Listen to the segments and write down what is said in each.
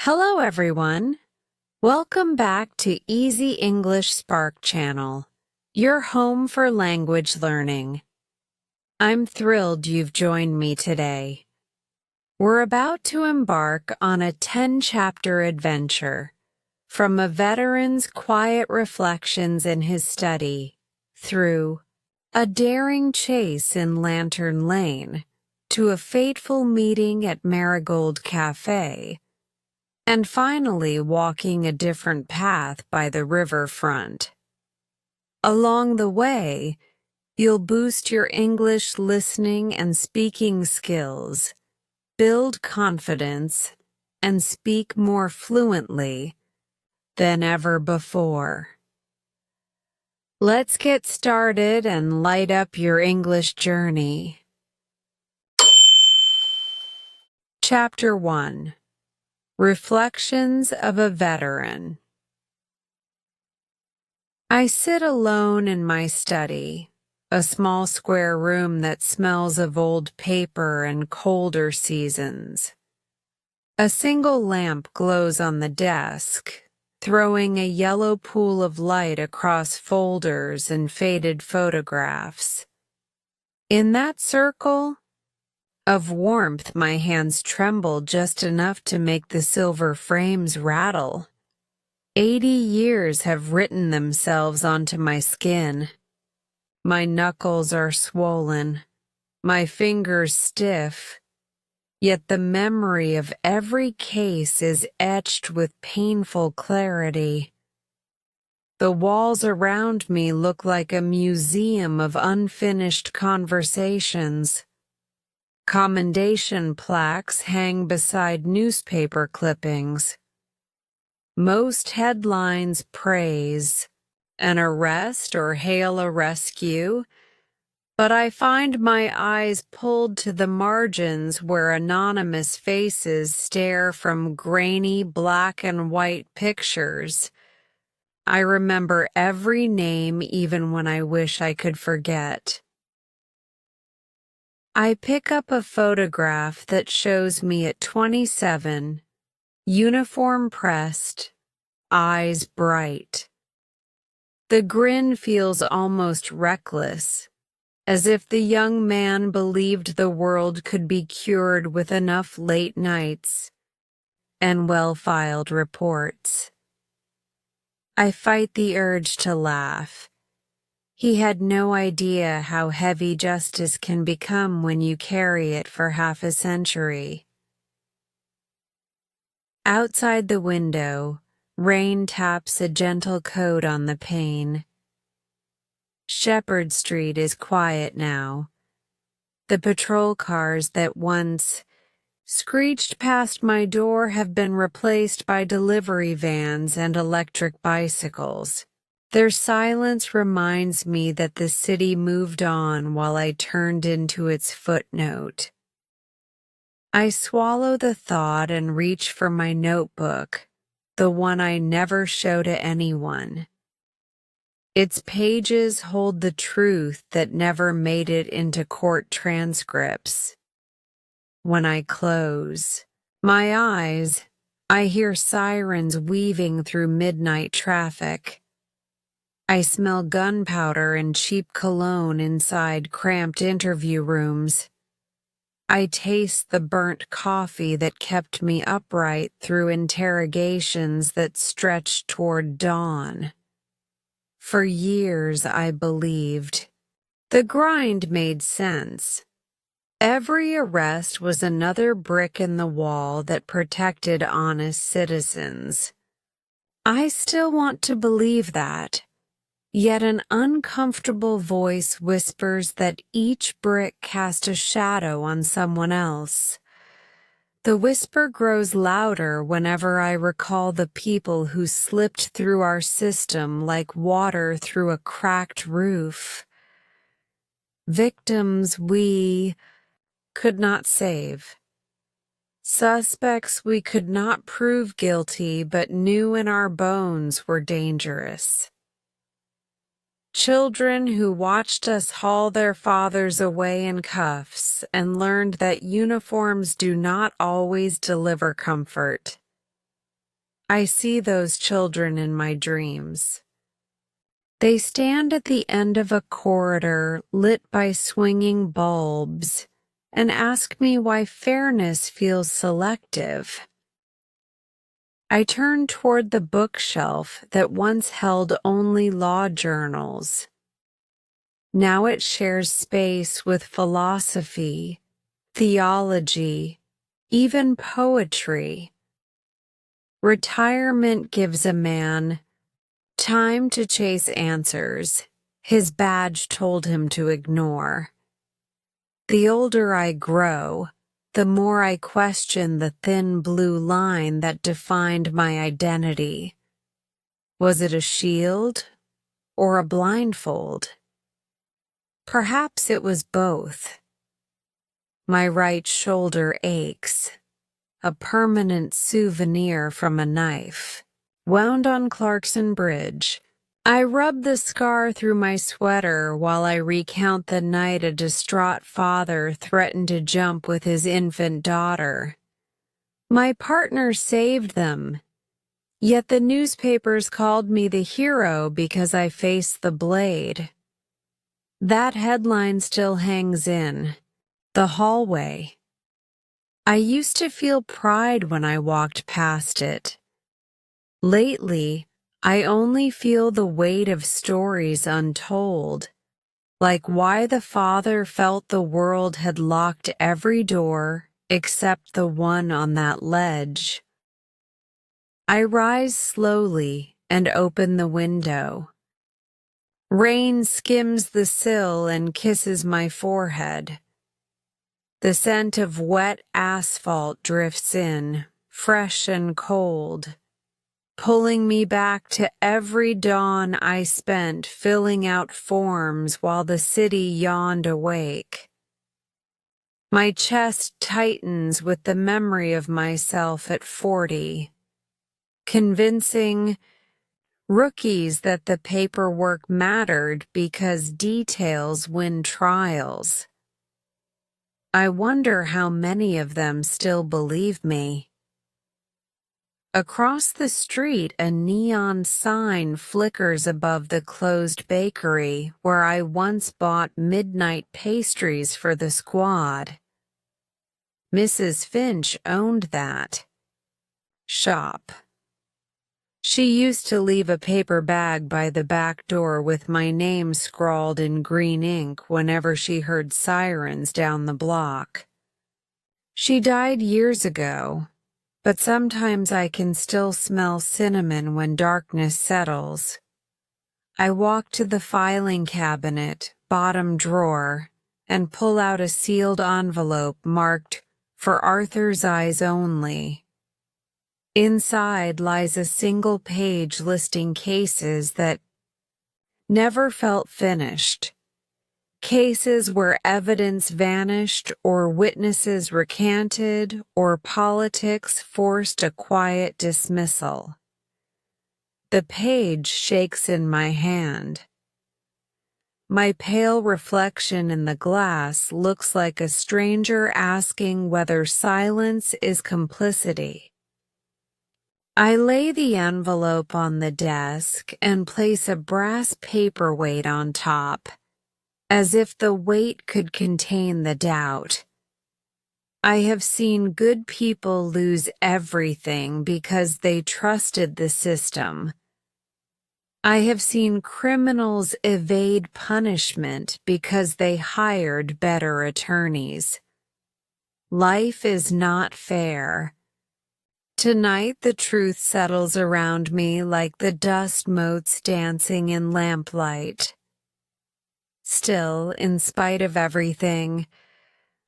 Hello, everyone. Welcome back to Easy English Spark Channel, your home for language learning. I'm thrilled you've joined me today. We're about to embark on a 10-chapter adventure, from a veteran's quiet reflections in his study, through a daring chase in Lantern Lane, to a fateful meeting at Marigold Café, and finally walking a different path by the riverfront. Along the way, you'll boost your English listening and speaking skills, build confidence, and speak more fluently than ever before. Let's get started and light up your English journey. Chapter 1. Reflections of a Veteran. I sit alone in my study, a small square room that smells of old paper and colder seasons. A single lamp glows on the desk, throwing a yellow pool of light across folders and faded photographs. In that circle of warmth, my hands tremble just enough to make the silver frames rattle. 80 years have written themselves onto my skin. My knuckles are swollen, my fingers stiff, yet the memory of every case is etched with painful clarity. The walls around me look like a museum of unfinished conversations. Commendation plaques hang beside newspaper clippings. Most headlines praise an arrest or hail a rescue, but I find my eyes pulled to the margins where anonymous faces stare from grainy black and white pictures. I remember every name even when I wish I could forget. I pick up a photograph that shows me at 27, uniform pressed, eyes bright. The grin feels almost reckless, as if the young man believed the world could be cured with enough late nights and well-filed reports. I fight the urge to laugh. He had no idea how heavy justice can become when you carry it for half a century. Outside the window, rain taps a gentle coat on the pane. Shepherd Street is quiet now. The patrol cars that once screeched past my door have been replaced by delivery vans and electric bicycles. Their silence reminds me that the city moved on while I turned into its footnote. I swallow the thought and reach for my notebook, the one I never show to anyone. Its pages hold the truth that never made it into court transcripts. When I close my eyes, I hear sirens weaving through midnight traffic. I smell gunpowder and cheap cologne inside cramped interview rooms. I taste the burnt coffee that kept me upright through interrogations that stretched toward dawn. For years I believed. The grind made sense. Every arrest was another brick in the wall that protected honest citizens. I still want to believe that. Yet an uncomfortable voice whispers that each brick cast a shadow on someone else. The whisper grows louder whenever I recall the people who slipped through our system like water through a cracked roof. Victims we could not save. Suspects we could not prove guilty but knew in our bones were dangerous. Children who watched us haul their fathers away in cuffs and learned that uniforms do not always deliver comfort. I see those children in my dreams. They stand at the end of a corridor lit by swinging bulbs and ask me why fairness feels selective. I turn toward the bookshelf that once held only law journals. Now it shares space with philosophy, theology, even poetry. Retirement gives a man time to chase answers his badge told him to ignore. The older I grow, the more I question the thin blue line that defined my identity. Was it a shield or a blindfold? Perhaps it was both. My right shoulder aches, a permanent souvenir from a knife. Wound on Clarkson Bridge, I rub the scar through my sweater while I recount the night a distraught father threatened to jump with his infant daughter. My partner saved them, yet the newspapers called me the hero because I faced the blade. That headline still hangs in the hallway. I used to feel pride when I walked past it. Lately, I only feel the weight of stories untold, like why the father felt the world had locked every door except the one on that ledge. I rise slowly and open the window. Rain skims the sill and kisses my forehead. The scent of wet asphalt drifts in, fresh and cold, pulling me back to every dawn I spent filling out forms while the city yawned awake. My chest tightens with the memory of myself at 40, convincing rookies that the paperwork mattered because details win trials. I wonder how many of them still believe me. Across the street, a neon sign flickers above the closed bakery where I once bought midnight pastries for the squad. Mrs. Finch owned that shop. She used to leave a paper bag by the back door with my name scrawled in green ink whenever she heard sirens down the block. She died years ago, but sometimes I can still smell cinnamon when darkness settles. I walk to the filing cabinet, bottom drawer, and pull out a sealed envelope marked "For Arthur's Eyes Only." Inside lies a single page listing cases that never felt finished. Cases where evidence vanished or witnesses recanted or politics forced a quiet dismissal. The page shakes in my hand. My pale reflection in the glass looks like a stranger asking whether silence is complicity. I lay the envelope on the desk and place a brass paperweight on top, as if the weight could contain the doubt. I have seen good people lose everything because they trusted the system. I have seen criminals evade punishment because they hired better attorneys. Life is not fair. Tonight the truth settles around me like the dust motes dancing in lamplight. Still, in spite of everything,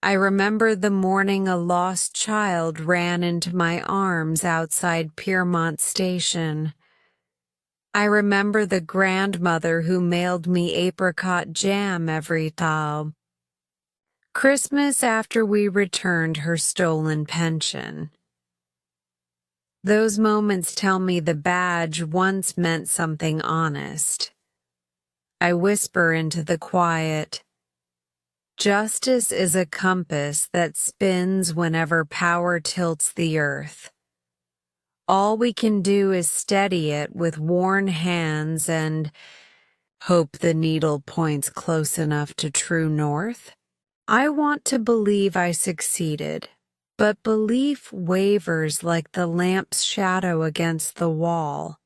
I remember the morning a lost child ran into my arms outside Piermont Station. I remember the grandmother who mailed me apricot jam every Christmas after we returned her stolen pension. Those moments tell me the badge once meant something honest. I whisper into the quiet. Justice is a compass that spins whenever power tilts the earth. All we can do is steady it with worn hands and hope the needle points close enough to true north. I want to believe I succeeded, but belief wavers like the lamp's shadow against the wall.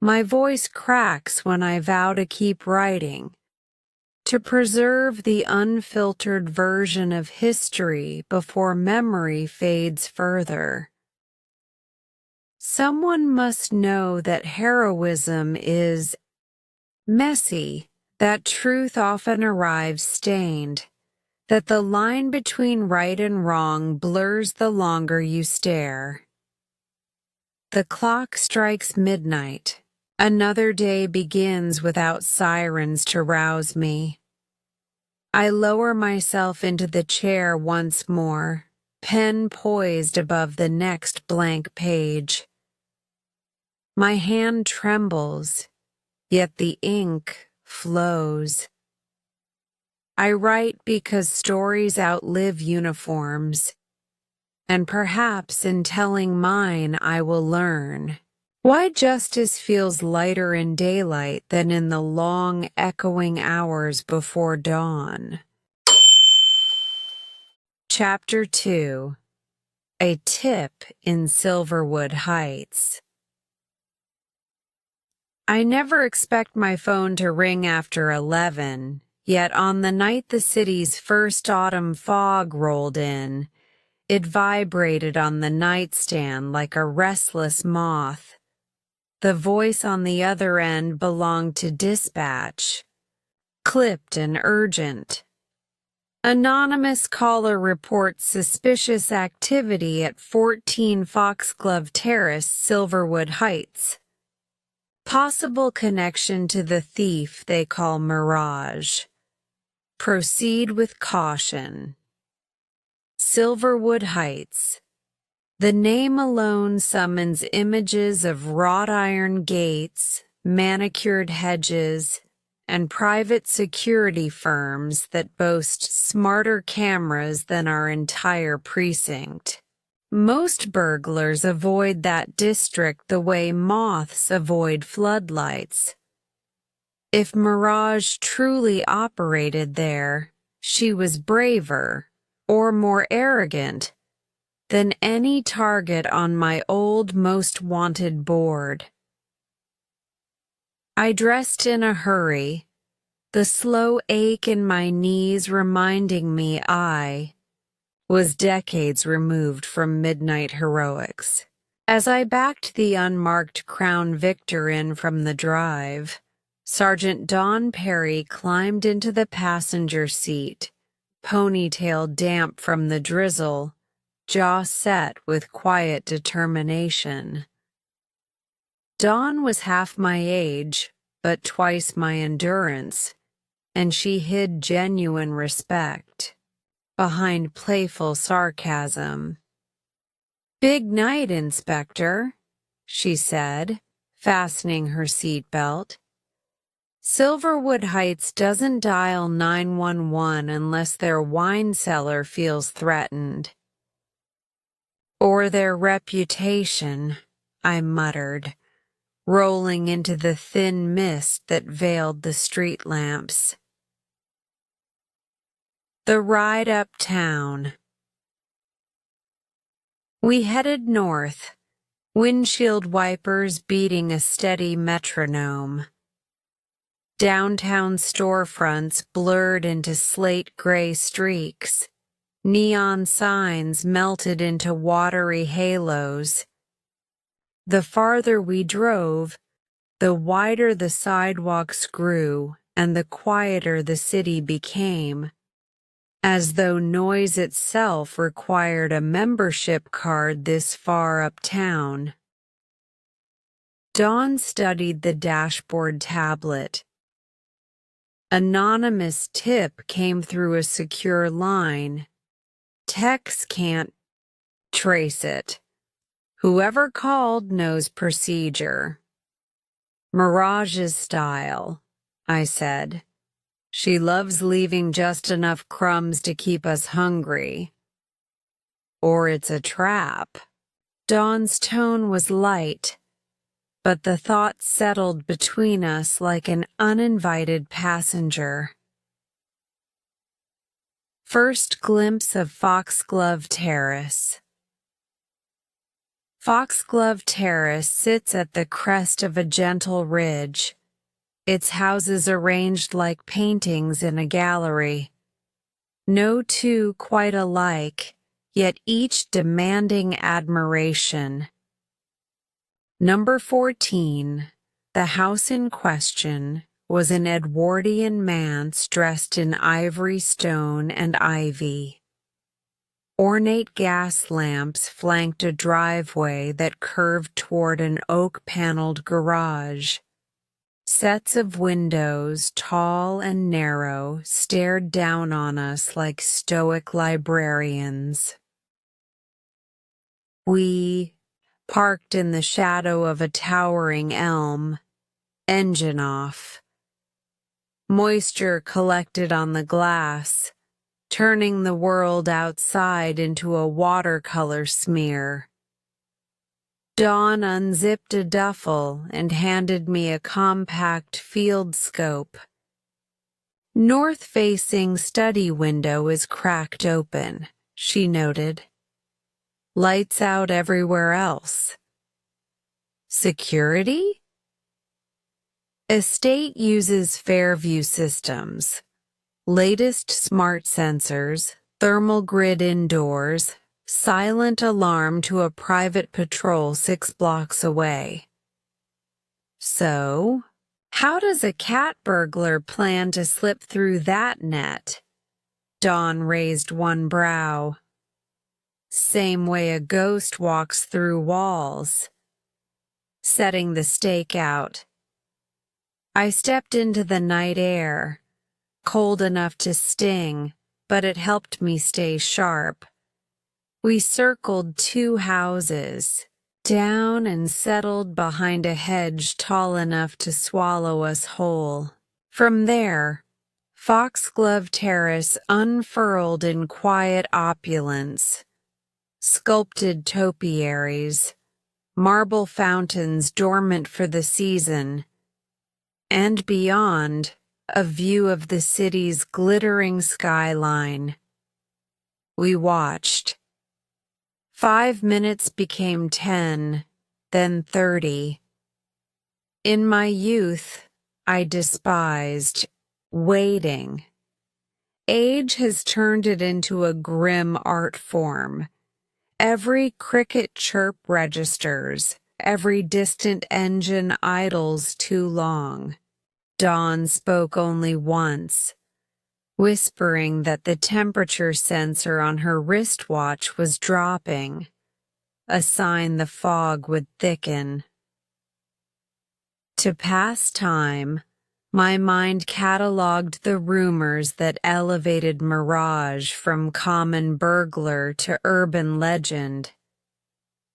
My voice cracks when I vow to keep writing, to preserve the unfiltered version of history before memory fades further. Someone must know that heroism is messy, that truth often arrives stained, that the line between right and wrong blurs the longer you stare. The clock strikes midnight. Another day begins without sirens to rouse me. I lower myself into the chair once more, pen poised above the next blank page. My hand trembles, yet the ink flows. I write because stories outlive uniforms, and perhaps in telling mine I will learn why justice feels lighter in daylight than in the long, echoing hours before dawn. Chapter 2: A Tip in Silverwood Heights. I never expect my phone to ring after 11, yet on the night the city's first autumn fog rolled in, it vibrated on the nightstand like a restless moth. The voice on the other end belonged to dispatch, clipped and urgent. Anonymous caller reports suspicious activity at 14 Foxglove Terrace, Silverwood Heights. Possible connection to the thief they call Mirage. Proceed with caution. Silverwood Heights. The name alone summons images of wrought iron gates, manicured hedges, and private security firms that boast smarter cameras than our entire precinct. Most burglars avoid that district the way moths avoid floodlights. If Mirage truly operated there, she was braver, or more arrogant, than any target on my old most wanted board. I dressed in a hurry, the slow ache in my knees reminding me I was decades removed from midnight heroics. As I backed the unmarked Crown Victor in from the drive, Sergeant Don Perry climbed into the passenger seat, ponytail damp from the drizzle, jaw set with quiet determination. Dawn was half my age, but twice my endurance, and she hid genuine respect behind playful sarcasm. "Big night, Inspector," she said, fastening her seatbelt. "Silverwood Heights doesn't dial 911 unless their wine cellar feels threatened. Or their reputation," I muttered, rolling into the thin mist that veiled the street lamps. The ride uptown. We headed north, windshield wipers beating a steady metronome. Downtown storefronts blurred into slate-gray streaks. Neon signs melted into watery halos. The farther we drove, the wider the sidewalks grew and the quieter the city became, as though noise itself required a membership card this far uptown. Dawn studied the dashboard tablet. Anonymous tip came through a secure line. Techs can't trace it. Whoever called knows procedure. Mirage's style, I said. She loves leaving just enough crumbs to keep us hungry. Or it's a trap. Dawn's tone was light, but the thought settled between us like an uninvited passenger. First glimpse of Foxglove Terrace. Foxglove Terrace sits at the crest of a gentle ridge, its houses arranged like paintings in a gallery. No two quite alike, yet each demanding admiration. Number 14, the house in question, was an Edwardian manse dressed in ivory stone and ivy. Ornate gas lamps flanked a driveway that curved toward an oak-paneled garage. Sets of windows, tall and narrow, stared down on us like stoic librarians. We parked in the shadow of a towering elm, engine off. Moisture collected on the glass, turning the world outside into a watercolor smear. Dawn unzipped a duffel and handed me a compact field scope. North-facing study window is cracked open, she noted. Lights out everywhere else. Security? Estate uses Fairview systems. Latest smart sensors, thermal grid indoors, silent alarm to a private patrol 6 blocks away. So, how does a cat burglar plan to slip through that net? Dawn raised one brow. Same way a ghost walks through walls. Setting the stake out. I stepped into the night air, cold enough to sting, but it helped me stay sharp. We circled 2 houses, down and settled behind a hedge tall enough to swallow us whole. From there, Foxglove Terrace unfurled in quiet opulence. Sculpted topiaries, marble fountains dormant for the season, and beyond, a view of the city's glittering skyline. We watched. 5 minutes became 10, then 30. In my youth, I despised waiting. Age has turned it into a grim art form. Every cricket chirp registers, every distant engine idles too long. Dawn spoke only once, whispering that the temperature sensor on her wristwatch was dropping, a sign the fog would thicken. To pass time, my mind catalogued the rumors that elevated Mirage from common burglar to urban legend.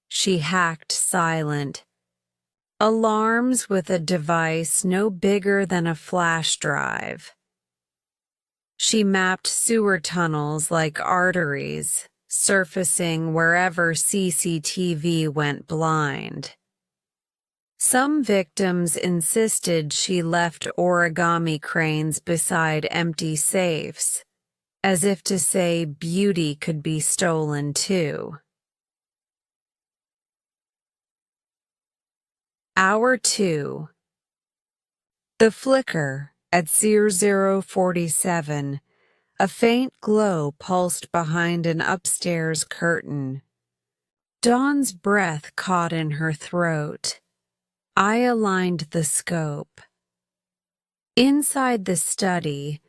She hacked silent. Alarms with a device no bigger than a flash drive. She mapped sewer tunnels like arteries, surfacing wherever CCTV went blind. Some victims insisted she left origami cranes beside empty safes, as if to say beauty could be stolen too. Hour 2. The flicker at 0047, a faint glow pulsed behind an upstairs curtain. Dawn's breath caught in her throat. I aligned the scope. Inside the study,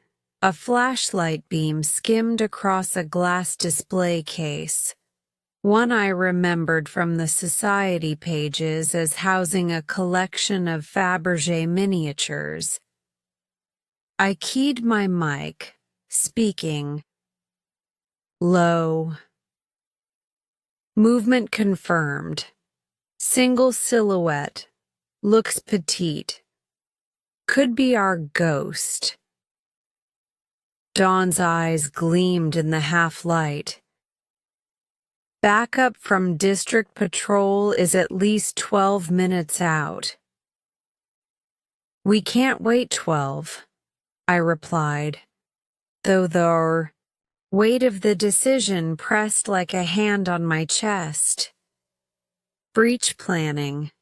a flashlight beam skimmed across a glass display case, one I remembered from the society pages as housing a collection of Fabergé miniatures. I keyed my mic, speaking. Low. Movement confirmed. Single silhouette. Looks petite. Could be our ghost. Dawn's eyes gleamed in the half-light. Backup from District Patrol is at least 12 minutes out. We can't wait 12, I replied, though the weight of the decision pressed like a hand on my chest. Breach planning.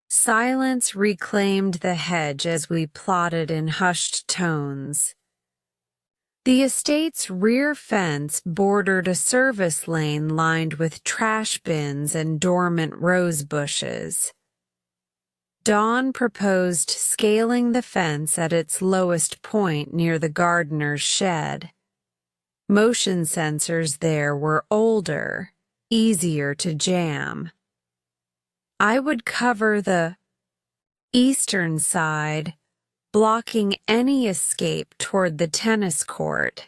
Silence reclaimed the hedge as we plotted in hushed tones. The estate's rear fence bordered a service lane lined with trash bins and dormant rose bushes. Dawn proposed scaling the fence at its lowest point near the gardener's shed. Motion sensors there were older, easier to jam. I would cover the eastern side, blocking any escape toward the tennis court.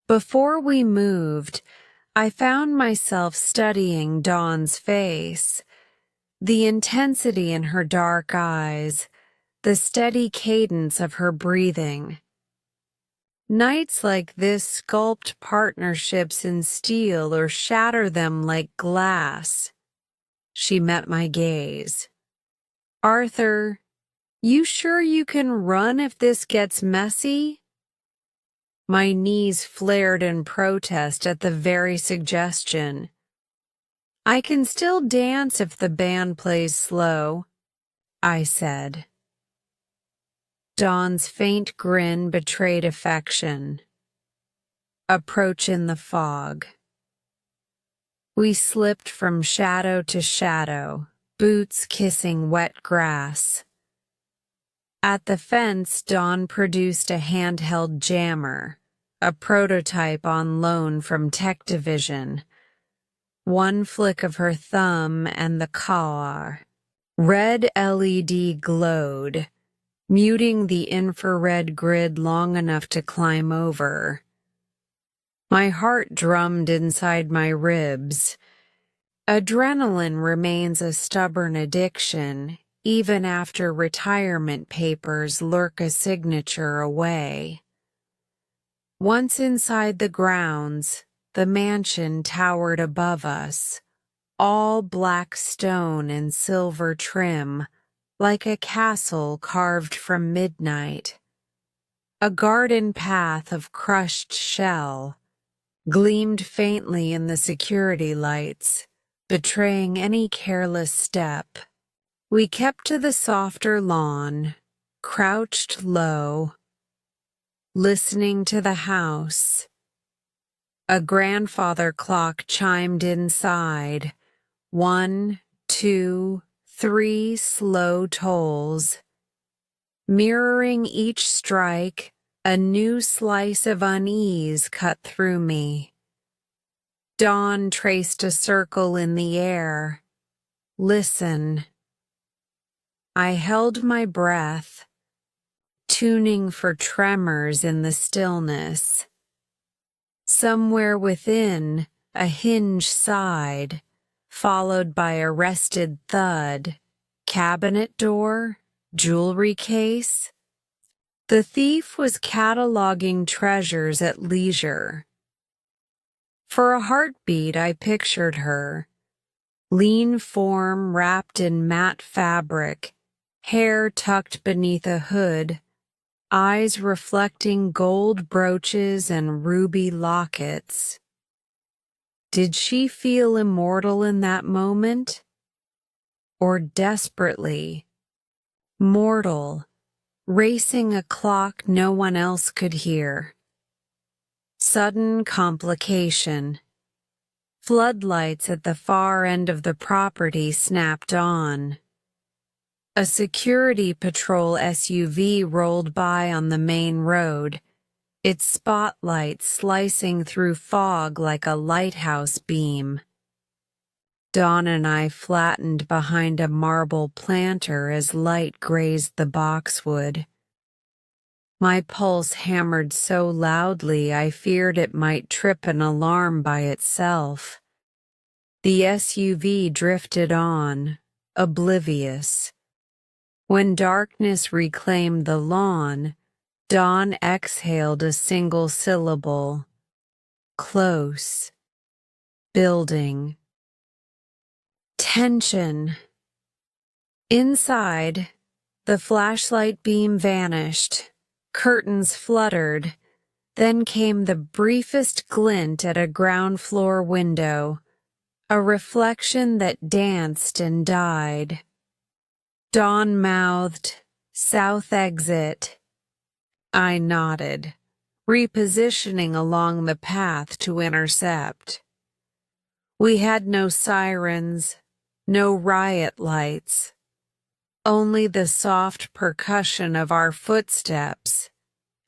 Before we moved, I found myself studying Dawn's face, the intensity in her dark eyes, the steady cadence of her breathing. Nights like this sculpt partnerships in steel or shatter them like glass. She met my gaze. Arthur, you sure you can run if this gets messy? My knees flared in protest at the very suggestion. I can still dance if the band plays slow, I said. Dawn's faint grin betrayed affection. Approach in the fog. We slipped from shadow to shadow, boots kissing wet grass. At the fence, Dawn produced a handheld jammer, a prototype on loan from Tech Division. One flick of her thumb and the car. Red LED glowed, muting the infrared grid long enough to climb over. My heart drummed inside my ribs. Adrenaline remains a stubborn addiction, even after retirement papers lurk a signature away. Once inside the grounds, the mansion towered above us, all black stone and silver trim, like a castle carved from midnight. A garden path of crushed shell gleamed faintly in the security lights, betraying any careless step. We kept to the softer lawn, crouched low, listening to the house. A grandfather clock chimed inside, 1, 2, 3 slow tolls. Mirroring each strike, a new slice of unease cut through me. Dawn traced a circle in the air. Listen. I held my breath, tuning for tremors in the stillness. Somewhere within, a hinge sighed, followed by a rested thud. Cabinet door? Jewelry case? The thief was cataloging treasures at leisure. For a heartbeat, I pictured her. Lean form wrapped in matte fabric, hair tucked beneath a hood, eyes reflecting gold brooches and ruby lockets. Did she feel immortal in that moment? Or desperately mortal, racing a clock no one else could hear? Sudden complication. Floodlights at the far end of the property snapped on. A security patrol SUV rolled by on the main road, its spotlight slicing through fog like a lighthouse beam. Dawn and I flattened behind a marble planter as light grazed the boxwood. My pulse hammered so loudly I feared it might trip an alarm by itself. The SUV drifted on, oblivious. When darkness reclaimed the lawn, Dawn exhaled a single syllable. Close. building. Tension. Inside, the flashlight beam vanished, curtains fluttered, then came the briefest glint at a ground floor window, a reflection that danced and died. Dawn mouthed, "South exit." I nodded, repositioning along the path to intercept. We had no sirens, no riot lights, only the soft percussion of our footsteps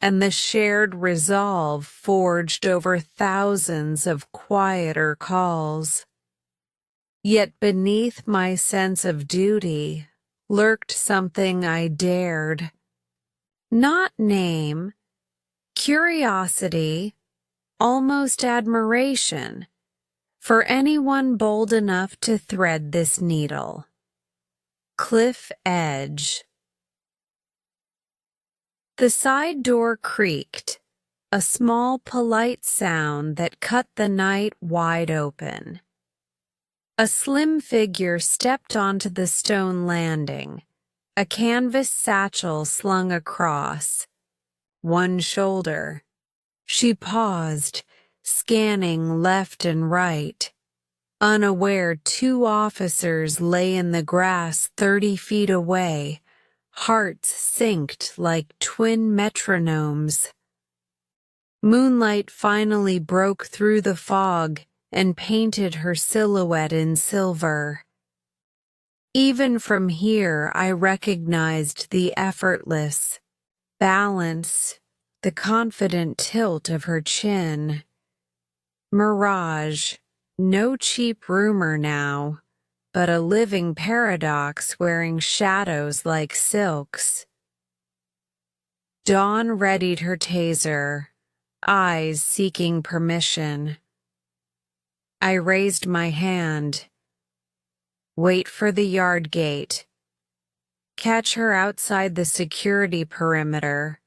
and the shared resolve forged over thousands of quieter calls. Yet beneath my sense of duty lurked something I dared not name, curiosity, almost admiration, for anyone bold enough to thread this needle. Cliff edge. The side door creaked, a small polite sound that cut the night wide open. A slim figure stepped onto the stone landing, a canvas satchel slung across one shoulder. She paused, scanning left and right, unaware 2 officers lay in the grass 30 feet away, hearts synced like twin metronomes. Moonlight finally broke through the fog and painted her silhouette in silver. Even from here, I recognized the effortless balance, the confident tilt of her chin. Mirage, no cheap rumor now, but a living paradox wearing shadows like silks. Dawn readied her taser, eyes seeking permission. I raised my hand. Wait for the yard gate. Catch her outside the security perimeter.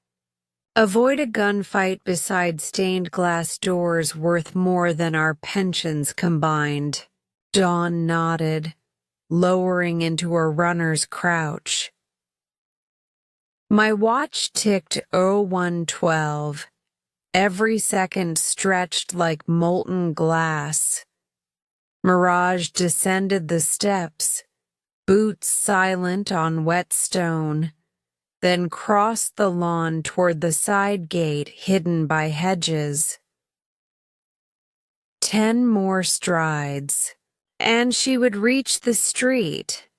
Avoid a gunfight beside stained glass doors worth more than our pensions combined. Dawn nodded, lowering into a runner's crouch. My watch ticked 01:12. Every second stretched like molten glass. Mirage descended the steps, boots silent on wet stone, then crossed the lawn toward the side gate hidden by hedges. 10 more strides, and she would reach the street,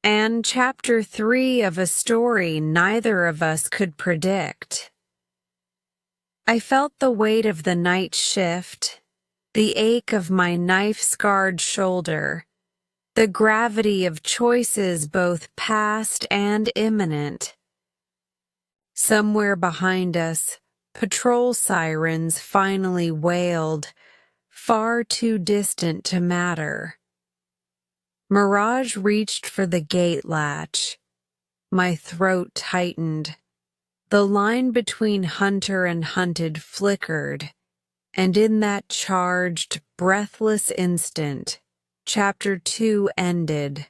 and chapter 3 of a story neither of us could predict. I felt the weight of the night shift, the ache of my knife-scarred shoulder, the gravity of choices both past and imminent. Somewhere behind us, patrol sirens finally wailed, far too distant to matter. Mirage reached for the gate latch. My throat tightened. The line between hunter and hunted flickered, and in that charged, breathless instant, chapter 2 ended,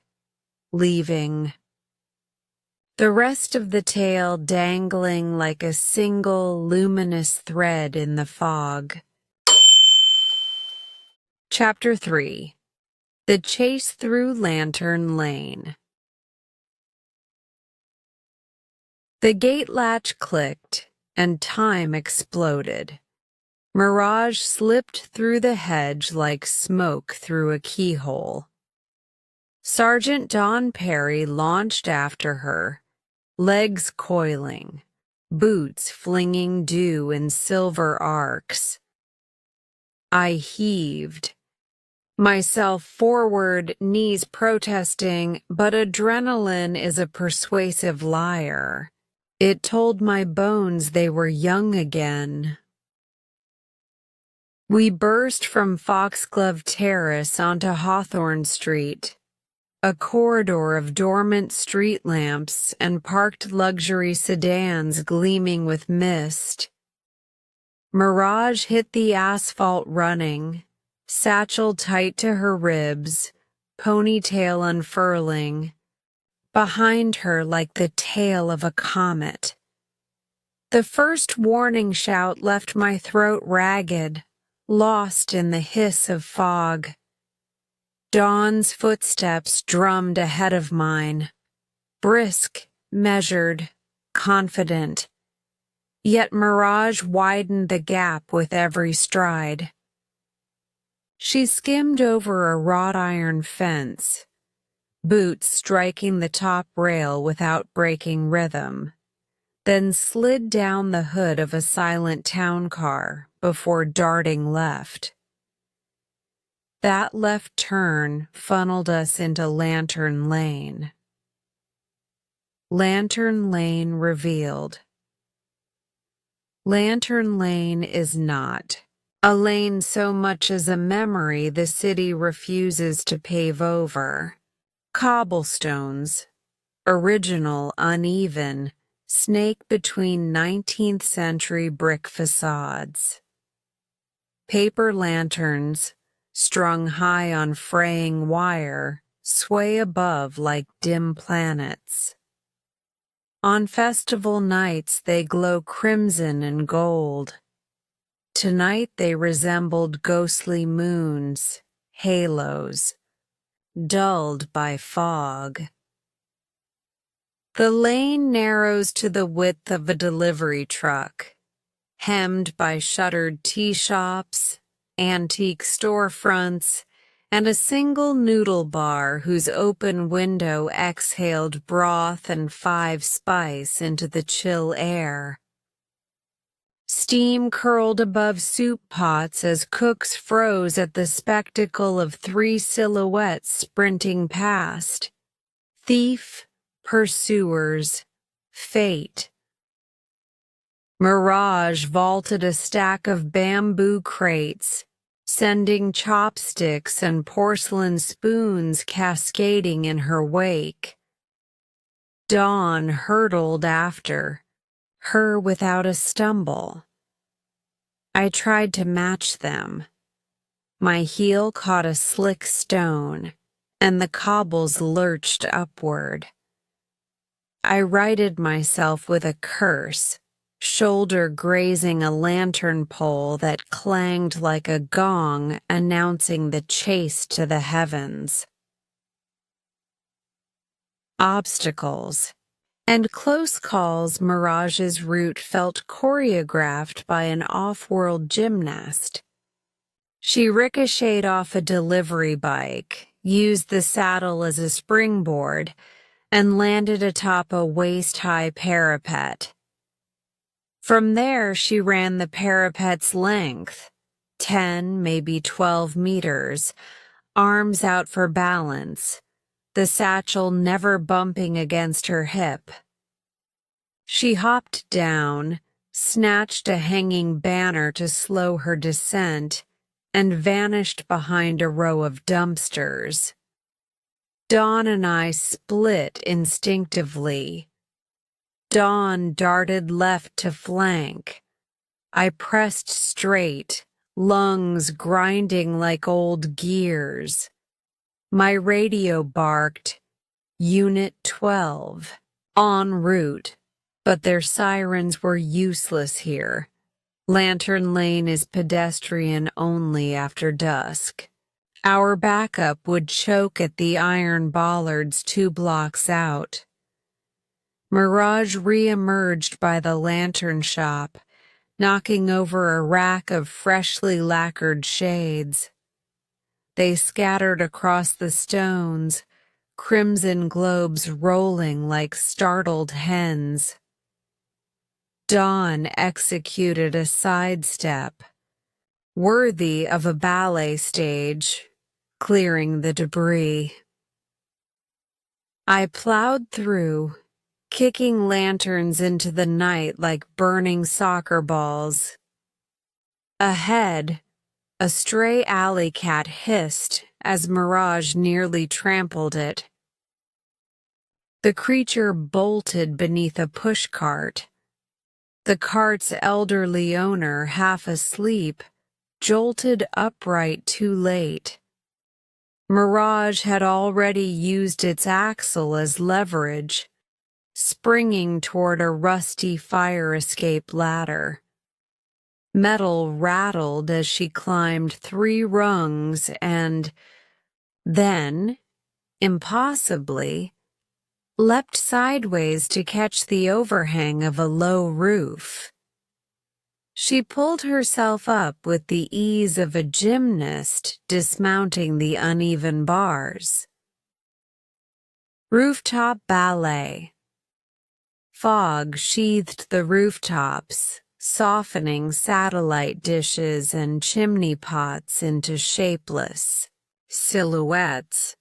leaving. The rest of the tale dangling like a single luminous thread in the fog. Chapter 3. The Chase Through Lantern Lane. The gate latch clicked, and time exploded. Mirage slipped through the hedge like smoke through a keyhole. Sergeant Don Perry launched after her, legs coiling, boots flinging dew in silver arcs. I heaved, myself forward, knees protesting, but adrenaline is a persuasive liar. It told my bones they were young again. We burst from Foxglove Terrace onto Hawthorne Street, a corridor of dormant street lamps and parked luxury sedans gleaming with mist. Mirage hit the asphalt running, satchel tight to her ribs, ponytail unfurling, behind her like the tail of a comet. The first warning shout left my throat ragged, lost in the hiss of fog. Dawn's footsteps drummed ahead of mine, brisk, measured, confident. Yet Mirage widened the gap with every stride. She skimmed over a wrought iron fence, boots striking the top rail without breaking rhythm, then slid down the hood of a silent town car before darting left. That left turn funneled us into Lantern Lane. Lantern Lane revealed. Lantern Lane is not a lane so much as a memory the city refuses to pave over. Cobblestones, original, uneven, snake between 19th century brick facades. Paper lanterns, strung high on fraying wire, sway above like dim planets. On festival nights they glow crimson and gold. Tonight they resembled ghostly moons, halos, dulled by fog. The lane narrows to the width of a delivery truck, hemmed by shuttered tea shops, antique storefronts, and a single noodle bar whose open window exhaled broth and 5-spice into the chill air. Steam curled above soup pots as cooks froze at the spectacle of 3 silhouettes sprinting past. Thief, pursuers, fate. Mirage vaulted a stack of bamboo crates, sending chopsticks and porcelain spoons cascading in her wake. Dawn hurtled after, her without a stumble. I tried to match them. My heel caught a slick stone, and the cobbles lurched upward. I righted myself with a curse, shoulder grazing a lantern pole that clanged like a gong announcing the chase to the heavens. Obstacles and close calls. Mirage's route felt choreographed by an off-world gymnast. She ricocheted off a delivery bike, used the saddle as a springboard, and landed atop a waist-high parapet. From there, she ran the parapet's length, 10, maybe 12 meters, arms out for balance, the satchel never bumping against her hip. She hopped down, snatched a hanging banner to slow her descent, and vanished behind a row of dumpsters. Dawn and I split instinctively. Dawn darted left to flank. I pressed straight, lungs grinding like old gears. My radio barked, Unit 12, en route, but their sirens were useless here. Lantern Lane is pedestrian only after dusk. Our backup would choke at the iron bollards 2 blocks out. Mirage re-emerged by the lantern shop, knocking over a rack of freshly lacquered shades. They scattered across the stones, crimson globes rolling like startled hens. Dawn executed a sidestep, worthy of a ballet stage, clearing the debris. I plowed through, kicking lanterns into the night like burning soccer balls. Ahead, a stray alley cat hissed as Mirage nearly trampled it. The creature bolted beneath a pushcart. The cart's elderly owner, half asleep, jolted upright too late. Mirage had already used its axle as leverage, springing toward a rusty fire escape ladder. Metal rattled as she climbed 3 rungs and then, impossibly, leapt sideways to catch the overhang of a low roof. She pulled herself up with the ease of a gymnast dismounting the uneven bars. Rooftop ballet. Fog sheathed the rooftops, softening satellite dishes and chimney pots into shapeless silhouettes.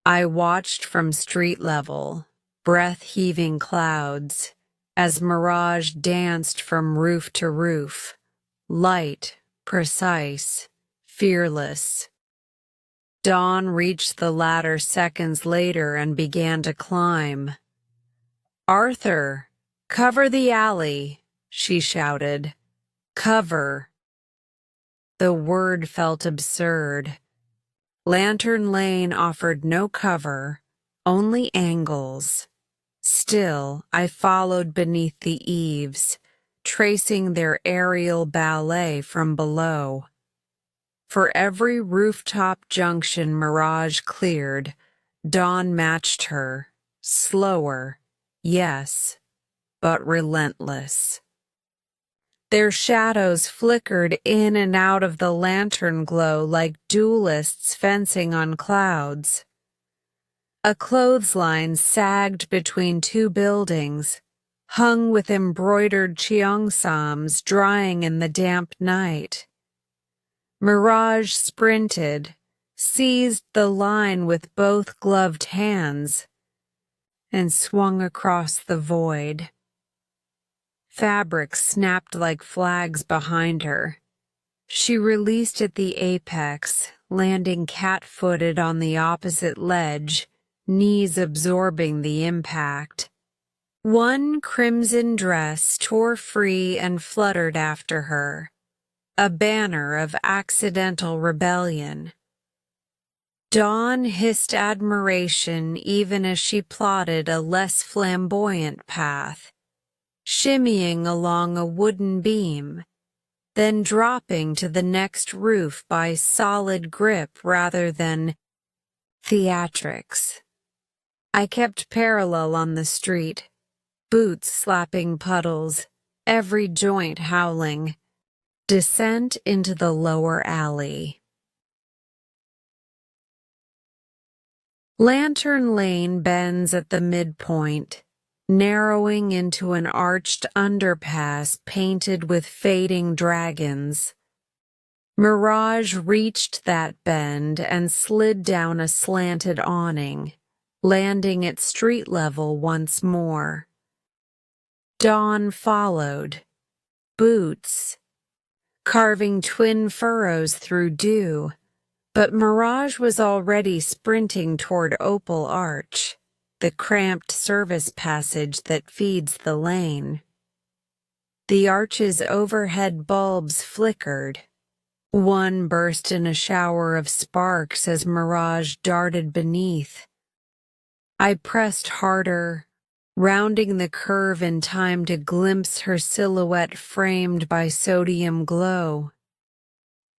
I watched from street level, breath-heaving clouds, as Mirage danced from roof to roof, light, precise, fearless. Dawn reached the ladder seconds later and began to climb. "Arthur, cover the alley," she shouted. "Cover." The word felt absurd. Lantern Lane offered no cover, only angles. Still, I followed beneath the eaves, tracing their aerial ballet from below. For every rooftop junction Mirage cleared, Dawn matched her, slower, yes, but relentless. Their shadows flickered in and out of the lantern glow like duelists fencing on clouds. A clothesline sagged between 2 buildings, hung with embroidered cheongsams drying in the damp night. Mirage sprinted, seized the line with both gloved hands, and swung across the void. Fabric snapped like flags behind her. She released at the apex, landing cat-footed on the opposite ledge, knees absorbing the impact. One crimson dress tore free and fluttered after her, a banner of accidental rebellion. Dawn hissed admiration even as she plotted a less flamboyant path, shimmying along a wooden beam, then dropping to the next roof by solid grip rather than theatrics. I kept parallel on the street, boots slapping puddles, every joint howling. Descent into the lower alley. Lantern Lane bends at the midpoint, narrowing into an arched underpass painted with fading dragons. Mirage reached that bend and slid down a slanted awning, landing at street level once more. Dawn followed, boots, carving twin furrows through dew, but Mirage was already sprinting toward Opal Arch, the cramped service passage that feeds the lane. The arch's overhead bulbs flickered. One burst in a shower of sparks as Mirage darted beneath. I pressed harder, rounding the curve in time to glimpse her silhouette framed by sodium glow.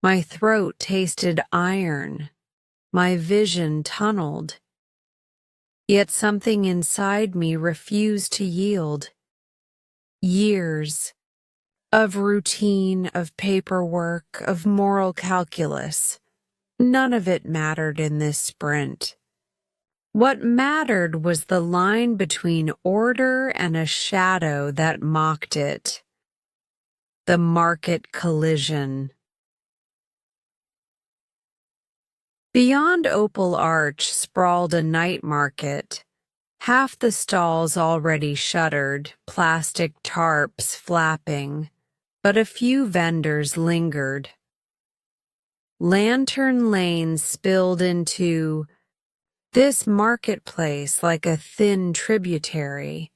My throat tasted iron, my vision tunneled. Yet something inside me refused to yield. Years of routine, of paperwork, of moral calculus, none of it mattered in this sprint. What mattered was the line between order and a shadow that mocked it. The market collision. Beyond Opal Arch sprawled a night market, half the stalls already shuttered, plastic tarps flapping, but a few vendors lingered. Lantern Lane spilled into this marketplace like a thin tributary.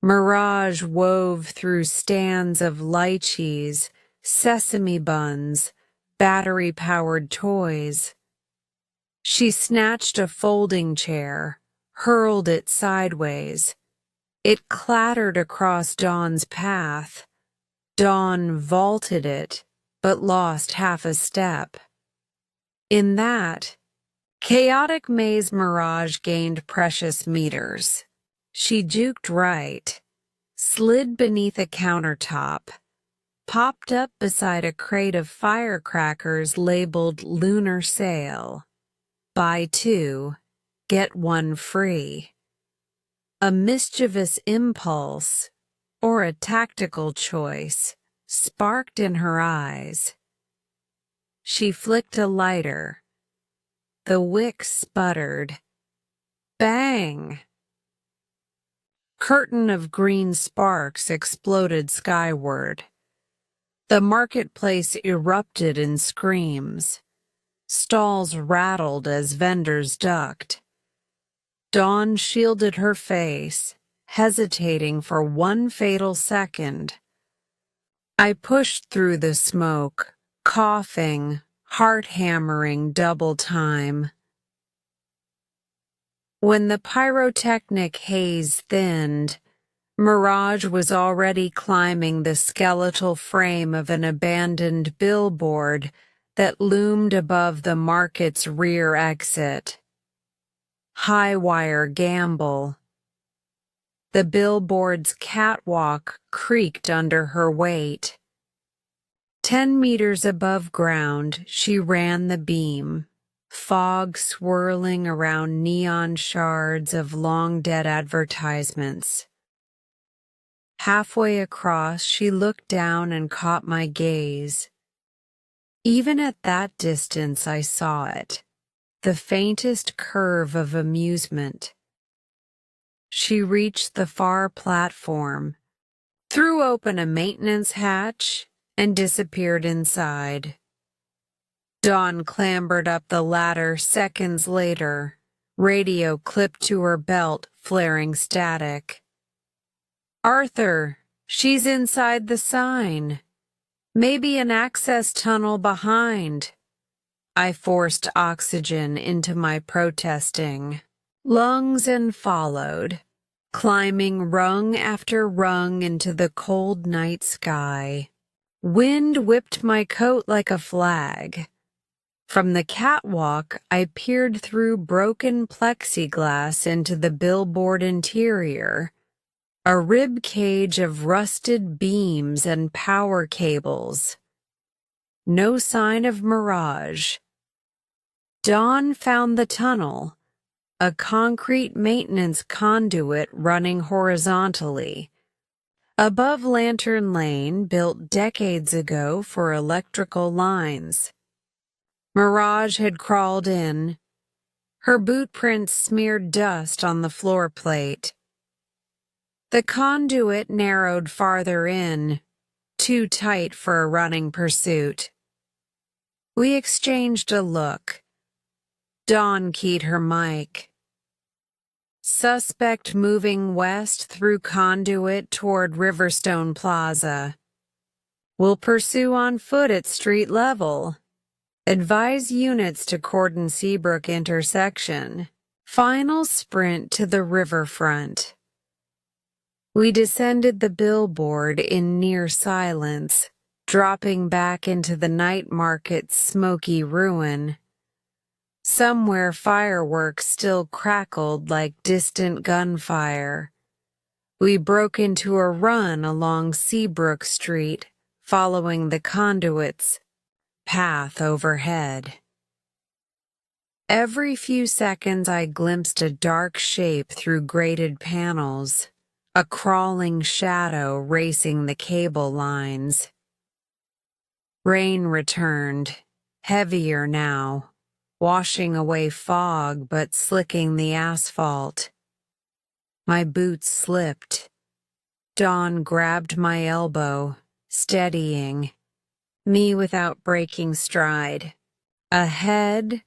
Mirage wove through stands of lychees, sesame buns, battery-powered toys. She snatched a folding chair, hurled it sideways. It clattered across Dawn's path. Dawn vaulted it, but lost half a step. In that chaotic maze, Mirage gained precious meters. She juked right, slid beneath a countertop, popped up beside a crate of firecrackers labeled Lunar Sale. Buy 2, get 1 free. A mischievous impulse, or a tactical choice, sparked in her eyes. She flicked a lighter. The wick sputtered. Bang! Curtain of green sparks exploded skyward. The marketplace erupted in screams. Stalls rattled as vendors ducked. Dawn shielded her face, hesitating for one fatal second. I pushed through the smoke, coughing, heart-hammering double time. When the pyrotechnic haze thinned, Mirage was already climbing the skeletal frame of an abandoned billboard that loomed above the market's rear exit. High-wire gamble. The billboard's catwalk creaked under her weight. 10 meters above ground, she ran the beam, fog swirling around neon shards of long-dead advertisements. Halfway across, she looked down and caught my gaze. Even at that distance, I saw it, the faintest curve of amusement. She reached the far platform, threw open a maintenance hatch, and disappeared inside. Dawn clambered up the ladder seconds later, radio clipped to her belt, flaring static. Arthur, she's inside the sign. Maybe an access tunnel behind. I forced oxygen into my protesting lungs and followed, climbing rung after rung into the cold night sky. Wind whipped my coat like a flag. From the catwalk, I peered through broken plexiglass into the billboard interior, a rib cage of rusted beams and power cables. No sign of Mirage. Dawn found the tunnel, a concrete maintenance conduit running horizontally. Above Lantern Lane, built decades ago for electrical lines. Mirage had crawled in. Her boot prints smeared dust on the floor plate. The conduit narrowed farther in, too tight for a running pursuit. We exchanged a look. Dawn keyed her mic. Suspect moving west through conduit toward Riverstone Plaza. Will pursue on foot at street level. Advise units to cordon Seabrook intersection. Final sprint to the riverfront. We descended the billboard in near silence, dropping back into the night market's smoky ruin. Somewhere fireworks still crackled like distant gunfire. We broke into a run along Seabrook Street, following the conduit's path overhead. Every few seconds I glimpsed a dark shape through grated panels, a crawling shadow racing the cable lines. Rain returned, heavier now, washing away fog but slicking the asphalt. My boots slipped. Dawn grabbed my elbow, steadying me without breaking stride. Ahead,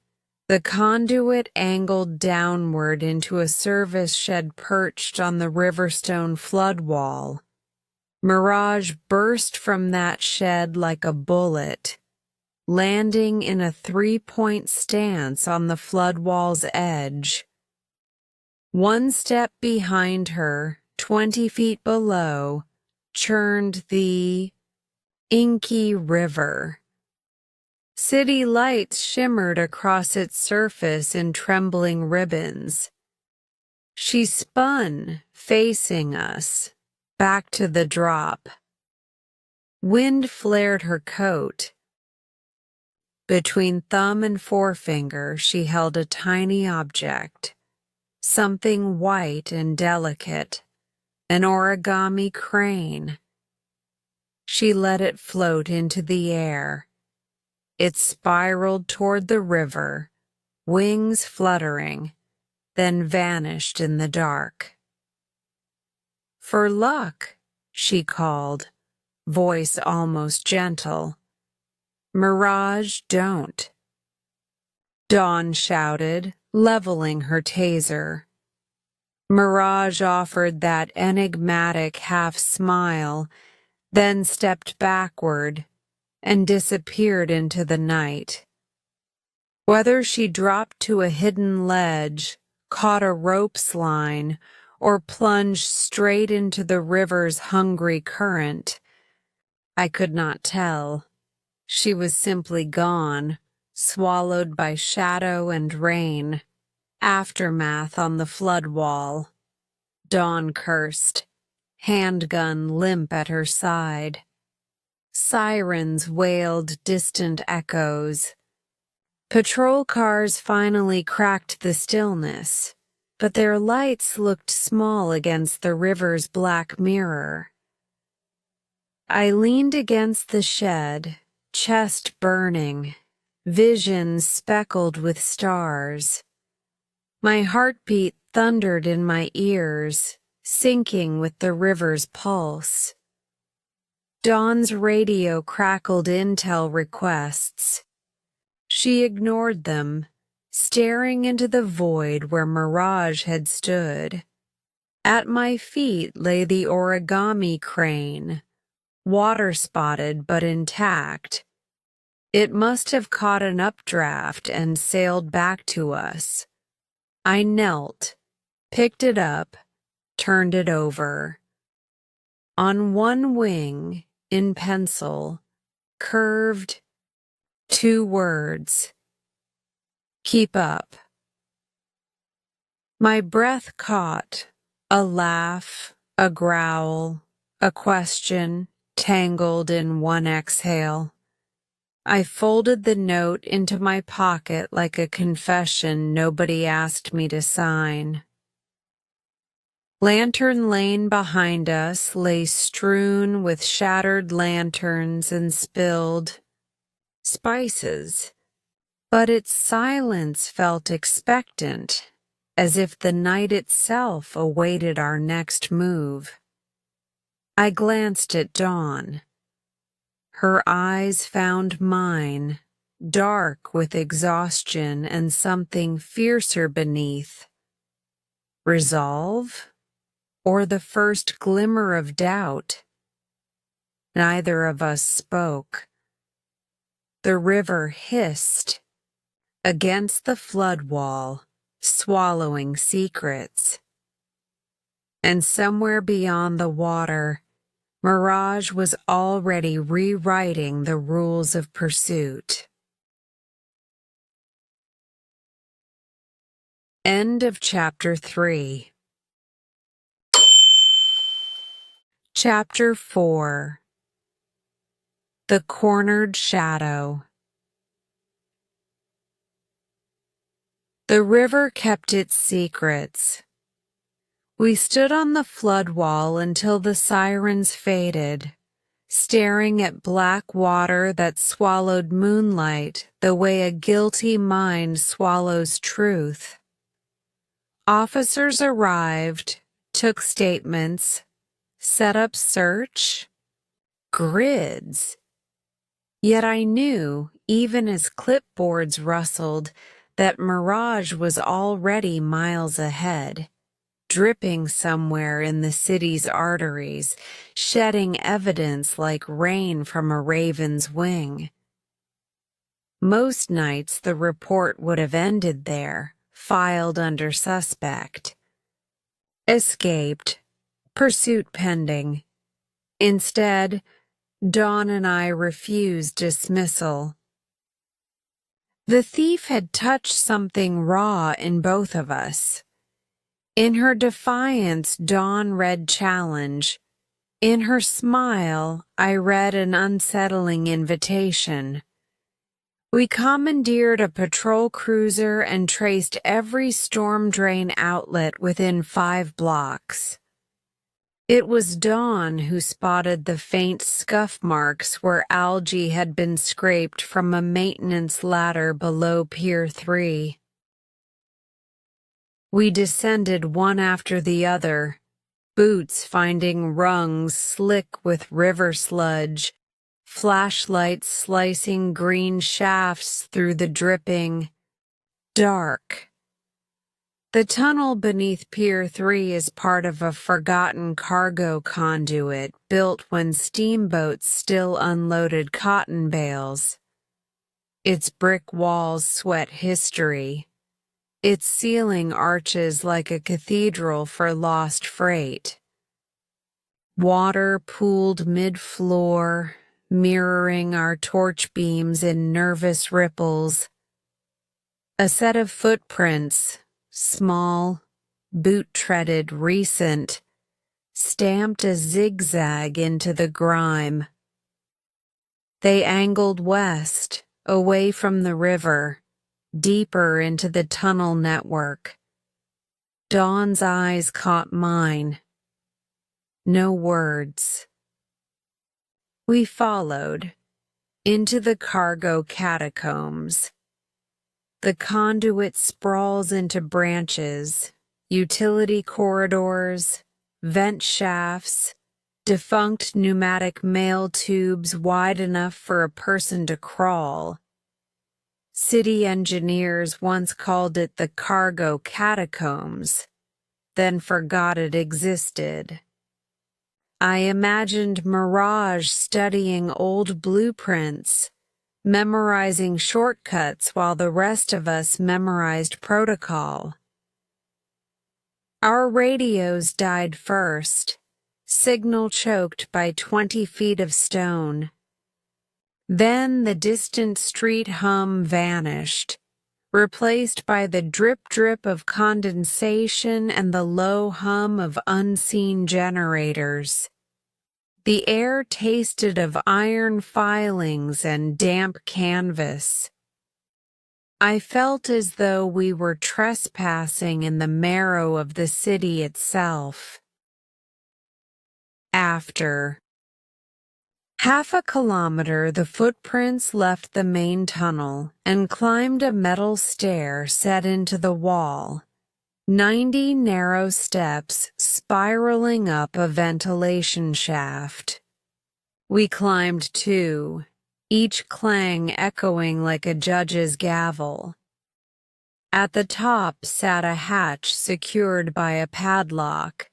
the conduit angled downward into a service shed perched on the Riverstone flood wall. Mirage burst from that shed like a bullet, landing in a three-point stance on the flood wall's edge. One step behind her, 20 feet below, churned the inky river. City lights shimmered across its surface in trembling ribbons. She spun, facing us, back to the drop. Wind flared her coat. Between thumb and forefinger, she held a tiny object, something white and delicate, an origami crane. She let it float into the air. It spiraled toward the river, wings fluttering, then vanished in the dark. "For luck," she called, voice almost gentle. "Mirage, don't." Dawn shouted, leveling her taser. Mirage offered that enigmatic half-smile, then stepped backward and disappeared into the night. Whether she dropped to a hidden ledge, caught a rope's line, or plunged straight into the river's hungry current, I could not tell. She was simply gone, swallowed by shadow and rain. Aftermath on the flood wall. Dawn cursed, handgun limp at her side. Sirens wailed distant echoes. Patrol cars finally cracked the stillness, but their lights looked small against the river's black mirror. I leaned against the shed, chest burning, vision speckled with stars. My heartbeat thundered in my ears, syncing with the river's pulse. Dawn's radio crackled intel requests. She ignored them, staring into the void where Mirage had stood. At my feet lay the origami crane, water-spotted but intact. It must have caught an updraft and sailed back to us. I knelt, picked it up, turned it over. On one wing, in pencil, curved 2 words. Keep up. My breath caught, a laugh, a growl, a question, tangled in one exhale. I folded the note into my pocket like a confession nobody asked me to sign. Lantern Lane behind us lay strewn with shattered lanterns and spilled spices, but its silence felt expectant, as if the night itself awaited our next move. I glanced at Dawn. Her eyes found mine, dark with exhaustion and something fiercer beneath. Resolve? Or the first glimmer of doubt? Neither of us spoke. The river hissed against the flood wall, swallowing secrets. And somewhere beyond the water, Mirage was already rewriting the rules of pursuit. End of Chapter 3. Chapter 4. The Cornered Shadow. The river kept its secrets. We stood on the flood wall until the sirens faded, staring at black water that swallowed moonlight the way a guilty mind swallows truth. Officers arrived, took statements, set up search. Grids. Yet I knew, even as clipboards rustled, that Mirage was already miles ahead, dripping somewhere in the city's arteries, shedding evidence like rain from a raven's wing. Most nights the report would have ended there, filed under suspect. Escaped. Pursuit pending. Instead, Dawn and I refused dismissal. The thief had touched something raw in both of us. In her defiance, Dawn read challenge. In her smile, I read an unsettling invitation. We commandeered a patrol cruiser and traced every storm drain outlet within 5 blocks. It was Dawn who spotted the faint scuff marks where algae had been scraped from a maintenance ladder below Pier 3. We descended one after the other, boots finding rungs slick with river sludge, flashlights slicing green shafts through the dripping dark. The tunnel beneath Pier 3 is part of a forgotten cargo conduit built when steamboats still unloaded cotton bales. Its brick walls sweat history. Its ceiling arches like a cathedral for lost freight. Water pooled mid-floor, mirroring our torch beams in nervous ripples. A set of footprints, small, boot-treaded, recent, stamped a zigzag into the grime. They angled west, away from the river, deeper into the tunnel network. Dawn's eyes caught mine. No words. We followed, into the cargo catacombs. The conduit sprawls into branches, utility corridors, vent shafts, defunct pneumatic mail tubes wide enough for a person to crawl. City engineers once called it the cargo catacombs, then forgot it existed. I imagined Mirage studying old blueprints, memorizing shortcuts while the rest of us memorized protocol. Our radios died first, signal choked by 20 feet of stone. Then the distant street hum vanished, replaced by the drip-drip of condensation and the low hum of unseen generators. The air tasted of iron filings and damp canvas. I felt as though we were trespassing in the marrow of the city itself. After half a kilometer, the footprints left the main tunnel and climbed a metal stair set into the wall. 90 narrow steps spiraling up a ventilation shaft. We climbed 2, each clang echoing like a judge's gavel. At the top sat a hatch secured by a padlock,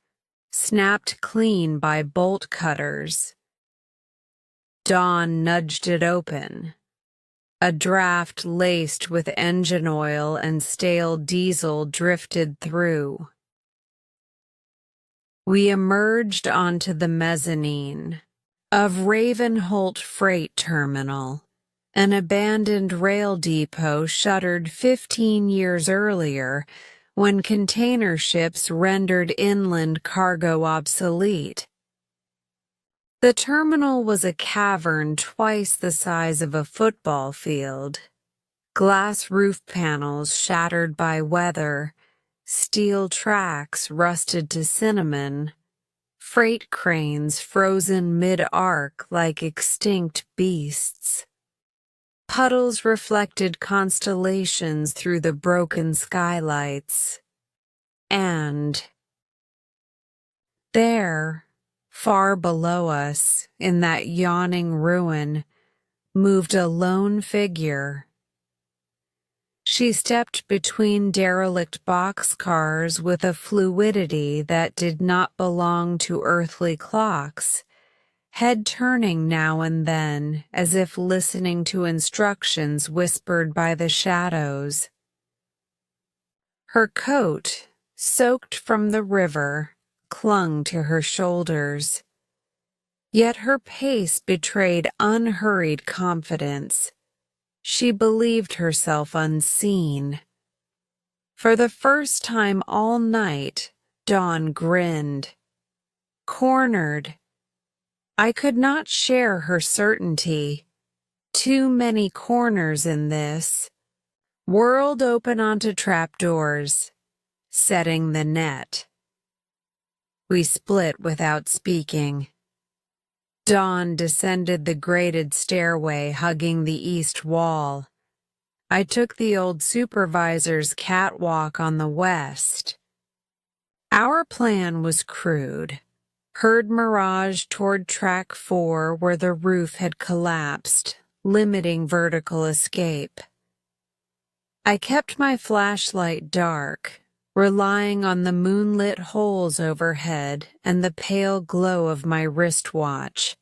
snapped clean by bolt cutters. Dawn nudged it open. A draft laced with engine oil and stale diesel drifted through. We emerged onto the mezzanine of Ravenholt Freight Terminal, an abandoned rail depot shuttered 15 years earlier when container ships rendered inland cargo obsolete. The terminal was a cavern twice the size of a football field. Glass roof panels shattered by weather, steel tracks rusted to cinnamon, freight cranes frozen mid-arc like extinct beasts. Puddles reflected constellations through the broken skylights. And there, far below us, in that yawning ruin, moved a lone figure. She stepped between derelict boxcars with a fluidity that did not belong to earthly clocks, head turning now and then as if listening to instructions whispered by the shadows. Her coat, soaked from the river, clung to her shoulders. Yet her pace betrayed unhurried confidence. She believed herself unseen. For the first time all night, Dawn grinned. Cornered. I could not share her certainty. Too many corners in this. Whirled open onto trapdoors, setting the net. We split without speaking. Dawn descended the grated stairway hugging the east wall. I took the old supervisor's catwalk on the west. Our plan was crude. Herd Mirage toward track 4 where the roof had collapsed, limiting vertical escape. I kept my flashlight dark, relying on the moonlit holes overhead and the pale glow of my wristwatch.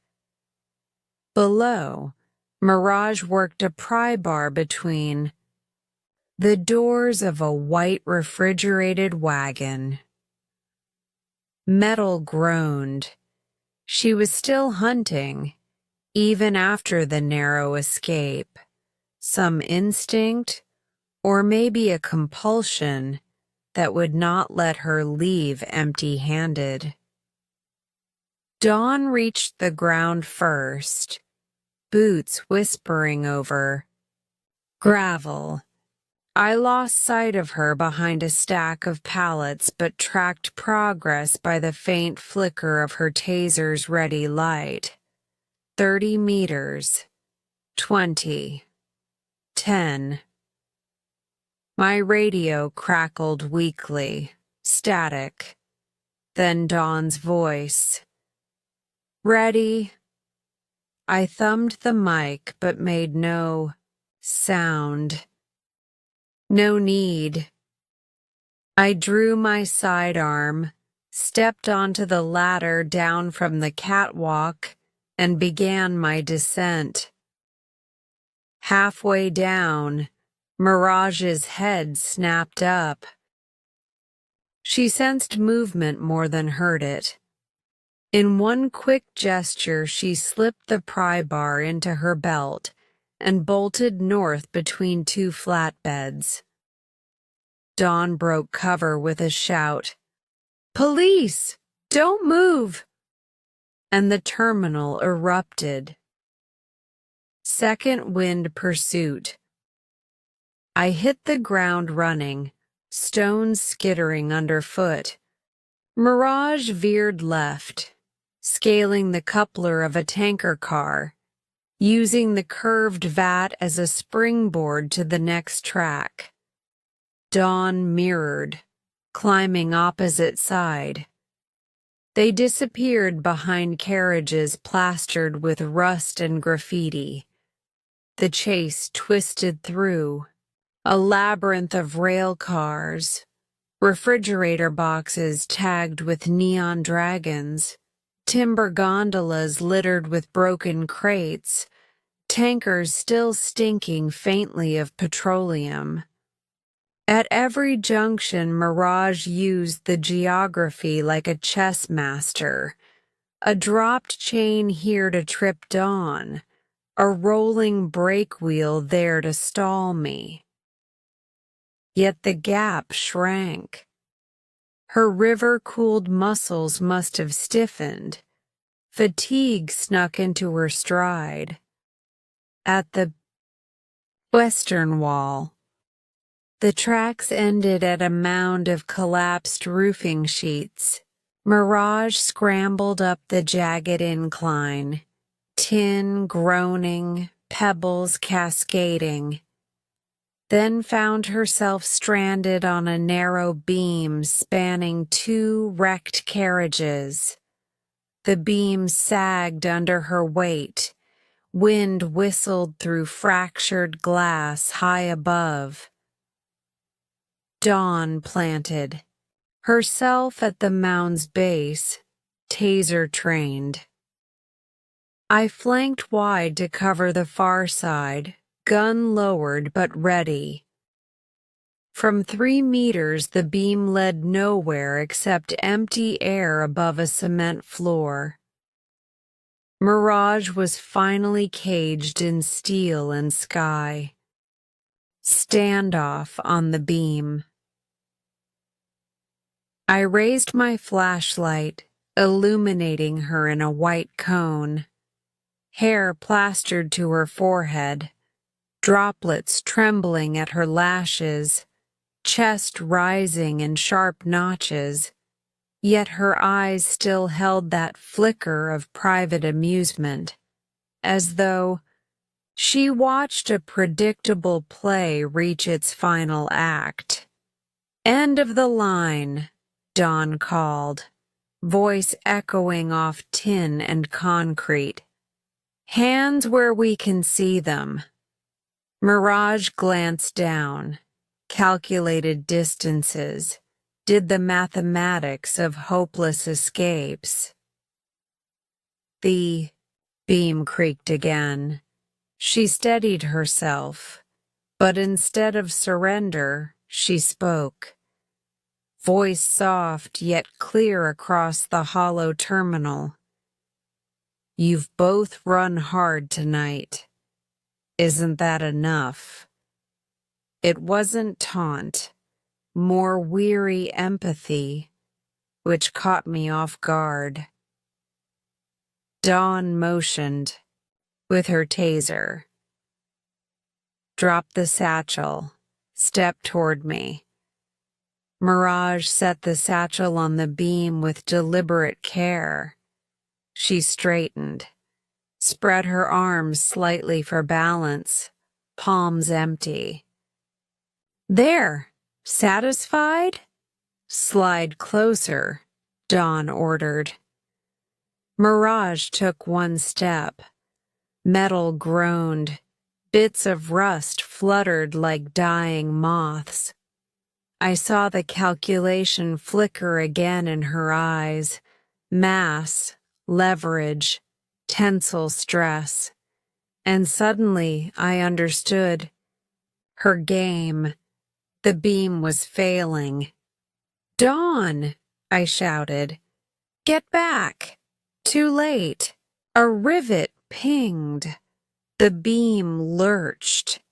Below, Mirage worked a pry bar between the doors of a white refrigerated wagon. Metal groaned. She was still hunting, even after the narrow escape. Some instinct, or maybe a compulsion, that would not let her leave empty-handed. Dawn reached the ground first, boots whispering over gravel. I lost sight of her behind a stack of pallets but tracked progress by the faint flicker of her taser's ready light. 30 meters. 20. 10. My radio crackled weakly, static. Then Dawn's voice. Ready? I thumbed the mic but made no sound. No need. I drew my sidearm, stepped onto the ladder down from the catwalk, and began my descent. Halfway down, Mirage's head snapped up. She sensed movement more than heard it. In one quick gesture, she slipped the pry bar into her belt and bolted north between two flatbeds. Dawn broke cover with a shout. Police! Don't move! And the terminal erupted. Second wind pursuit. I hit the ground running, stones skittering underfoot. Mirage veered left, scaling the coupler of a tanker car, using the curved vat as a springboard to the next track. Dawn mirrored, climbing opposite side. They disappeared behind carriages plastered with rust and graffiti. The chase twisted through a labyrinth of rail cars, refrigerator boxes tagged with neon dragons, timber gondolas littered with broken crates, tankers still stinking faintly of petroleum. At every junction, Mirage used the geography like a chess master. A dropped chain here to trip Dawn, a rolling brake wheel there to stall me. Yet the gap shrank. Her river-cooled muscles must have stiffened. Fatigue snuck into her stride. At the western wall, the tracks ended at a mound of collapsed roofing sheets. Mirage scrambled up the jagged incline, tin groaning, pebbles cascading, then found herself stranded on a narrow beam spanning two wrecked carriages. The beam sagged under her weight. Wind whistled through fractured glass high above. Dawn planted, herself at the mound's base, taser trained. I flanked wide to cover the far side, gun lowered but ready. From 3 meters, the beam led nowhere except empty air above a cement floor. Mirage was finally caged in steel and sky. Standoff on the beam. I raised my flashlight, illuminating her in a white cone. Hair plastered to her forehead, droplets trembling at her lashes, chest rising in sharp notches, yet her eyes still held that flicker of private amusement, as though she watched a predictable play reach its final act. "End of the line," Dawn called, voice echoing off tin and concrete. "Hands where we can see them." Mirage glanced down, calculated distances, did the mathematics of hopeless escapes. The beam creaked again. She steadied herself, but instead of surrender, she spoke. Voice soft yet clear across the hollow terminal. "You've both run hard tonight. Isn't that enough?" It wasn't taunt, more weary empathy, which caught me off guard. Dawn motioned with her taser. Dropped the satchel, stepped toward me. Mirage set the satchel on the beam with deliberate care. She straightened, spread her arms slightly for balance, palms empty. "There, satisfied?" "Slide closer," Dawn ordered. Mirage took one step. Metal groaned. Bits of rust fluttered like dying moths. I saw the calculation flicker again in her eyes. Mass, leverage, tensile stress. And suddenly I understood. Her game. The beam was failing. "Dawn!" I shouted. "Get back!" Too late. A rivet pinged. The beam lurched.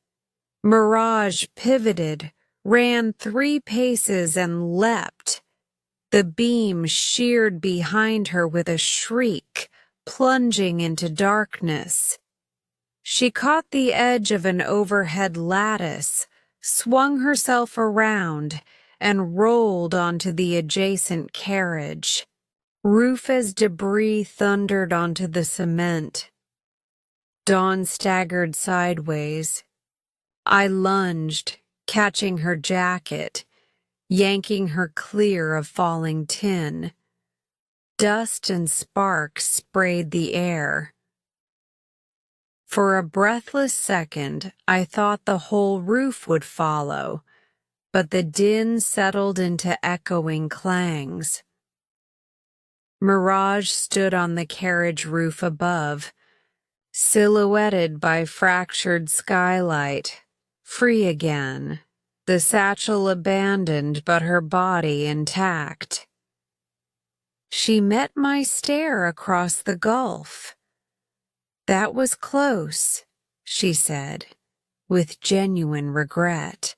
Mirage pivoted, ran 3 paces and leapt. The beam sheared behind her with a shriek, plunging into darkness. She caught the edge of an overhead lattice, swung herself around, and rolled onto the adjacent carriage. Roof as debris thundered onto the cement. Dawn staggered sideways. I lunged, catching her jacket, yanking her clear of falling tin. Dust and sparks sprayed the air. For a breathless second, I thought the whole roof would follow, but the din settled into echoing clangs. Mirage stood on the carriage roof above, silhouetted by fractured skylight, free again, the satchel abandoned but her body intact. She met my stare across the gulf. "That was close," she said, with genuine regret.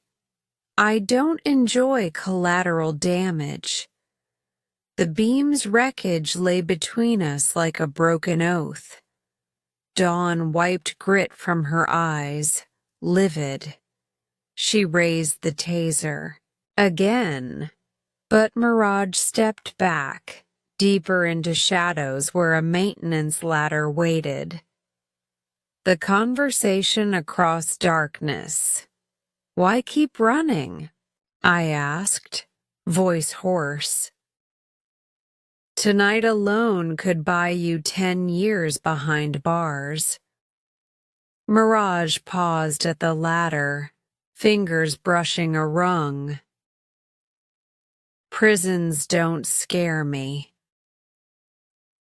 "I don't enjoy collateral damage." The beam's wreckage lay between us like a broken oath. Dawn wiped grit from her eyes, livid. She raised the taser. Again. But Mirage stepped back, deeper into shadows where a maintenance ladder waited. The conversation across darkness. "Why keep running?" I asked, voice hoarse. "Tonight alone could buy you 10 years behind bars." Mirage paused at the ladder, fingers brushing a rung. Prisons don't scare me.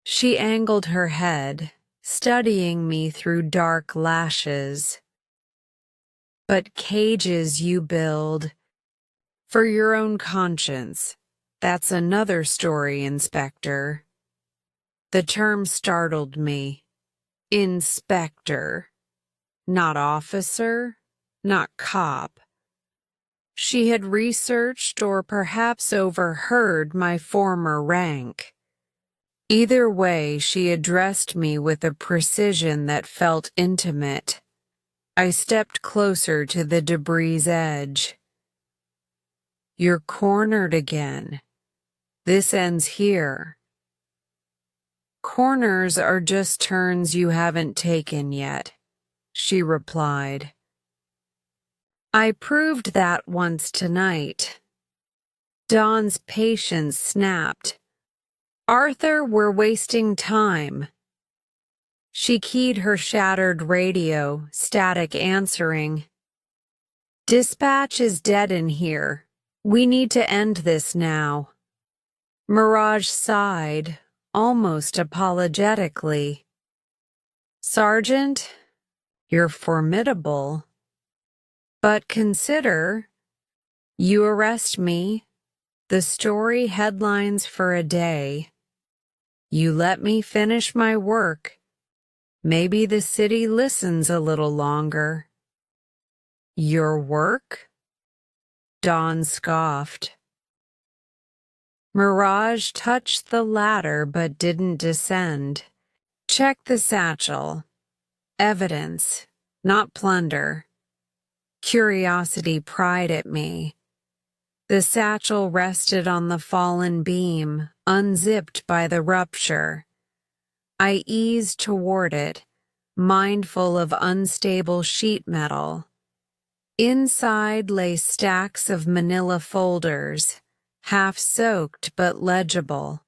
She angled her head, studying me through dark lashes. But cages you build for your own conscience, that's another story, Inspector. The term startled me. Inspector. Not officer, not cop. She had researched or perhaps overheard my former rank. Either way, she addressed me with a precision that felt intimate. I stepped closer to the debris edge. You're cornered again. This ends here. Corners are just turns you haven't taken yet, she replied. I proved that once tonight. Dawn's patience snapped. Arthur, we're wasting time. She keyed her shattered radio, static answering. Dispatch is dead in here. We need to end this now. Mirage sighed, almost apologetically. Sergeant, you're formidable. But consider, you arrest me, the story headlines for a day. You let me finish my work. Maybe the city listens a little longer. Your work? Dawn scoffed. Mirage touched the ladder but didn't descend. Check the satchel. Evidence, not plunder. Curiosity pried at me. The satchel rested on the fallen beam, unzipped by the rupture. I eased toward it, mindful of unstable sheet metal. Inside lay stacks of manila folders, half-soaked but legible.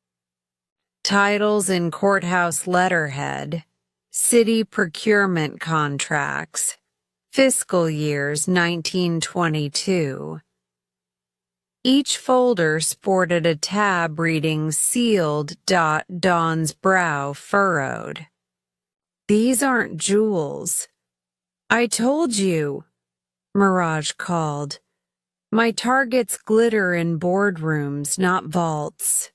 Titles in courthouse letterhead, city procurement contracts, fiscal years 1922. Each folder sported a tab reading sealed. Dawn's brow furrowed. These aren't jewels. I told you, Mirage called. My targets glitter in boardrooms, not vaults.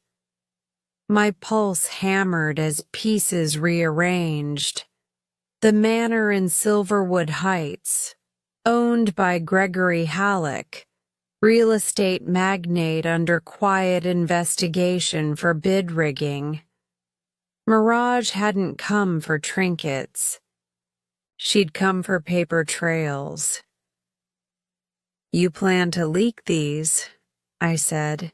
My pulse hammered as pieces rearranged. The manor in Silverwood Heights, owned by Gregory Halleck, real estate magnate under quiet investigation for bid rigging. Mirage hadn't come for trinkets. She'd come for paper trails. You plan to leak these, I said.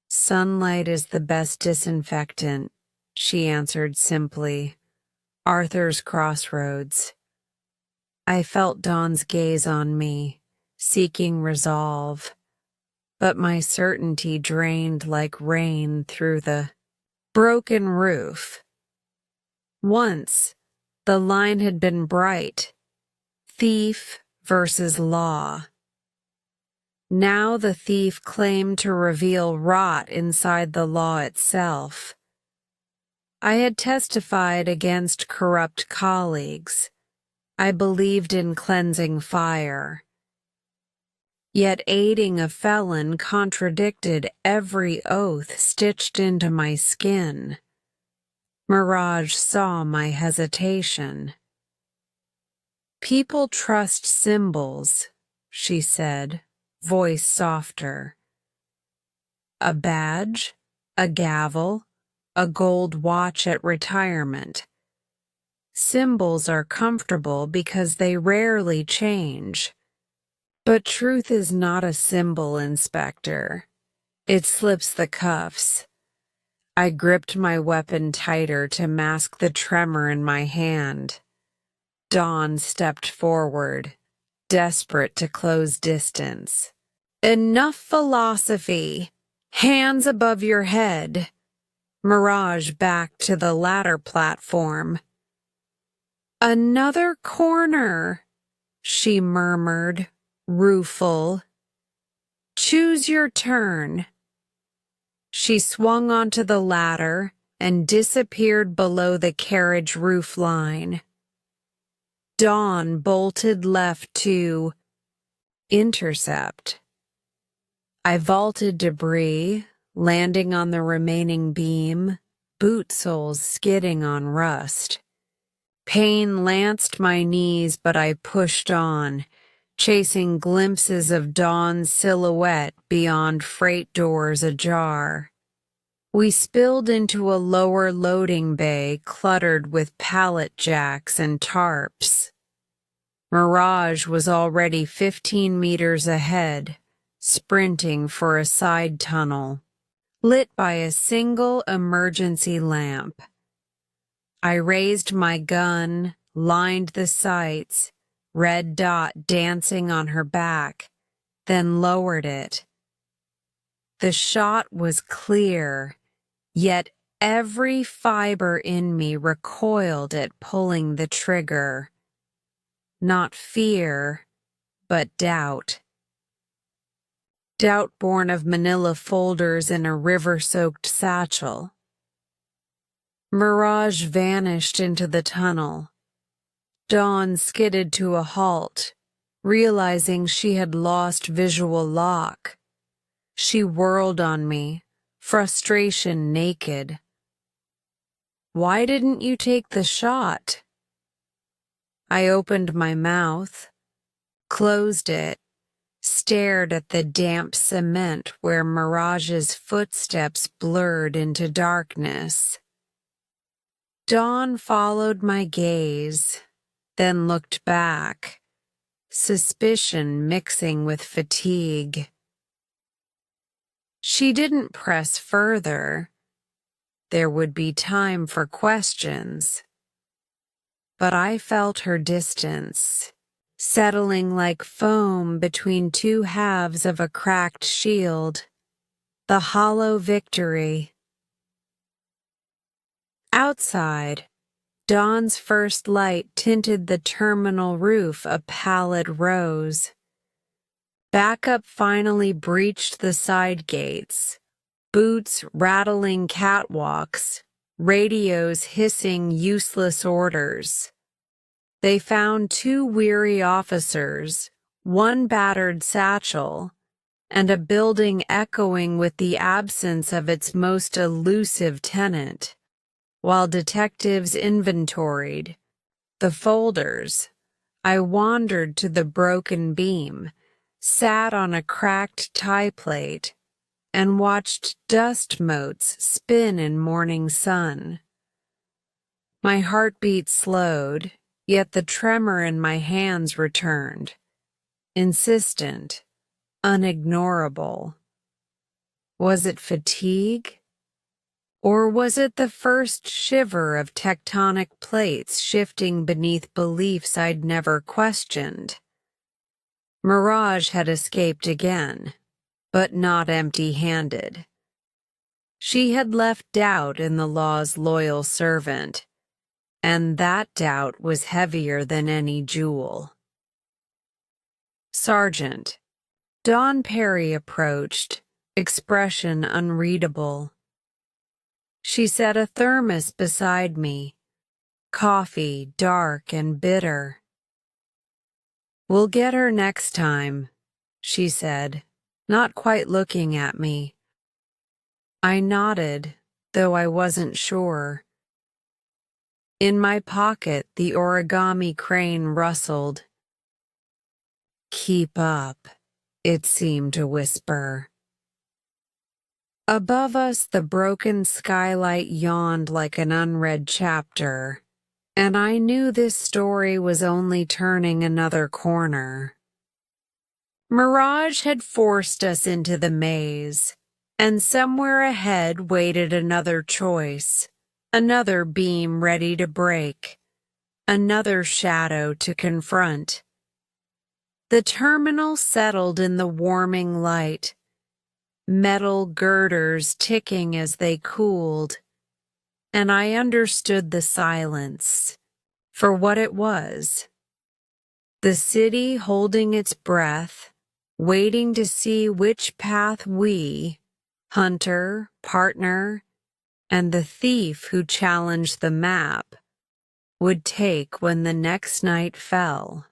Sunlight is the best disinfectant, she answered simply. Arthur's Crossroads. I felt Dawn's gaze on me, seeking resolve, but my certainty drained like rain through the broken roof. Once, the line had been bright, thief versus law. Now the thief claimed to reveal rot inside the law itself. I had testified against corrupt colleagues. I believed in cleansing fire. Yet aiding a felon contradicted every oath stitched into my skin. Mirage saw my hesitation. People trust symbols, she said, voice softer. A badge, a gavel, a gold watch at retirement. Symbols are comfortable because they rarely change. But truth is not a symbol, Inspector. It slips the cuffs. I gripped my weapon tighter to mask the tremor in my hand. Dawn stepped forward, desperate to close distance. Enough philosophy. Hands above your head. Mirage backed to the ladder platform. Another corner, she murmured, rueful. Choose your turn. She swung onto the ladder and disappeared below the carriage roof line. Dawn bolted left to intercept. I vaulted debris, landing on the remaining beam, boot soles skidding on rust. Pain lanced my knees, but I pushed on, chasing glimpses of Dawn's silhouette beyond freight doors ajar. We spilled into a lower loading bay cluttered with pallet jacks and tarps. Mirage was already 15 meters ahead, sprinting for a side tunnel, lit by a single emergency lamp. I raised my gun, lined the sights, red dot dancing on her back, then lowered it. The shot was clear, yet every fiber in me recoiled at pulling the trigger. Not fear, but doubt. Doubt born of manila folders in a river-soaked satchel. Mirage vanished into the tunnel. Dawn skidded to a halt, realizing she had lost visual lock. She whirled on me, frustration naked. "Why didn't you take the shot?" I opened my mouth, closed it, stared at the damp cement where Mirage's footsteps blurred into darkness. Dawn followed my gaze, then looked back, suspicion mixing with fatigue. She didn't press further. There would be time for questions. But I felt her distance, settling like foam between two halves of a cracked shield, the hollow victory. Outside, dawn's first light tinted the terminal roof a pallid rose. Backup finally breached the side gates, boots rattling catwalks, radios hissing useless orders. They found 2 weary officers, 1 battered satchel, and a building echoing with the absence of its most elusive tenant. While detectives inventoried the folders, I wandered to the broken beam, sat on a cracked tie plate, and watched dust motes spin in morning sun. My heartbeat slowed, yet the tremor in my hands returned, insistent, unignorable. Was it fatigue? Or was it the first shiver of tectonic plates shifting beneath beliefs I'd never questioned? Mirage had escaped again, but not empty-handed. She had left doubt in the law's loyal servant, and that doubt was heavier than any jewel. "Sergeant." Dawn Perry approached, expression unreadable. She set a thermos beside me, coffee dark and bitter. "We'll get her next time," she said, not quite looking at me. I nodded, though I wasn't sure. In my pocket, the origami crane rustled. "Keep up," it seemed to whisper. Above us, the broken skylight yawned like an unread chapter, and I knew this story was only turning another corner. Mirage had forced us into the maze, and somewhere ahead waited another choice, another beam ready to break, another shadow to confront. The terminal settled in the warming light, metal girders ticking as they cooled, and I understood the silence for what it was. The city holding its breath, waiting to see which path we, hunter, partner, and the thief who challenged the map, would take when the next night fell.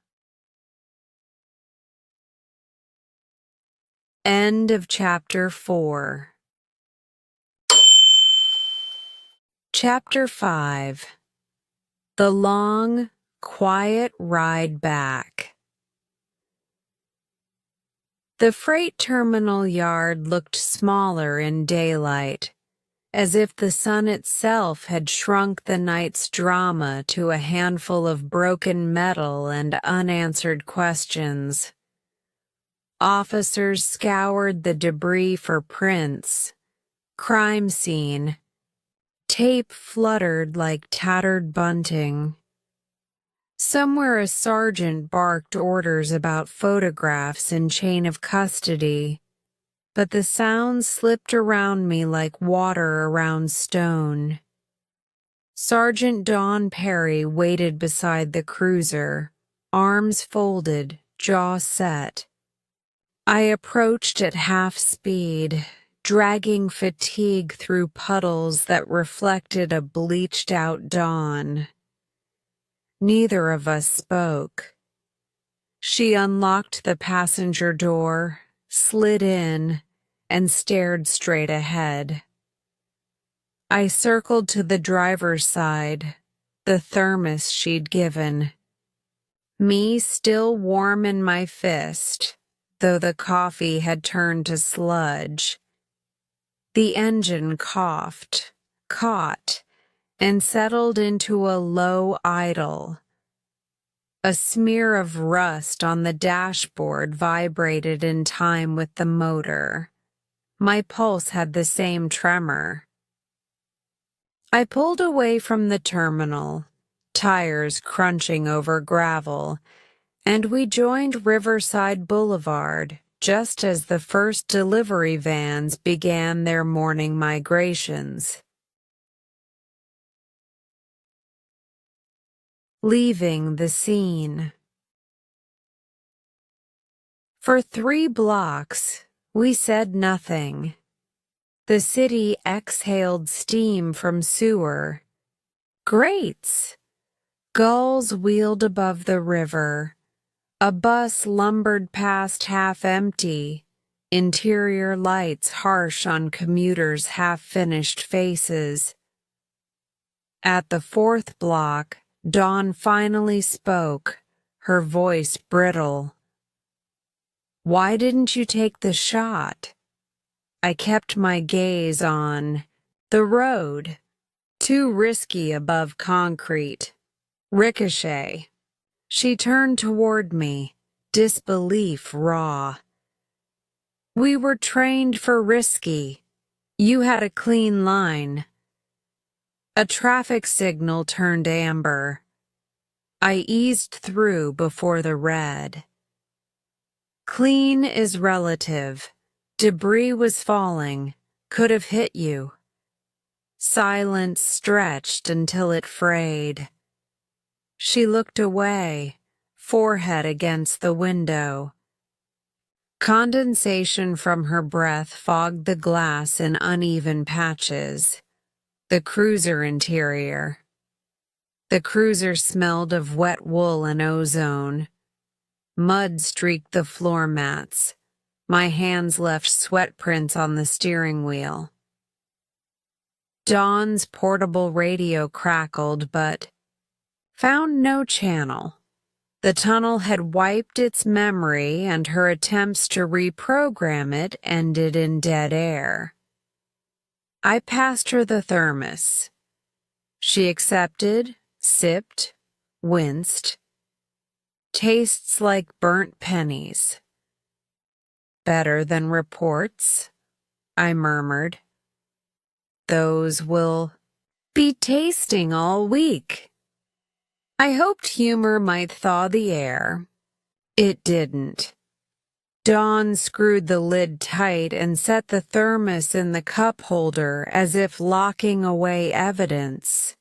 End of Chapter 4. Chapter 5. The Long, Quiet Ride Back. The freight terminal yard looked smaller in daylight, as if the sun itself had shrunk the night's drama to a handful of broken metal and unanswered questions. Officers scoured the debris for prints, crime scene. Tape fluttered like tattered bunting. Somewhere a sergeant barked orders about photographs in chain of custody, but the sound slipped around me like water around stone. Sergeant Don Perry waited beside the cruiser, arms folded, jaw set. I approached at half speed, dragging fatigue through puddles that reflected a bleached-out dawn. Neither of us spoke. She unlocked the passenger door, slid in, and stared straight ahead. I circled to the driver's side, the thermos she'd given. Me still warm in my fist, though the coffee had turned to sludge. The engine coughed, caught, and settled into a low idle. A smear of rust on the dashboard vibrated in time with the motor. My pulse had the same tremor. I pulled away from the terminal, tires crunching over gravel, and we joined Riverside Boulevard just as the first delivery vans began their morning migrations. Leaving the scene. For 3 blocks, we said nothing. The city exhaled steam from sewer. Grates! Gulls wheeled above the river. A bus lumbered past half-empty, interior lights harsh on commuters' half-finished faces. At the 4th block, Dawn finally spoke, her voice brittle. "Why didn't you take the shot?" I kept my gaze on the road. Too risky above concrete. Ricochet. She turned toward me, disbelief raw. "We were trained for risky. You had a clean line." A traffic signal turned amber. I eased through before the red. Clean is relative. Debris was falling, could have hit you. Silence stretched until it frayed. She looked away, forehead against the window. Condensation from her breath fogged the glass in uneven patches. The cruiser interior. The cruiser smelled of wet wool and ozone. Mud streaked the floor mats. My hands left sweat prints on the steering wheel. Dawn's portable radio crackled, but found no channel. The tunnel had wiped its memory, and her attempts to reprogram it ended in dead air. I passed her the thermos. She accepted, sipped, winced. "Tastes like burnt pennies." "Better than reports," I murmured. "Those will be tasting all week." I hoped humor might thaw the air. It didn't. Dawn screwed the lid tight and set the thermos in the cup holder as if locking away evidence.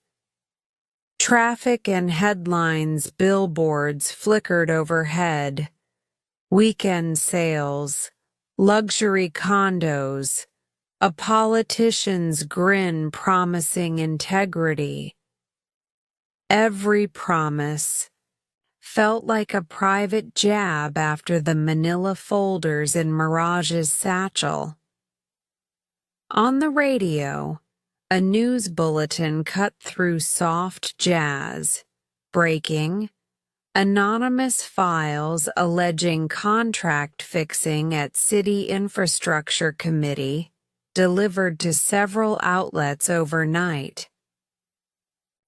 Traffic and headlines, billboards flickered overhead. Weekend sales, luxury condos, a politician's grin promising integrity. Every promise felt like a private jab after the manila folders in Mirage's satchel. On the radio, a news bulletin cut through soft jazz. Breaking. Anonymous files alleging contract fixing at City Infrastructure Committee, delivered to several outlets overnight.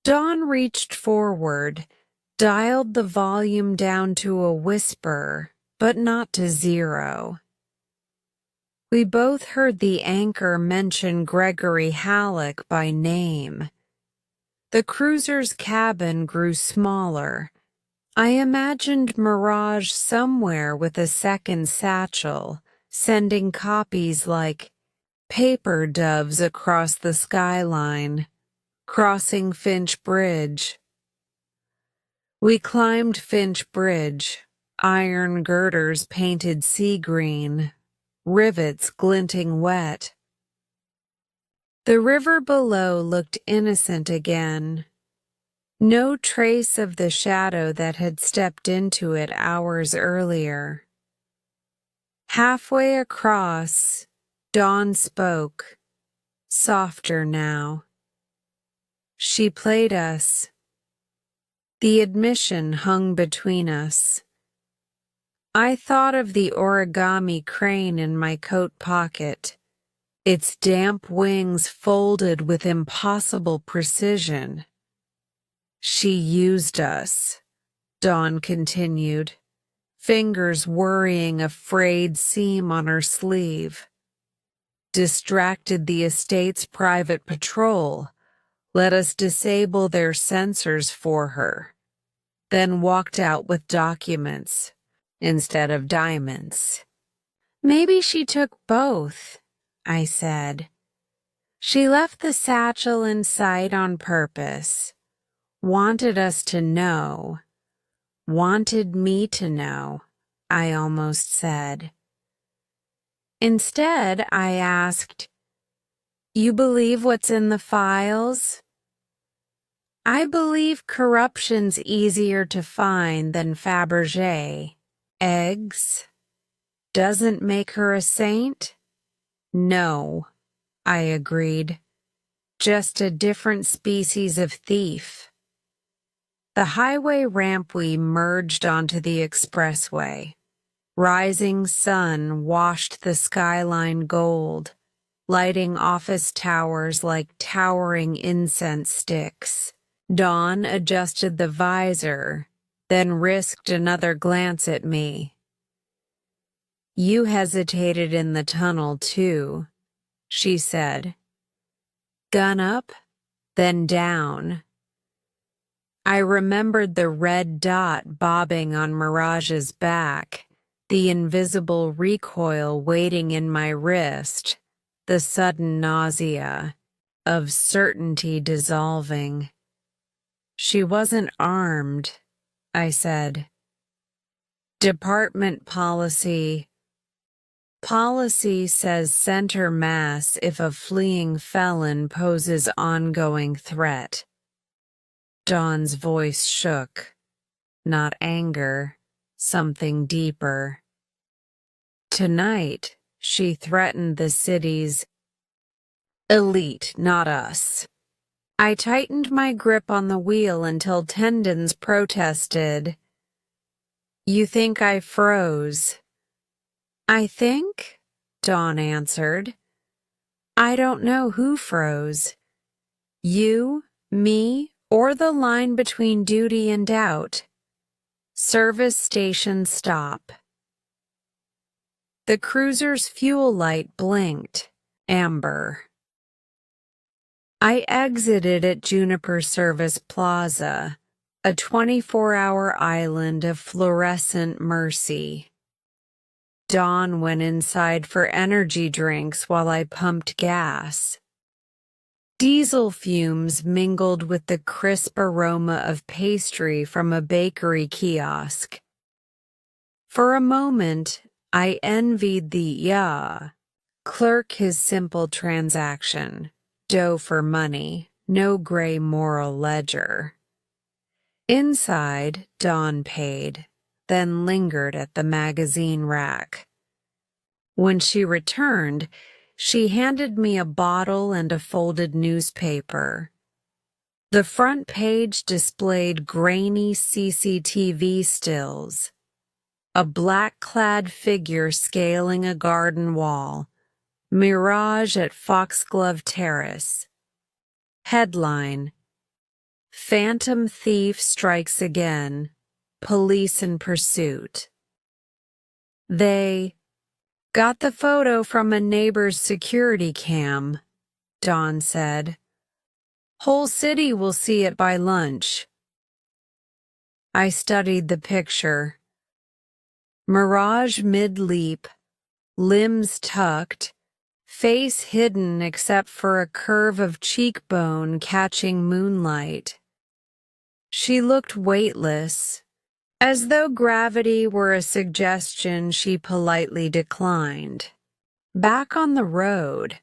Dawn reached forward, dialed the volume down to a whisper, but not to zero. We both heard the anchor mention Gregory Halleck by name. The cruiser's cabin grew smaller. I imagined Mirage somewhere with a second satchel, sending copies like paper doves across the skyline, crossing Finch Bridge. We climbed Finch Bridge, iron girders painted sea green, rivets glinting wet. The river below looked innocent again. No trace of the shadow that had stepped into it hours earlier. Halfway across, Dawn spoke, softer now. She played us. The admission hung between us. I thought of the origami crane in my coat pocket, its damp wings folded with impossible precision. She used us, Dawn continued, fingers worrying a frayed seam on her sleeve. Distracted the estate's private patrol, let us disable their sensors for her, then walked out with documents instead of diamonds. Maybe she took both, I said. She left the satchel in sight on purpose. Wanted us to know. Wanted me to know, I almost said. Instead, I asked, "You believe what's in the files?" I believe corruption's easier to find than Fabergé. Eggs? Doesn't make her a saint? No, I agreed. Just a different species of thief. The highway ramp we merged onto the expressway. Rising sun washed the skyline gold, lighting office towers like towering incense sticks. Dawn adjusted the visor, then risked another glance at me. You hesitated in the tunnel, too, she said. Gun up, then down. I remembered the red dot bobbing on Mirage's back, the invisible recoil waiting in my wrist, the sudden nausea of certainty dissolving. She wasn't armed, I said. Department policy. Policy says center mass if a fleeing felon poses ongoing threat. Dawn's voice shook. Not anger, something deeper. Tonight, she threatened the city's elite, not us. I tightened my grip on the wheel until tendons protested. You think I froze? I think, Dawn answered. I don't know who froze. You, me, or the line between duty and doubt. Service station stop. The cruiser's fuel light blinked, amber. I exited at Juniper Service Plaza, a 24-hour island of fluorescent mercy. Dawn went inside for energy drinks while I pumped gas. Diesel fumes mingled with the crisp aroma of pastry from a bakery kiosk. For a moment, I envied the Clerk his simple transaction. Dough for money, no gray moral ledger. Inside, Dawn paid, then lingered at the magazine rack. When she returned, she handed me a bottle and a folded newspaper. The front page displayed grainy CCTV stills. A black-clad figure scaling a garden wall. Mirage at Foxglove Terrace. Headline: Phantom Thief Strikes Again. Police in Pursuit. They got the photo from a neighbor's security cam, Dawn said. Whole city will see it by lunch. I studied the picture. Mirage mid-leap, limbs tucked, face hidden except for a curve of cheekbone catching moonlight. She looked weightless, as though gravity were a suggestion she politely declined. Back on the road,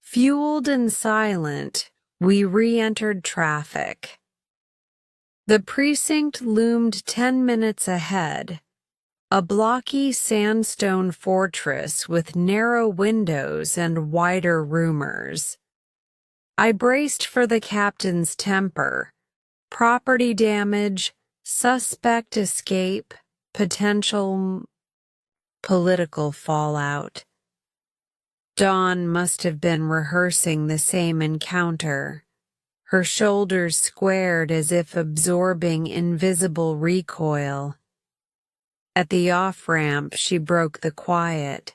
fueled and silent, we re-entered traffic. The precinct loomed 10 minutes ahead, a blocky sandstone fortress with narrow windows and wider roomers. I braced for the captain's temper. Property damage, suspect escape, potential political fallout. Dawn must have been rehearsing the same encounter, her shoulders squared as if absorbing invisible recoil. At the off-ramp, she broke the quiet.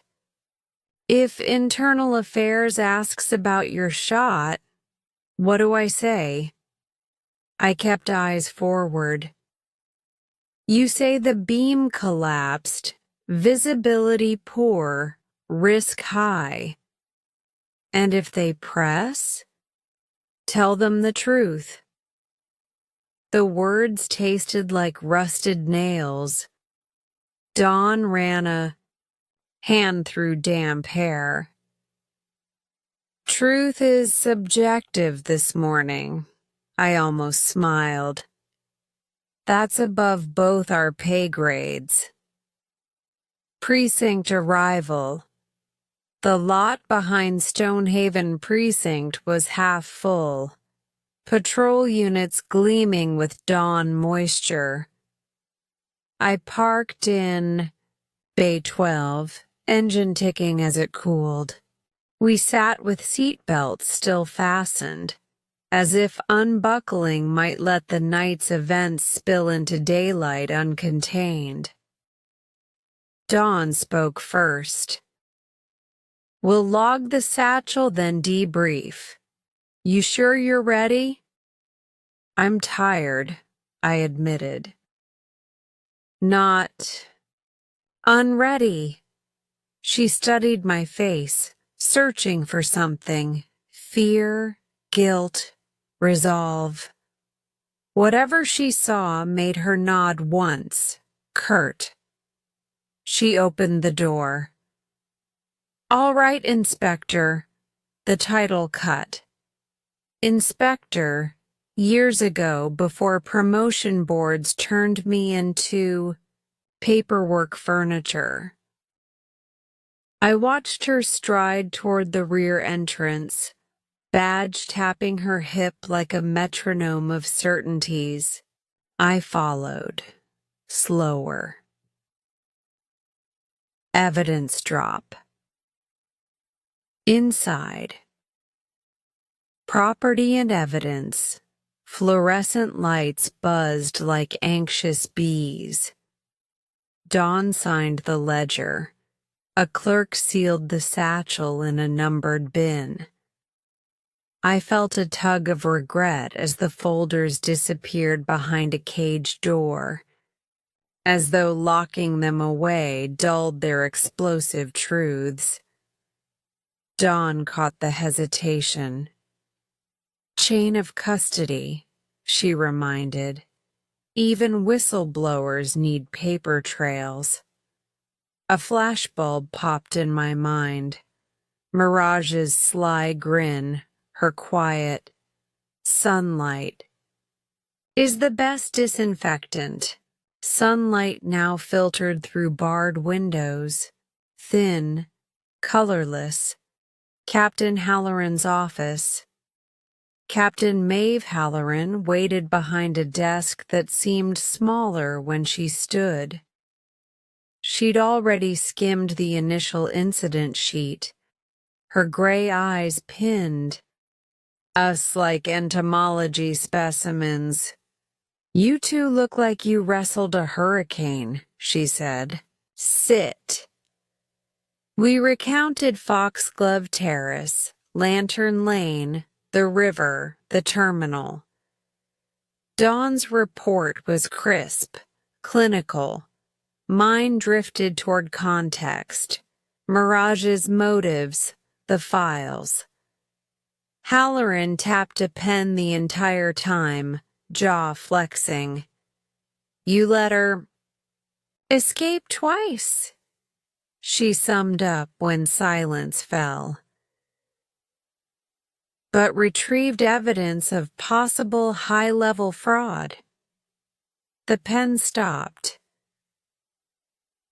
If Internal Affairs asks about your shot, what do I say? I kept eyes forward. You say the beam collapsed, visibility poor, risk high. And if they press, tell them the truth. The words tasted like rusted nails. Dawn ran a hand through damp hair. Truth is subjective this morning. I almost smiled. That's above both our pay grades. Precinct arrival. The lot behind Stonehaven Precinct was half full, patrol units gleaming with dawn moisture. I parked in Bay 12, engine ticking as it cooled. We sat with seatbelts still fastened, as if unbuckling might let the night's events spill into daylight uncontained. Dawn spoke first. We'll log the satchel, then debrief. You sure you're ready? I'm tired, I admitted. Not unready. She studied my face, searching for something. Fear, guilt, resolve. Whatever she saw made her nod once, curt. She opened the door. All right, Inspector. The title cut. Inspector, years ago before promotion boards turned me into paperwork furniture. I watched her stride toward the rear entrance, badge tapping her hip like a metronome of certainties. I followed, slower. Evidence drop. Inside. Property and evidence. Fluorescent lights buzzed like anxious bees. Dawn signed the ledger. A clerk sealed the satchel in a numbered bin. I felt a tug of regret as the folders disappeared behind a caged door, as though locking them away dulled their explosive truths. Dawn caught the hesitation. Chain of custody, she reminded. Even whistleblowers need paper trails. A flashbulb popped in my mind. Mirage's sly grin, her quiet, sunlight is the best disinfectant. Sunlight now filtered through barred windows, thin, colorless. Captain Halloran's office. Captain Maeve Halloran waited behind a desk that seemed smaller when she stood. She'd already skimmed the initial incident sheet, her gray eyes pinned. Us like entomology specimens. You two look like you wrestled a hurricane, she said. Sit. We recounted Foxglove Terrace, Lantern Lane, the river, the terminal. Dawn's report was crisp, clinical. Mine drifted toward context, Mirage's motives, the files. Halloran tapped a pen the entire time, jaw flexing. You let her escape twice, she summed up when silence fell. But retrieved evidence of possible high-level fraud. The pen stopped.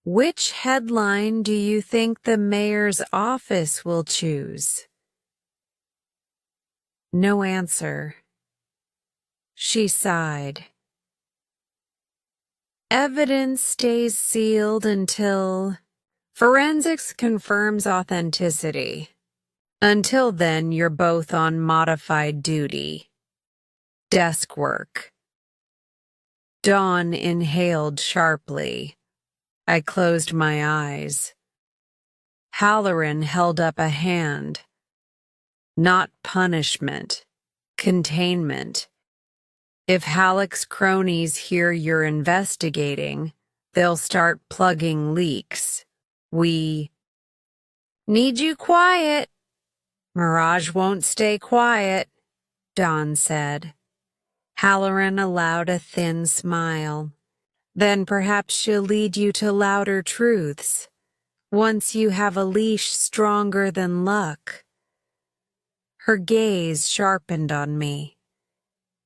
Which headline do you think the mayor's office will choose? No answer. She sighed. Evidence stays sealed until forensics confirms authenticity. Until then, you're both on modified duty. Desk work. Dawn inhaled sharply. I closed my eyes. Halloran held up a hand. Not punishment. Containment. If Halleck's cronies hear you're investigating, they'll start plugging leaks. We need you quiet. Mirage won't stay quiet, Dawn said. Halloran allowed a thin smile. Then perhaps she'll lead you to louder truths, once you have a leash stronger than luck. Her gaze sharpened on me.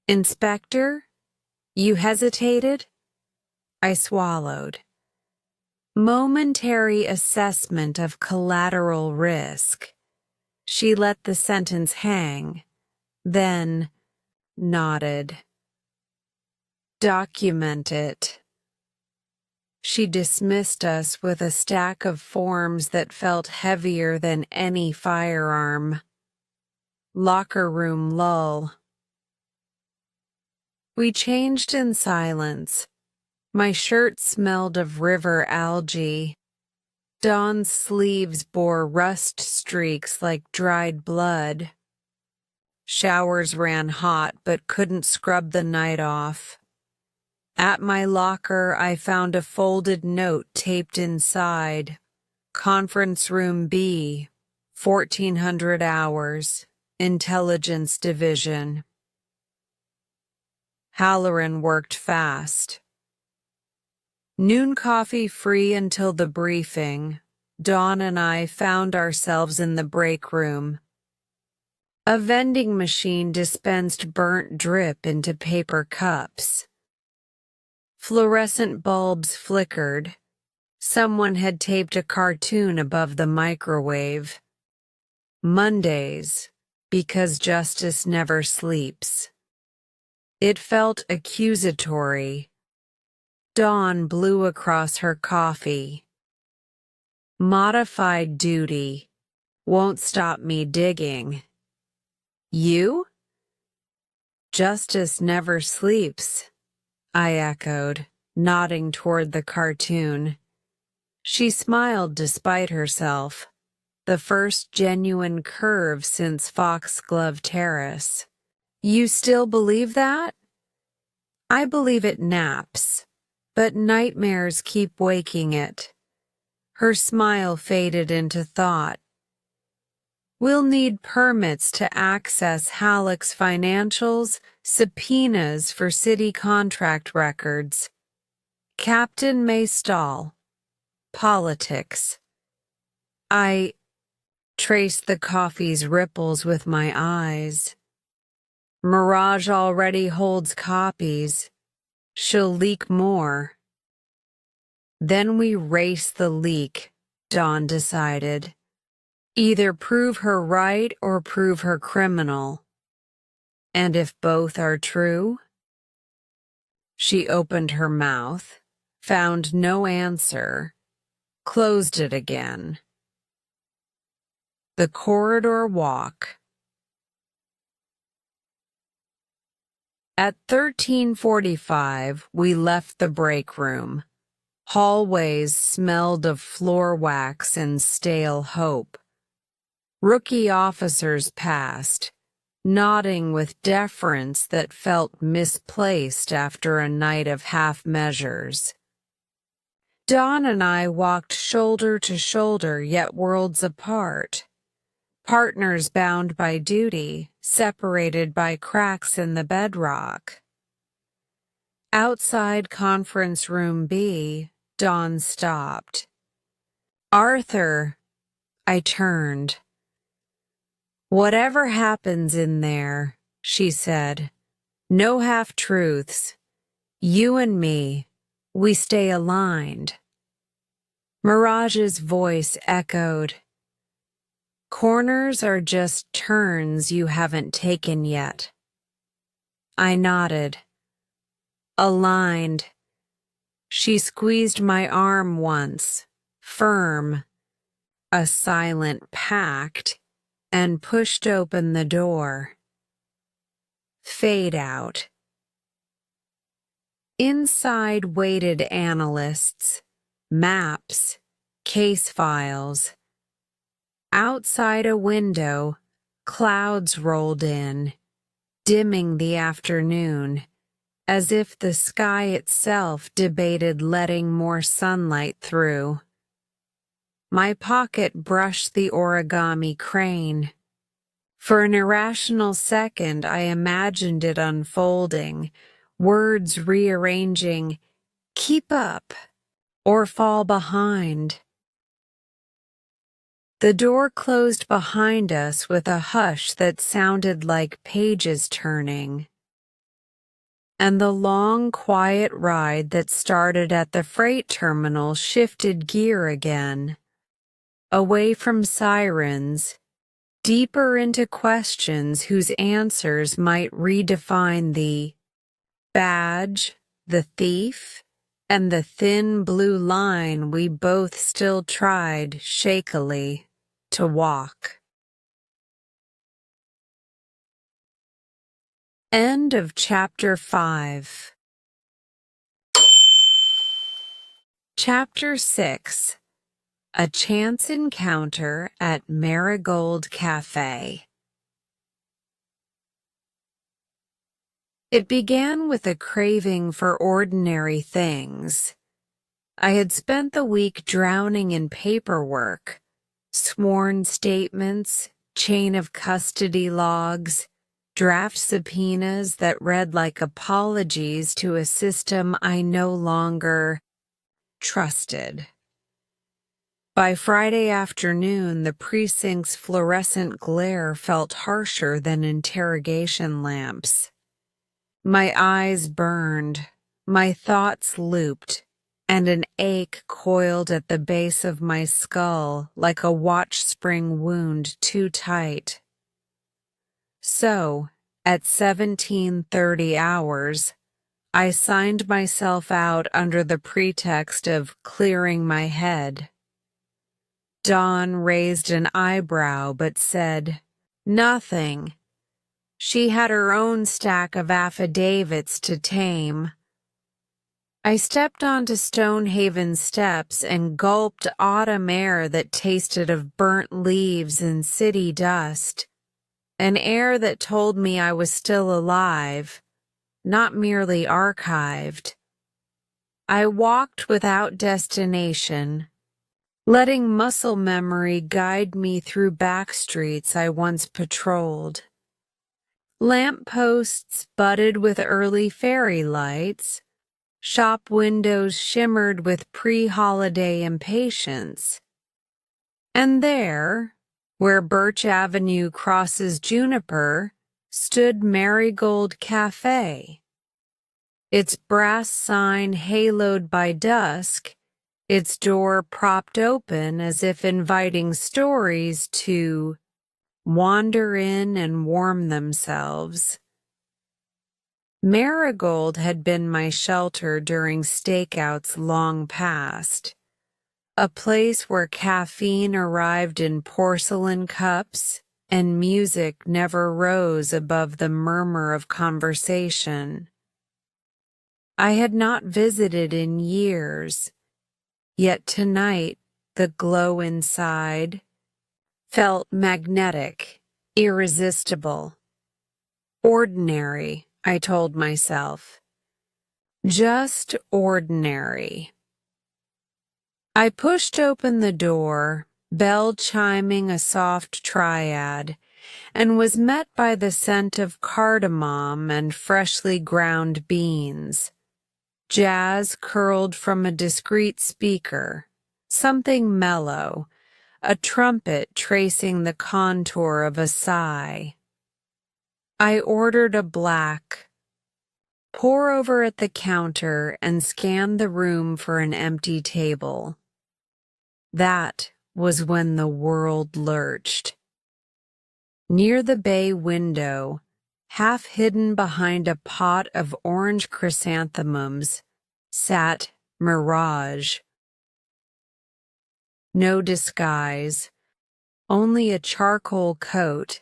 Inspector? You hesitated? I swallowed. Momentary assessment of collateral risk. She let the sentence hang, then nodded. Document it. She dismissed us with a stack of forms that felt heavier than any firearm. Locker room lull. We changed in silence. My shirt smelled of river algae. Dawn's sleeves bore rust streaks like dried blood. Showers ran hot but couldn't scrub the night off. At my locker, I found a folded note taped inside. Conference Room B, 1400 hours, Intelligence Division. Halloran worked fast. Noon coffee free until the briefing. Dawn and I found ourselves in the break room. A vending machine dispensed burnt drip into paper cups. Fluorescent bulbs flickered. Someone had taped a cartoon above the microwave. Mondays, because justice never sleeps. It felt accusatory. Dawn blew across her coffee. Modified duty. Won't stop me digging. You? Justice never sleeps, I echoed, nodding toward the cartoon. She smiled despite herself, the first genuine curve since Foxglove Terrace. You still believe that? I believe it naps, but nightmares keep waking it. Her smile faded into thought. We'll need permits to access Halleck's financials, subpoenas for city contract records. Captain may stall. politics. I traced the coffee's ripples with my eyes. Mirage already holds copies. She'll leak more. Then we race the leak, Dawn decided. Either prove her right or prove her criminal. And if both are true? She opened her mouth, found no answer, closed it again. The corridor walk. At 13:45, we left the break room. Hallways smelled of floor wax and stale hope. Rookie officers passed, nodding with deference that felt misplaced after a night of half measures. Dawn and I walked shoulder to shoulder, yet worlds apart. Partners bound by duty, separated by cracks in the bedrock. Outside conference room B, Dawn stopped. Arthur, I turned. Whatever happens in there, she said, no half-truths. You and me, we stay aligned. Mirage's voice echoed. Corners are just turns you haven't taken yet. I nodded. Aligned. She squeezed my arm once, firm, a silent pact, and pushed open the door. Fade out. Inside waited analysts, maps, case files. Outside a window, clouds rolled in, dimming the afternoon, as if the sky itself debated letting more sunlight through. My pocket brushed the origami crane. For an irrational second, I imagined it unfolding, words rearranging, keep up, or fall behind. The door closed behind us with a hush that sounded like pages turning. And the long, quiet ride that started at the freight terminal shifted gear again. Away from sirens, deeper into questions whose answers might redefine the badge, the thief, and the thin blue line we both still tried, shakily, to walk. End of Chapter 5. Chapter 6. A Chance Encounter at Marigold Café. It began with a craving for ordinary things. I had spent the week drowning in paperwork, sworn statements, chain of custody logs, draft subpoenas that read like apologies to a system I no longer trusted. By Friday afternoon, the precinct's fluorescent glare felt harsher than interrogation lamps. My eyes burned, my thoughts looped, and an ache coiled at the base of my skull like a watch spring wound too tight. So, at 17:30 hours, I signed myself out under the pretext of clearing my head. Dawn raised an eyebrow but said, nothing. She had her own stack of affidavits to tame. I stepped onto Stonehaven steps and gulped autumn air that tasted of burnt leaves and city dust, an air that told me I was still alive, not merely archived. I walked without destination, letting muscle memory guide me through back streets I once patrolled. Lampposts budded with early fairy lights, Shop windows shimmered with pre-holiday impatience. And there, where Birch Avenue crosses Juniper, stood Marigold Café. Its brass sign haloed by dusk, its door propped open as if inviting stories to wander in and warm themselves. Marigold had been my shelter during stakeouts long past, a place where caffeine arrived in porcelain cups and music never rose above the murmur of conversation. I had not visited in years, yet tonight the glow inside felt magnetic, irresistible. Ordinary, I told myself. Just ordinary. I pushed open the door, bell chiming a soft triad, and was met by the scent of cardamom and freshly ground beans. Jazz curled from a discreet speaker, something mellow, a trumpet tracing the contour of a sigh. I ordered a black. Pour over at the counter and scanned the room for an empty table. That was when the world lurched. Near the bay window, half hidden behind a pot of orange chrysanthemums, sat Mirage. No disguise, only a charcoal coat,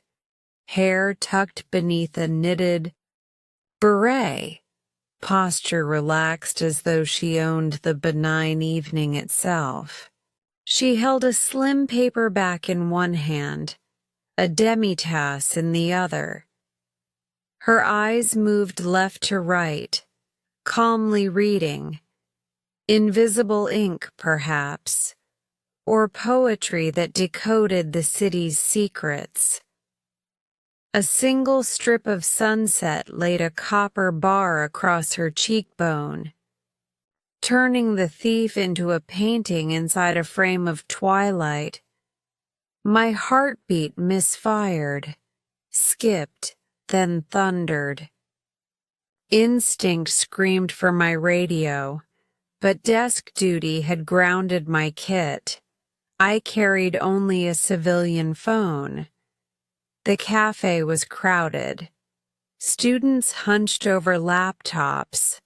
hair tucked beneath a knitted beret, posture relaxed as though she owned the benign evening itself. She held a slim paperback in one hand, a demitasse in the other. Her eyes moved left to right, calmly reading, invisible ink perhaps, or poetry that decoded the city's secrets. A single strip of sunset laid a copper bar across her cheekbone, turning the thief into a painting inside a frame of twilight. My heartbeat misfired, skipped, then thundered. Instinct screamed for my radio, but desk duty had grounded my kit. I carried only a civilian phone. The cafe was crowded. Students hunched over laptops,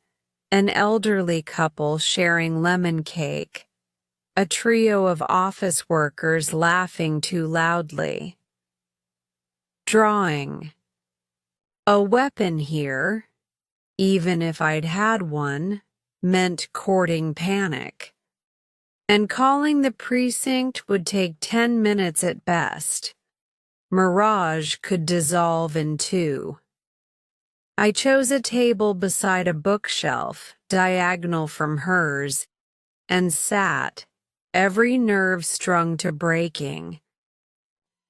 an elderly couple sharing lemon cake, a trio of office workers laughing too loudly. Drawing. A weapon here, even if I'd had one, meant courting panic. And calling the precinct would take 10 minutes at best. Mirage could dissolve in 2. I chose a table beside a bookshelf, diagonal from hers, and sat, every nerve strung to breaking.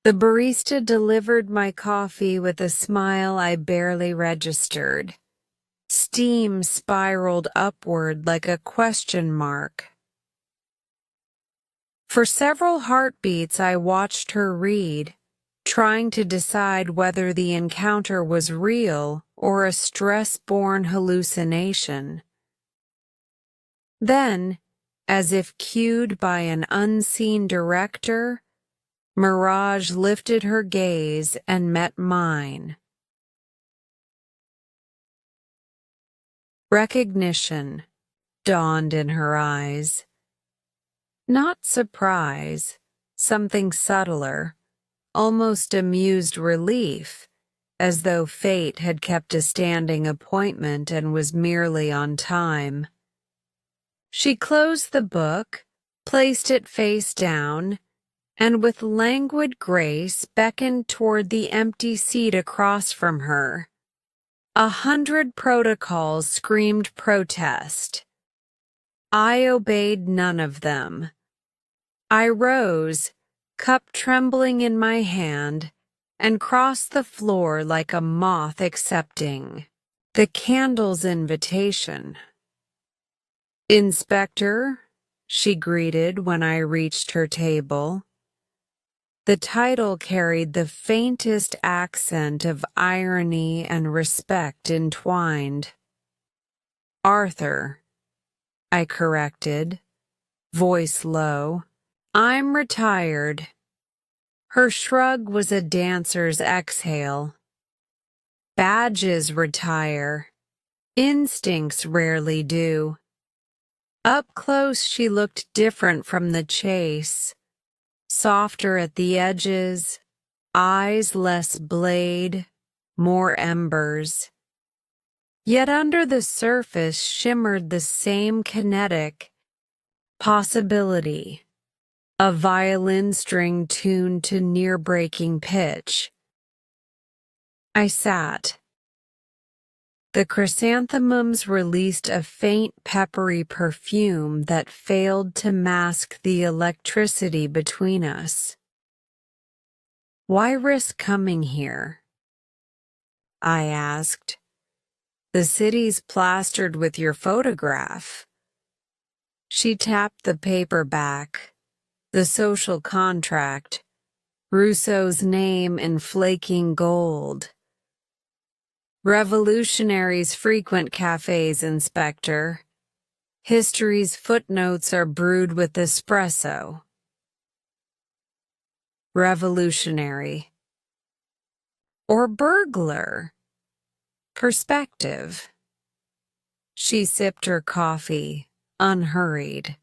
The barista delivered my coffee with a smile I barely registered. Steam spiraled upward like a question mark. For several heartbeats I watched her read, trying to decide whether the encounter was real or a stress-born hallucination. Then, as if cued by an unseen director, Mirage lifted her gaze and met mine. Recognition dawned in her eyes. Not surprise, something subtler, almost amused relief, as though fate had kept a standing appointment and was merely on time. She closed the book, placed it face down, and with languid grace beckoned toward the empty seat across from her. 100 protocols screamed protest. I obeyed none of them. I rose, cup trembling in my hand, and crossed the floor like a moth accepting the candle's invitation. "Inspector," she greeted when I reached her table. The title carried the faintest accent of irony and respect entwined. "Arthur," I corrected, voice low. "I'm retired." Her shrug was a dancer's exhale. "Badges retire. Instincts rarely do." Up close she looked different from the chase. Softer at the edges, eyes less blade, more embers. Yet under the surface shimmered the same kinetic possibility, a violin string tuned to near-breaking pitch. I sat. The chrysanthemums released a faint peppery perfume that failed to mask the electricity between us. "Why risk coming here?" I asked. "The city's plastered with your photograph." She tapped the paperback, the social contract, Rousseau's name in flaking gold. "Revolutionaries frequent cafes, Inspector. History's footnotes are brewed with espresso." Revolutionary. Or burglar. Perspective. She sipped her coffee, unhurried.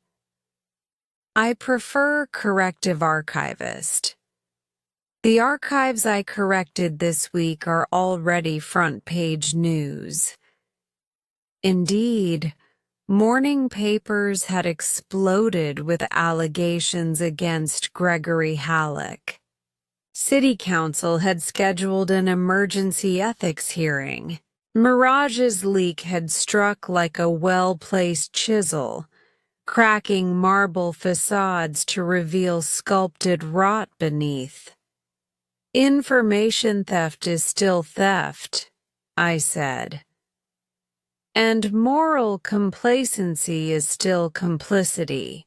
"I prefer corrective archivist. The archives I corrected this week are already front-page news." Indeed, morning papers had exploded with allegations against Gregory Halleck. City Council had scheduled an emergency ethics hearing. Mirage's leak had struck like a well-placed chisel, cracking marble facades to reveal sculpted rot beneath. "Information theft is still theft," I said. "And moral complacency is still complicity,"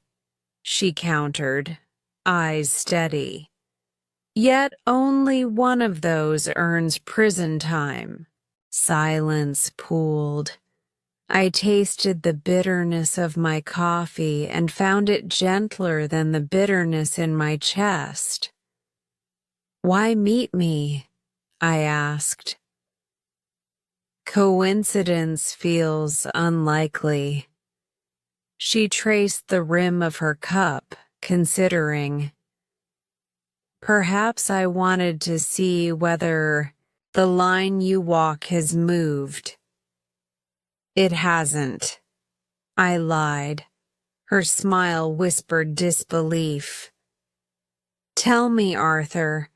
she countered, eyes steady. "Yet only one of those earns prison time." Silence pooled. I tasted the bitterness of my coffee and found it gentler than the bitterness in my chest. "Why meet me?" I asked. "Coincidence feels unlikely." She traced the rim of her cup, considering. "Perhaps I wanted to see whether the line you walk has moved." "It hasn't," I lied. Her smile whispered disbelief. "Tell me, Arthur,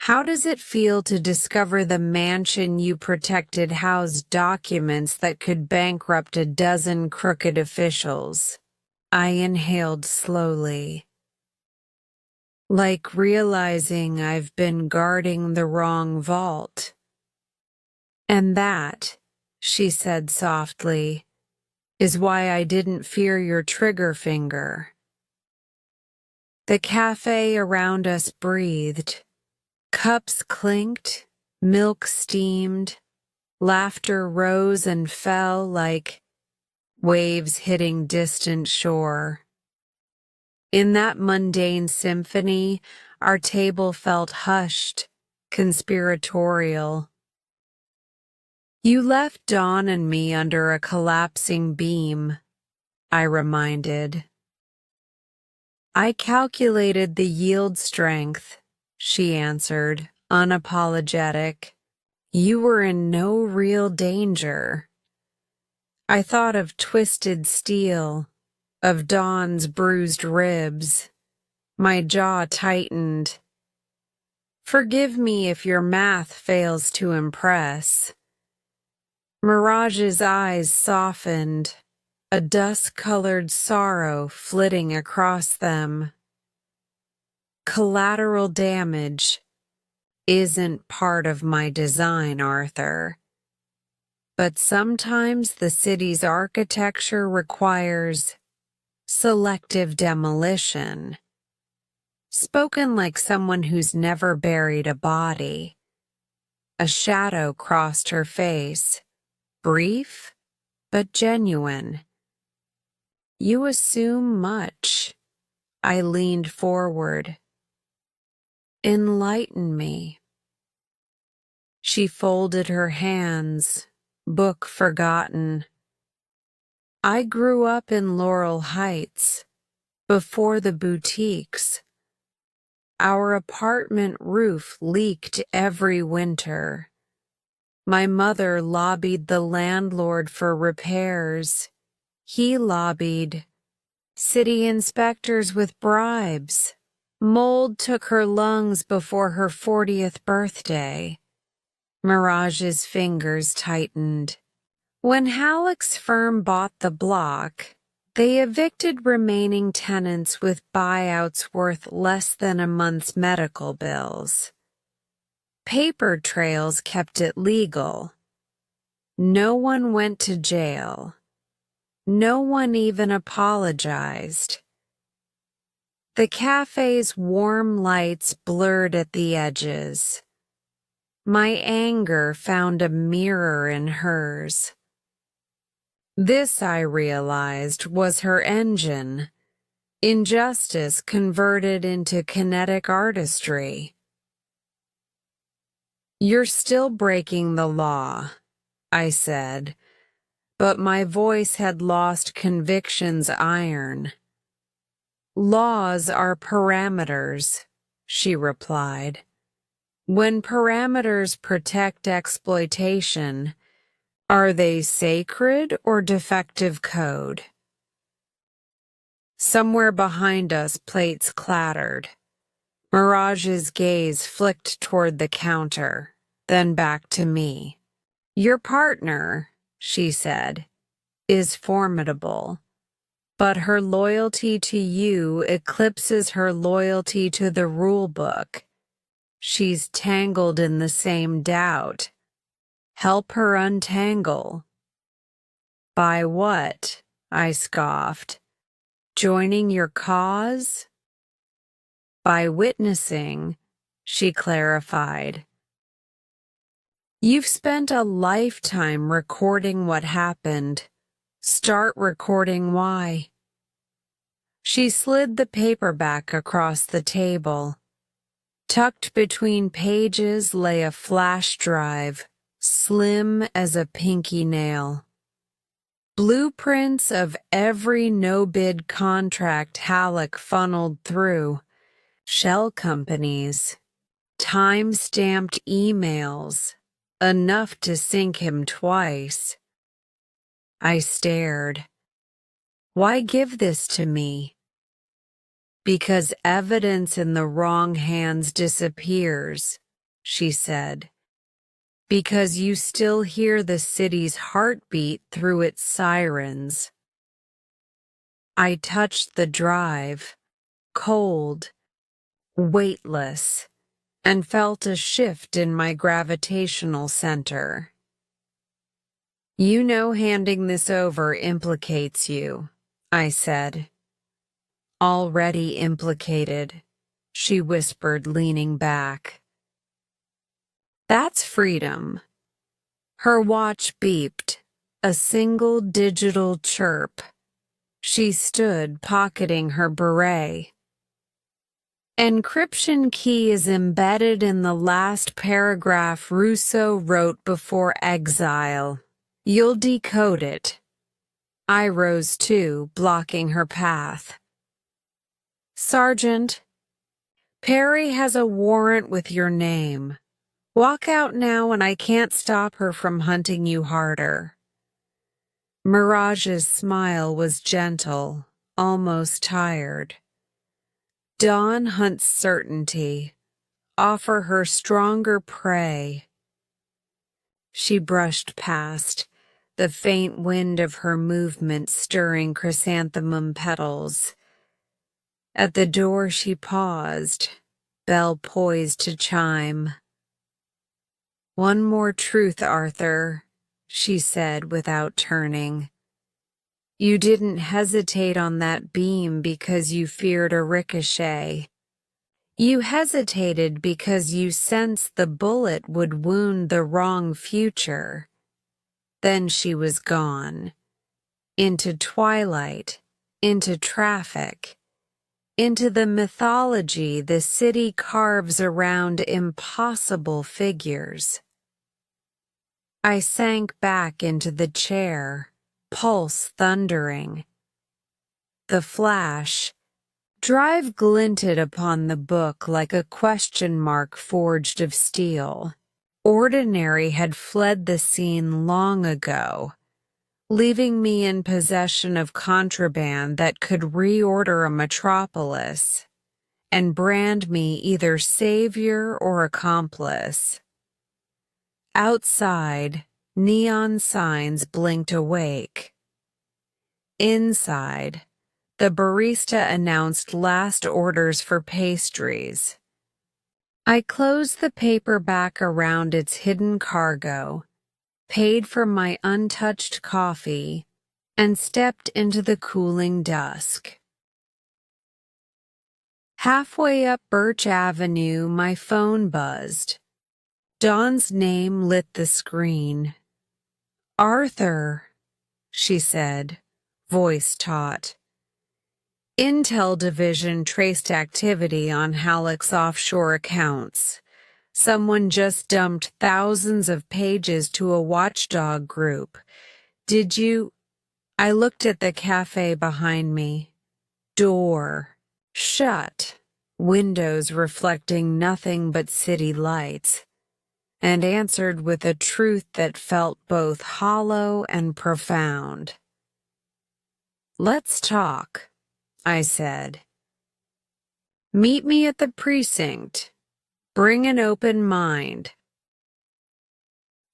how does it feel to discover the mansion you protected housed documents that could bankrupt a dozen crooked officials?" I inhaled slowly. "Like realizing I've been guarding the wrong vault." "And that," she said softly, "is why I didn't fear your trigger finger." The cafe around us breathed. Cups clinked, milk steamed, laughter rose and fell like waves hitting distant shore. In that mundane symphony, our table felt hushed, conspiratorial. "You left Dawn and me under a collapsing beam," I reminded. "I calculated the yield strength," she answered, unapologetic. "You were in no real danger." I thought of twisted steel, of Dawn's bruised ribs. My jaw tightened. "Forgive me if your math fails to impress." Mirage's eyes softened, a dust-colored sorrow flitting across them. "Collateral damage isn't part of my design, Arthur. but sometimes the city's architecture requires selective demolition. Spoken like someone who's never buried a body. A shadow crossed her face, brief but genuine. You assume much. I leaned forward. Enlighten me. She folded her hands, book forgotten. I grew up in Laurel Heights, before the boutiques. Our apartment roof leaked every winter. My mother lobbied the landlord for repairs. He lobbied city inspectors with bribes. Mold took her lungs before her 40th birthday. Mirage's fingers tightened. When Halleck's firm bought the block, they evicted remaining tenants with buyouts worth less than a month's medical bills. Paper trails kept it legal. No one went to jail. No one even apologized. The cafe's warm lights blurred at the edges. My anger found a mirror in hers. This, I realized, was her engine. Injustice converted into kinetic artistry. You're still breaking the law, I said, but my voice had lost conviction's iron. Laws are parameters, she replied. When parameters protect exploitation, are they sacred or defective code? Somewhere behind us, plates clattered. Mirage's gaze flicked toward the counter, then back to me. Your partner, she said, is formidable, but her loyalty to you eclipses her loyalty to the rule book. She's tangled in the same doubt. Help her untangle. By what? I scoffed. Joining your cause? By witnessing, she clarified. You've spent a lifetime recording what happened. Start recording why. She slid the paperback across the table. Tucked between pages lay a flash drive, slim as a pinky nail. Blueprints of every no-bid contract Halleck funneled through. Shell companies. Time-stamped emails. Enough to sink him twice. I stared. Why give this to me? Because evidence in the wrong hands disappears, she said. Because you still hear the city's heartbeat through its sirens. I touched the drive, cold, weightless, and felt a shift in my gravitational center. You know handing this over implicates you, I said. Already implicated, she whispered, leaning back. That's freedom. Her watch beeped, a single digital chirp. She stood, pocketing her beret. Encryption key is embedded in the last paragraph Rousseau wrote before exile. You'll decode it. I rose too, blocking her path. Sergeant, Perry has a warrant with your name. Walk out now and I can't stop her from hunting you harder. Mirage's smile was gentle, almost tired. Dawn hunts certainty. Offer her stronger prey. She brushed past, the faint wind of her movement stirring chrysanthemum petals. At the door she paused, bell poised to chime. One more truth, Arthur, she said without turning. You didn't hesitate on that beam because you feared a ricochet. You hesitated because you sensed the bullet would wound the wrong future. Then she was gone. Into twilight, into traffic, into the mythology the city carves around impossible figures. I sank back into the chair, pulse thundering. The flash, drive glinted upon the book like a question mark forged of steel. Ordinary had fled the scene long ago, leaving me in possession of contraband that could reorder a metropolis and brand me either savior or accomplice. Outside, neon signs blinked awake. Inside, the barista announced last orders for pastries. I closed the paperback around its hidden cargo, paid for my untouched coffee, and stepped into the cooling dusk. Halfway up Birch Avenue, my phone buzzed. Dawn's name lit the screen. "Arthur," she said, voice taut. Intel Division traced activity on Halleck's offshore accounts. Someone just dumped thousands of pages to a watchdog group. Did you? I looked at the cafe behind me. Door shut, windows reflecting nothing but city lights, and answered with a truth that felt both hollow and profound. "Let's talk," I said. "Meet me at the precinct. Bring an open mind."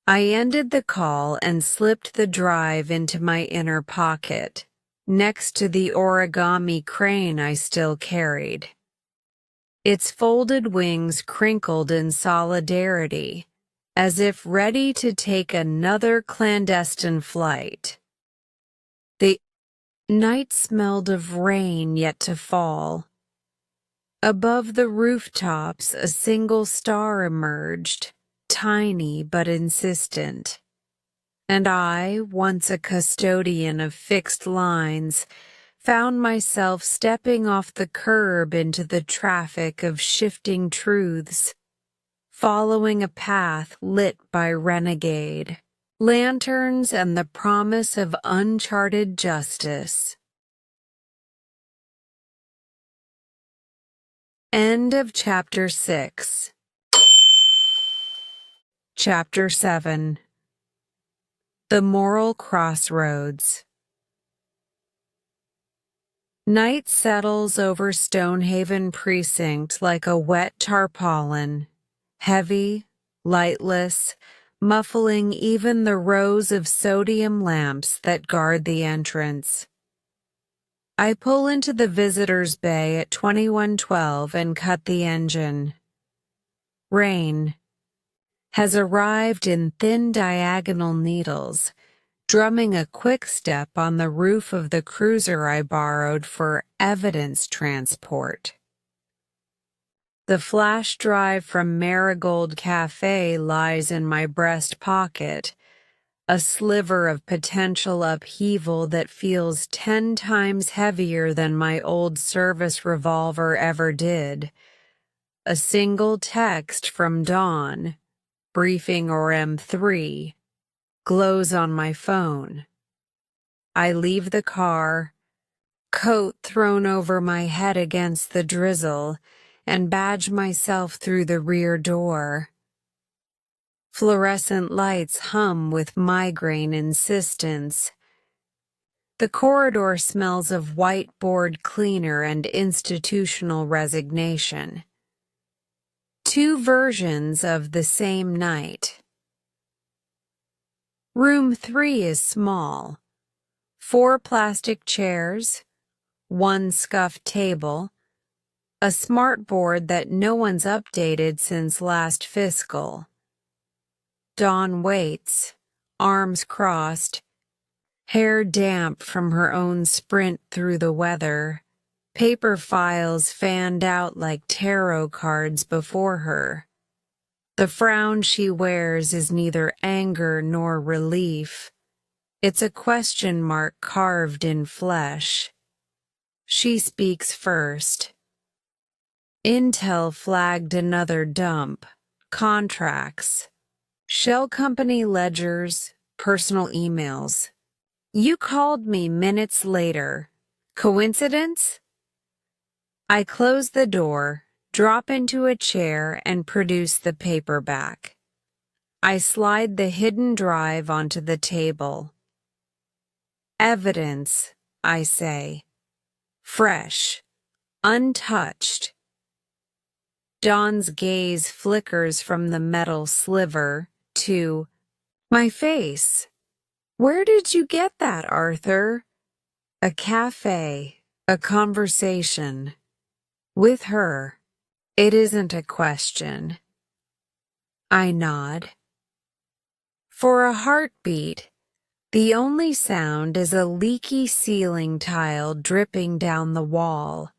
I ended the call and slipped the drive into my inner pocket, next to the origami crane I still carried. Its folded wings crinkled in solidarity, as if ready to take another clandestine flight. The night smelled of rain yet to fall. Above the rooftops, a single star emerged, tiny but insistent. And I, once a custodian of fixed lines, found myself stepping off the curb into the traffic of shifting truths, following a path lit by renegade, lanterns and the promise of uncharted justice. End of Chapter 6. Chapter 7. The Moral Crossroads. Night settles over Stonehaven Precinct like a wet tarpaulin, heavy, lightless, muffling even the rows of sodium lamps that guard the entrance. I pull into the visitor's bay at 2112 and cut the engine. Rain has arrived in thin diagonal needles, drumming a quick step on the roof of the cruiser I borrowed for evidence transport. The flash drive from Marigold Café lies in my breast pocket, a sliver of potential upheaval that feels 10 times heavier than my old service revolver ever did. A single text from Dawn, briefing or M3, glows on my phone. I leave the car, coat thrown over my head against the drizzle, and badge myself through the rear door. Fluorescent lights hum with migraine insistence. The corridor smells of whiteboard cleaner and institutional resignation. Two versions of the same night. Room 3 is small. 4 plastic chairs, 1 scuffed table, a smart board that no one's updated since last fiscal. Dawn waits, arms crossed, hair damp from her own sprint through the weather, paper files fanned out like tarot cards before her. The frown she wears is neither anger nor relief. It's a question mark carved in flesh. She speaks first. Intel flagged another dump. Contracts. Shell company ledgers, personal emails. You called me minutes later. Coincidence? I close the door, drop into a chair, and produce the paperback. I slide the hidden drive onto the table. Evidence, I say. Fresh, untouched. Dawn's gaze flickers from the metal sliver to my face. Where did you get that, Arthur? A cafe, a conversation. With her. It isn't a question. I nod. For a heartbeat, the only sound is a leaky ceiling tile dripping down the wall.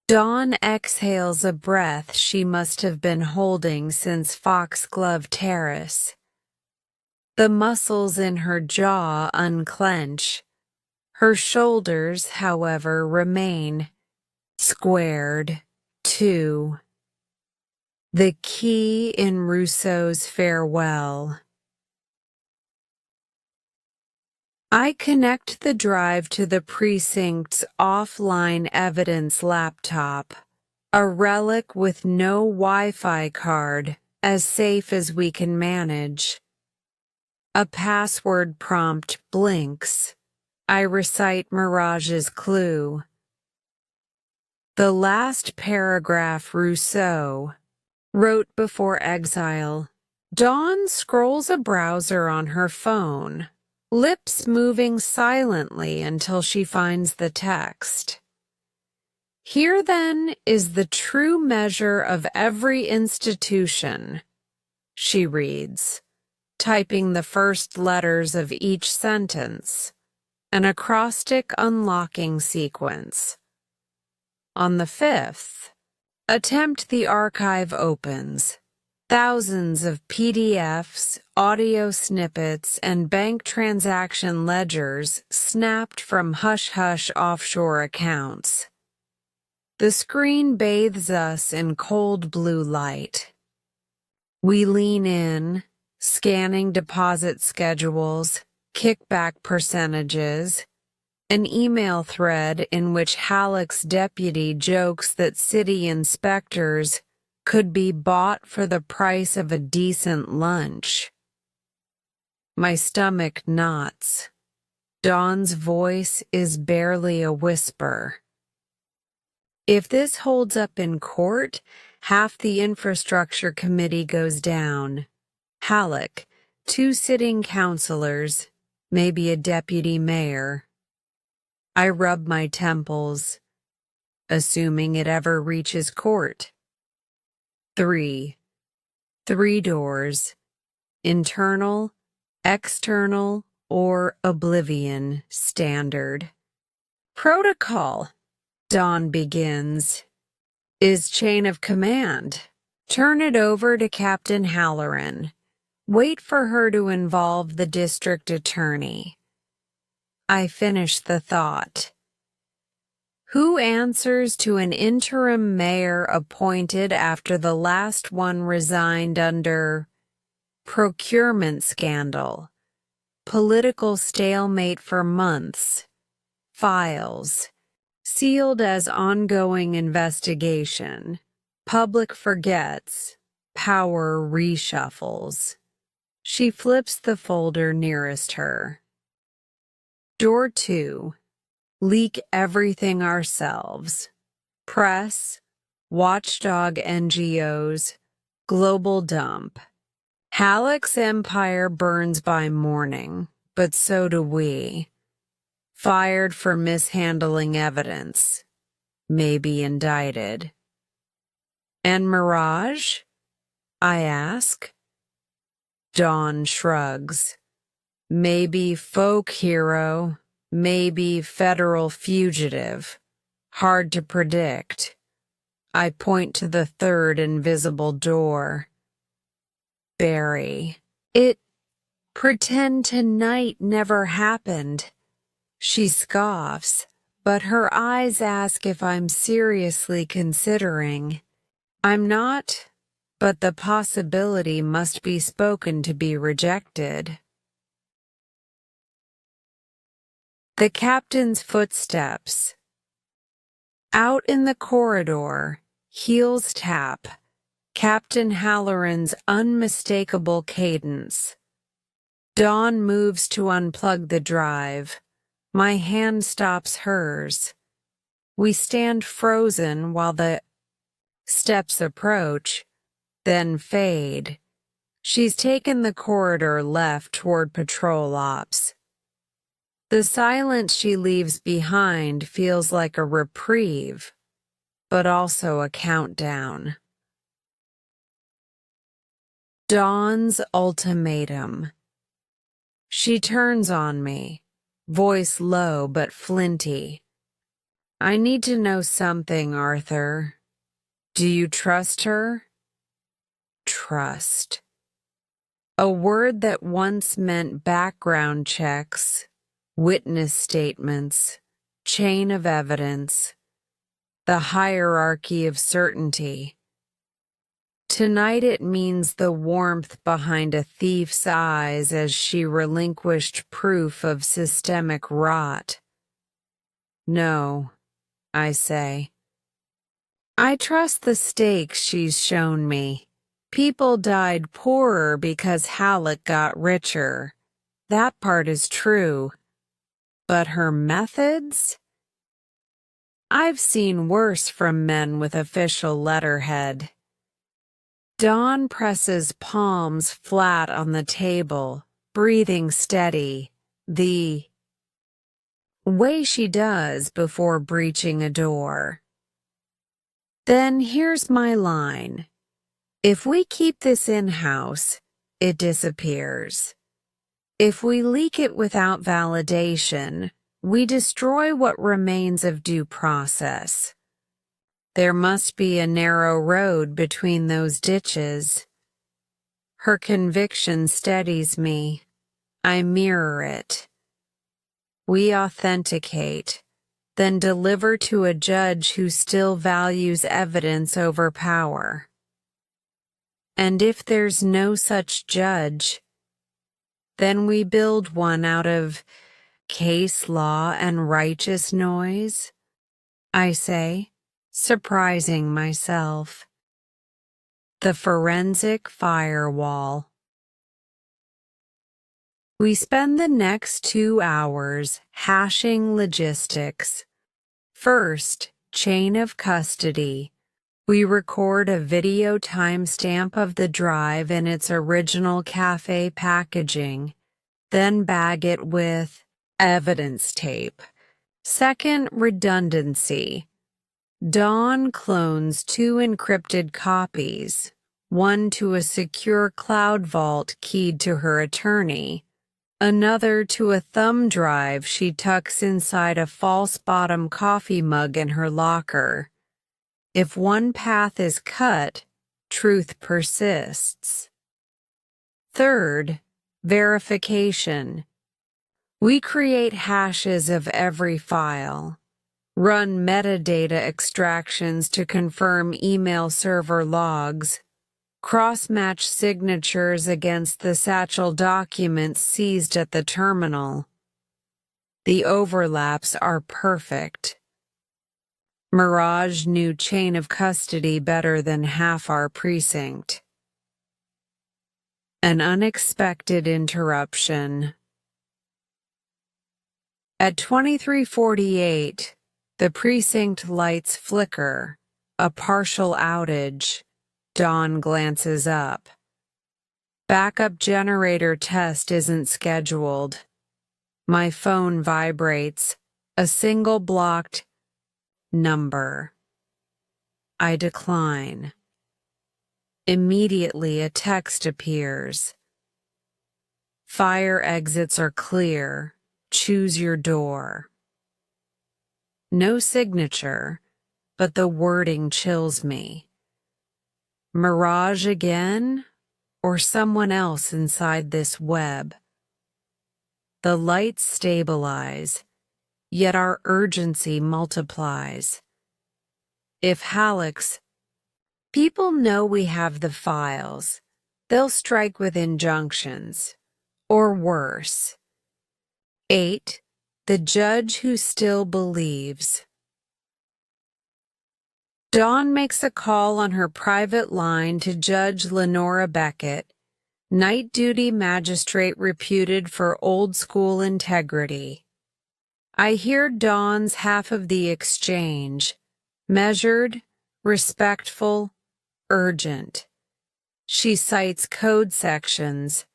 Dawn exhales a breath she must have been holding since Foxglove Terrace. The muscles in her jaw unclench. Her shoulders, however, remain squared, too. The key in Rousseau's Farewell. I connect the drive to the precinct's offline evidence laptop, a relic with no Wi-Fi card, as safe as we can manage. A password prompt blinks. I recite Mirage's clue. The last paragraph Rousseau wrote before exile. Dawn scrolls a browser on her phone, lips moving silently until she finds the text. Here, then, is the true measure of every institution, she reads, typing the first letters of each sentence, an acrostic unlocking sequence. On the fifth attempt, the archive opens. Thousands of PDFs, audio snippets, and bank transaction ledgers snapped from hush-hush offshore accounts. The screen bathes us in cold blue light. We lean in, scanning deposit schedules, kickback percentages, an email thread in which Halleck's deputy jokes that city inspectors could be bought for the price of a decent lunch. My stomach knots. Dawn's voice is barely a whisper. If this holds up in court, half the infrastructure committee goes down. Halleck, 2 sitting councilors, maybe a deputy mayor. I rub my temples, assuming it ever reaches court. 3 doors, internal, external, or oblivion standard. Protocol, Dawn begins, is chain of command. Turn it over to Captain Halloran. Wait for her to involve the district attorney. I finish the thought. Who answers to an interim mayor appointed after the last one resigned under procurement scandal, political stalemate for months, files, sealed as ongoing investigation, public forgets, power reshuffles. She flips the folder nearest her. Door 2. Leak everything ourselves. Press, watchdog NGOs, global dump. Halleck's empire burns by morning, but so do we. Fired for mishandling evidence. Maybe indicted. And Mirage? I ask. Dawn shrugs. Maybe folk hero, maybe federal fugitive. Hard to predict. I point to the third invisible door. Barry. Pretend tonight never happened. She scoffs, but her eyes ask if I'm seriously considering. I'm not, but the possibility must be spoken to be rejected. The captain's footsteps. Out in the corridor, heels tap, Captain Halloran's unmistakable cadence. Dawn moves to unplug the drive. My hand stops hers. We stand frozen while the steps approach, then fade. She's taken the corridor left toward patrol ops. The silence she leaves behind feels like a reprieve, but also a countdown. Dawn's ultimatum. She turns on me, voice low but flinty. I need to know something, Arthur. Do you trust her? Trust. A word that once meant background checks, witness statements, chain of evidence, the hierarchy of certainty. Tonight it means the warmth behind a thief's eyes as she relinquished proof of systemic rot. No, I say. I trust the stakes she's shown me. People died poorer because Halleck got richer. That part is true. But her methods? I've seen worse from men with official letterhead. Dawn presses palms flat on the table, breathing steady, the way she does before breaching a door. Then here's my line. If we keep this in-house, it disappears. If we leak it without validation, we destroy what remains of due process. There must be a narrow road between those ditches. Her conviction steadies me. I mirror it. We authenticate, then deliver to a judge who still values evidence over power. And if there's no such judge, then we build one out of case law and righteous noise, I say, surprising myself. The forensic firewall. We spend the next 2 hours hashing logistics. First, chain of custody. We record a video timestamp of the drive in its original Café packaging, then bag it with evidence tape. Second, redundancy. Dawn clones 2 encrypted copies, one to a secure cloud vault keyed to her attorney, another to a thumb drive she tucks inside a false bottom coffee mug in her locker. If one path is cut, truth persists. Third, verification. We create hashes of every file, run metadata extractions to confirm email server logs, cross-match signatures against the satchel documents seized at the terminal. The overlaps are perfect. Mirage knew chain of custody better than half our precinct. An unexpected interruption. At 23:48, the precinct lights flicker, a partial outage. Dawn glances up. Backup generator test isn't scheduled. My phone vibrates, a single blocked number. I decline. Immediately a text appears. Fire exits are clear. Choose your door. No signature, but the wording chills me. Mirage again, or someone else inside this web? The lights stabilize, yet our urgency multiplies. If Halleck's, people know we have the files. They'll strike with injunctions. Or worse. 8. The judge who still believes. Dawn makes a call on her private line to Judge Lenora Beckett, night duty magistrate reputed for old-school integrity. I hear Dawn's half of the exchange, measured, respectful, urgent. She cites code sections.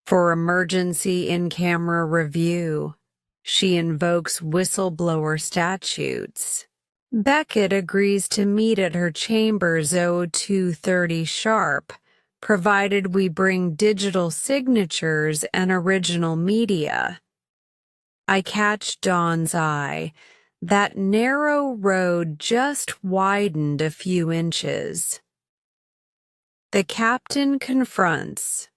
For emergency in-camera review, she invokes whistleblower statutes. Beckett agrees to meet at her chambers 02:30 sharp, provided we bring digital signatures and original media. I catch Dawn's eye. That narrow road just widened a few inches. The captain confronts.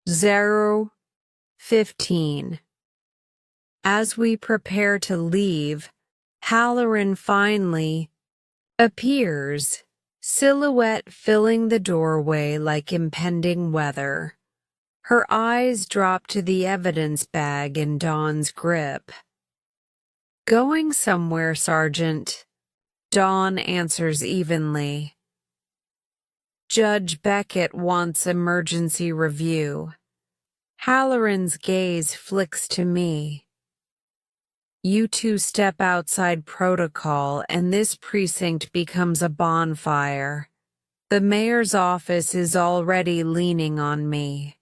0:15. As we prepare to leave, Halloran finally appears, silhouette filling the doorway like impending weather. Her eyes drop to the evidence bag in Dawn's grip. Going somewhere, Sergeant. Dawn answers evenly. Judge Beckett wants emergency review. Halloran's gaze flicks to me. You two step outside protocol and this precinct becomes a bonfire. The mayor's office is already leaning on me.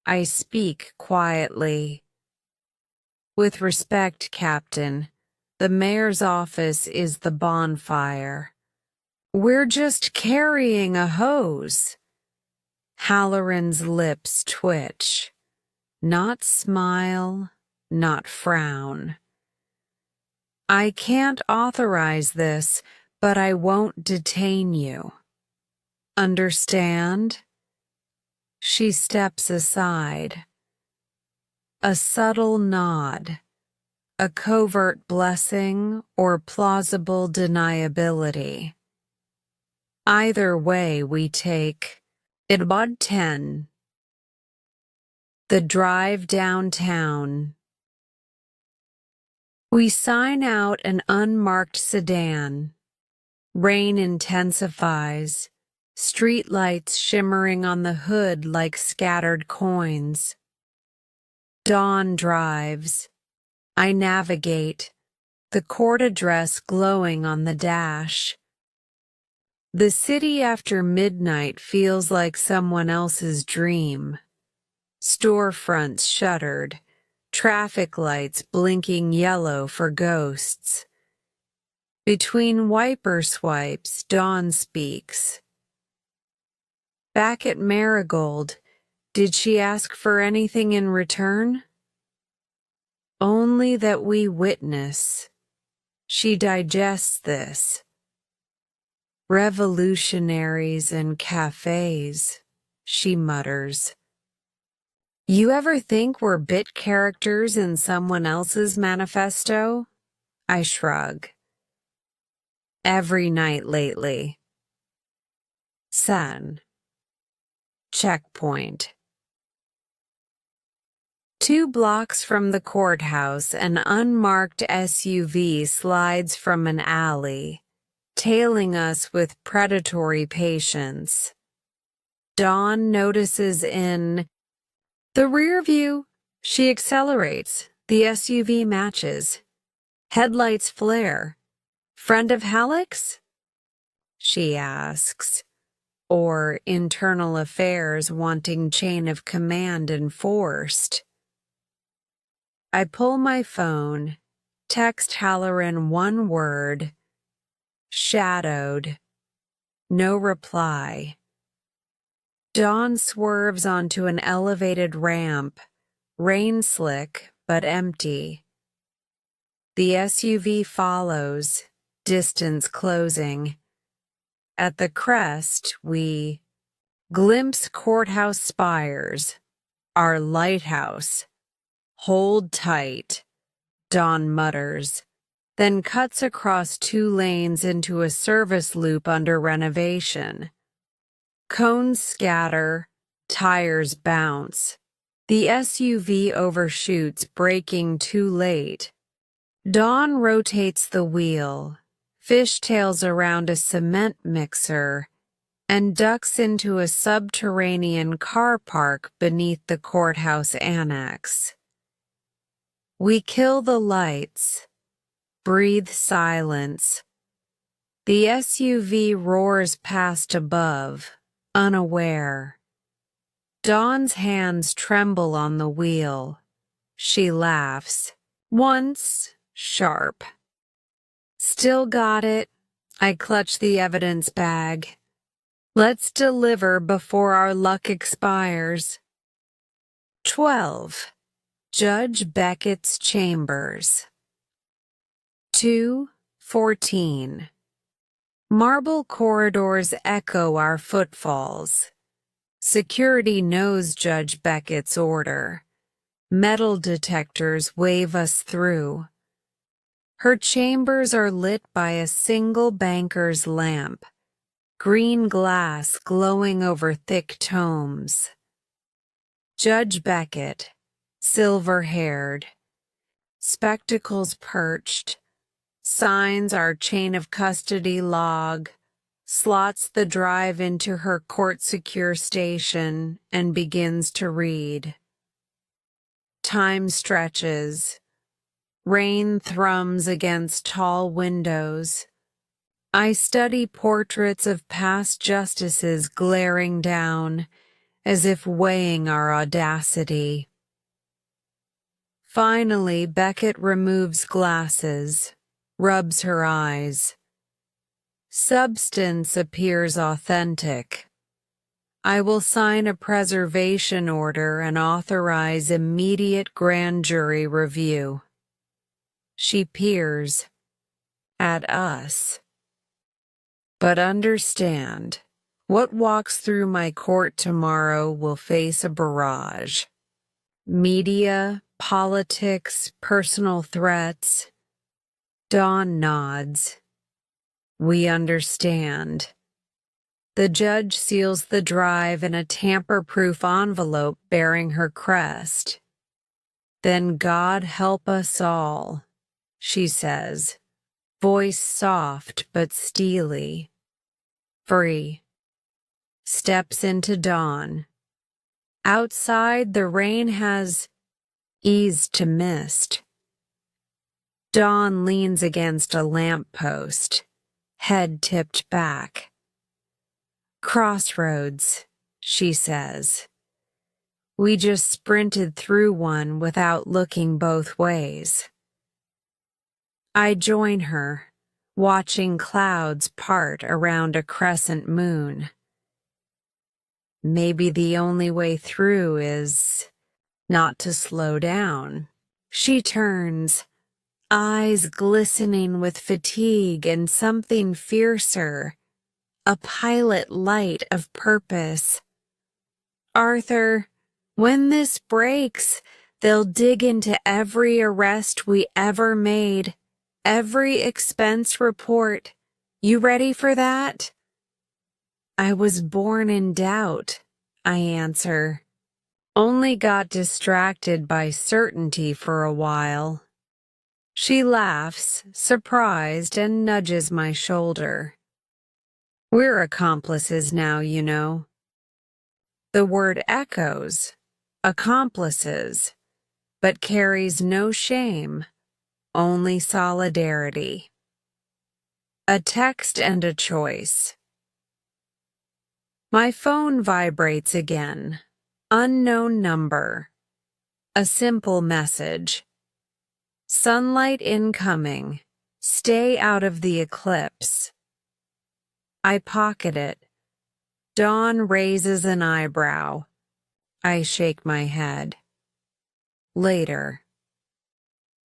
I speak quietly. With respect, Captain, the mayor's office is the bonfire. We're just carrying a hose. Halloran's lips twitch. Not smile, not frown. I can't authorize this, but I won't detain you. Understand? She steps aside. A subtle nod, a covert blessing or plausible deniability. Either way we take it about 10. The drive downtown. We sign out an unmarked sedan. Rain intensifies, streetlights shimmering on the hood like scattered coins. Dawn drives. I navigate, the court address glowing on the dash. The city after midnight feels like someone else's dream. Storefronts shuttered, traffic lights blinking yellow for ghosts. Between wiper swipes, Dawn speaks. Back at Marigold, did she ask for anything in return? Only that we witness. She digests this. Revolutionaries and cafes, she mutters. You ever think we're bit characters in someone else's manifesto? I shrug. Every night lately. Sun. Checkpoint. 2 blocks from the courthouse, an unmarked SUV slides from an alley, tailing us with predatory patience. Dawn notices in the rear view. She accelerates. The SUV matches. Headlights flare. Friend of Halleck's? She asks. Or internal affairs wanting chain of command enforced. I pull my phone, text Halloran one word. Shadowed. No reply. Dawn swerves onto an elevated ramp, rain slick but empty. The SUV follows, distance closing. At the crest, we glimpse courthouse spires, our lighthouse. Hold tight, Dawn mutters, then cuts across 2 lanes into a service loop under renovation. Cones scatter, tires bounce. The SUV overshoots, braking too late. Dawn rotates the wheel, fishtails around a cement mixer, and ducks into a subterranean car park beneath the courthouse annex. We kill the lights, breathe silence. The SUV roars past above, unaware. Dawn's hands tremble on the wheel. She laughs. Once, sharp. Still got it. I clutch the evidence bag. Let's deliver before our luck expires. 12. Judge Beckett's Chambers. 2:14. Marble corridors echo our footfalls. Security knows Judge Beckett's order. Metal detectors wave us through. Her chambers are lit by a single banker's lamp, green glass glowing over thick tomes. Judge Beckett, silver-haired, spectacles perched, signs our chain of custody log, slots the drive into her court-secure station, and begins to read. Time stretches. Rain thrums against tall windows. I study portraits of past justices glaring down, as if weighing our audacity. Finally, Beckett removes glasses, rubs her eyes. Substance appears authentic. I will sign a preservation order and authorize immediate grand jury review. She peers at us. But understand, what walks through my court tomorrow will face a barrage. Media, politics, personal threats. Dawn nods. We understand. The judge seals the drive in a tamper-proof envelope bearing her crest. Then God help us all, she says, voice soft but steely. Free. Steps into dawn. Outside, the rain has eased to mist. Dawn leans against a lamppost, head tipped back. Crossroads, she says. We just sprinted through one without looking both ways. I join her, watching clouds part around a crescent moon. Maybe the only way through is not to slow down. She turns, eyes glistening with fatigue and something fiercer, a pilot light of purpose. Arthur, when this breaks, they'll dig into every arrest we ever made, every expense report. You ready for that? I was born in doubt, I answer. Only got distracted by certainty for a while. She laughs, surprised, and nudges my shoulder. We're accomplices now, you know. The word echoes, accomplices, but carries no shame, only solidarity. A text and a choice. My phone vibrates again. Unknown number. A simple message. Sunlight incoming. Stay out of the eclipse. I pocket it. Dawn raises an eyebrow. I shake my head. Later.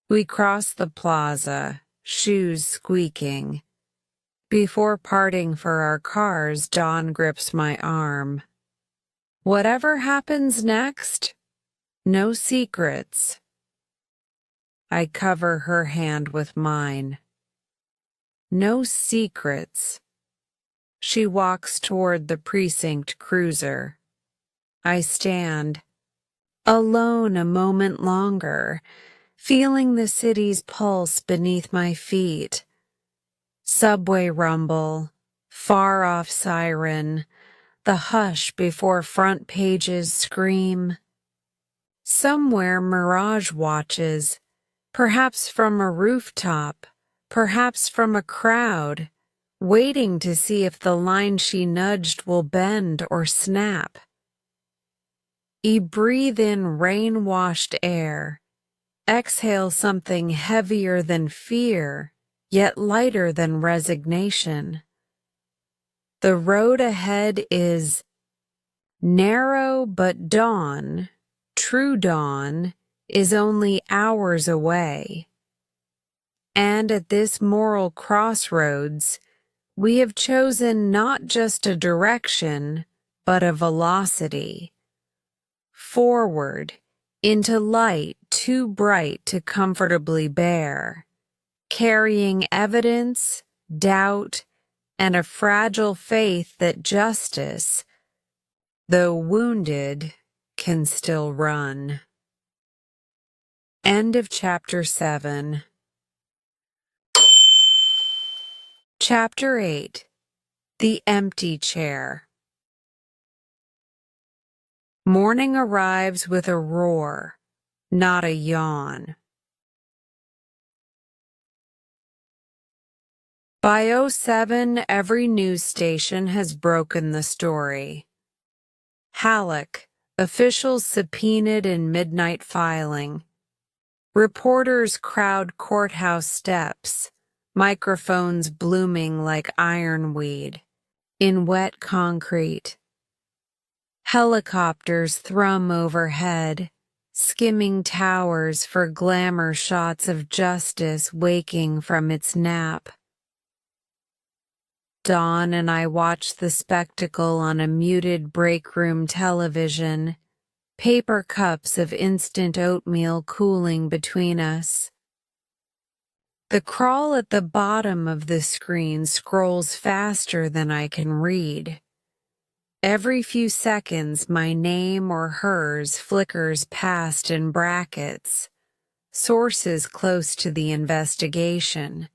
We cross the plaza, shoes squeaking. Before parting for our cars, Dawn grips my arm. Whatever happens next, no secrets. I cover her hand with mine. No secrets. She walks toward the precinct cruiser. I stand, alone a moment longer, feeling the city's pulse beneath my feet. Subway rumble, far-off siren, the hush before front pages scream. Somewhere Mirage watches, perhaps from a rooftop, perhaps from a crowd, waiting to see if the line she nudged will bend or snap. I breathe in rain-washed air, exhale something heavier than fear, yet lighter than resignation. The road ahead is narrow, but dawn, true dawn, is only hours away. And at this moral crossroads, we have chosen not just a direction, but a velocity. Forward, into light too bright to comfortably bear, carrying evidence, doubt, and a fragile faith that justice, though wounded, can still run. End of Chapter 7. Chapter 8. The Empty Chair. Morning arrives with a roar, not a yawn. By 07, every news station has broken the story. Halleck, officials subpoenaed in midnight filing. Reporters crowd courthouse steps, microphones blooming like ironweed in wet concrete. Helicopters thrum overhead, skimming towers for glamour shots of justice waking from its nap. Dawn and I watch the spectacle on a muted break room television, paper cups of instant oatmeal cooling between us. The crawl at the bottom of the screen scrolls faster than I can read. Every few seconds, my name or hers flickers past in brackets, sources close to the investigation.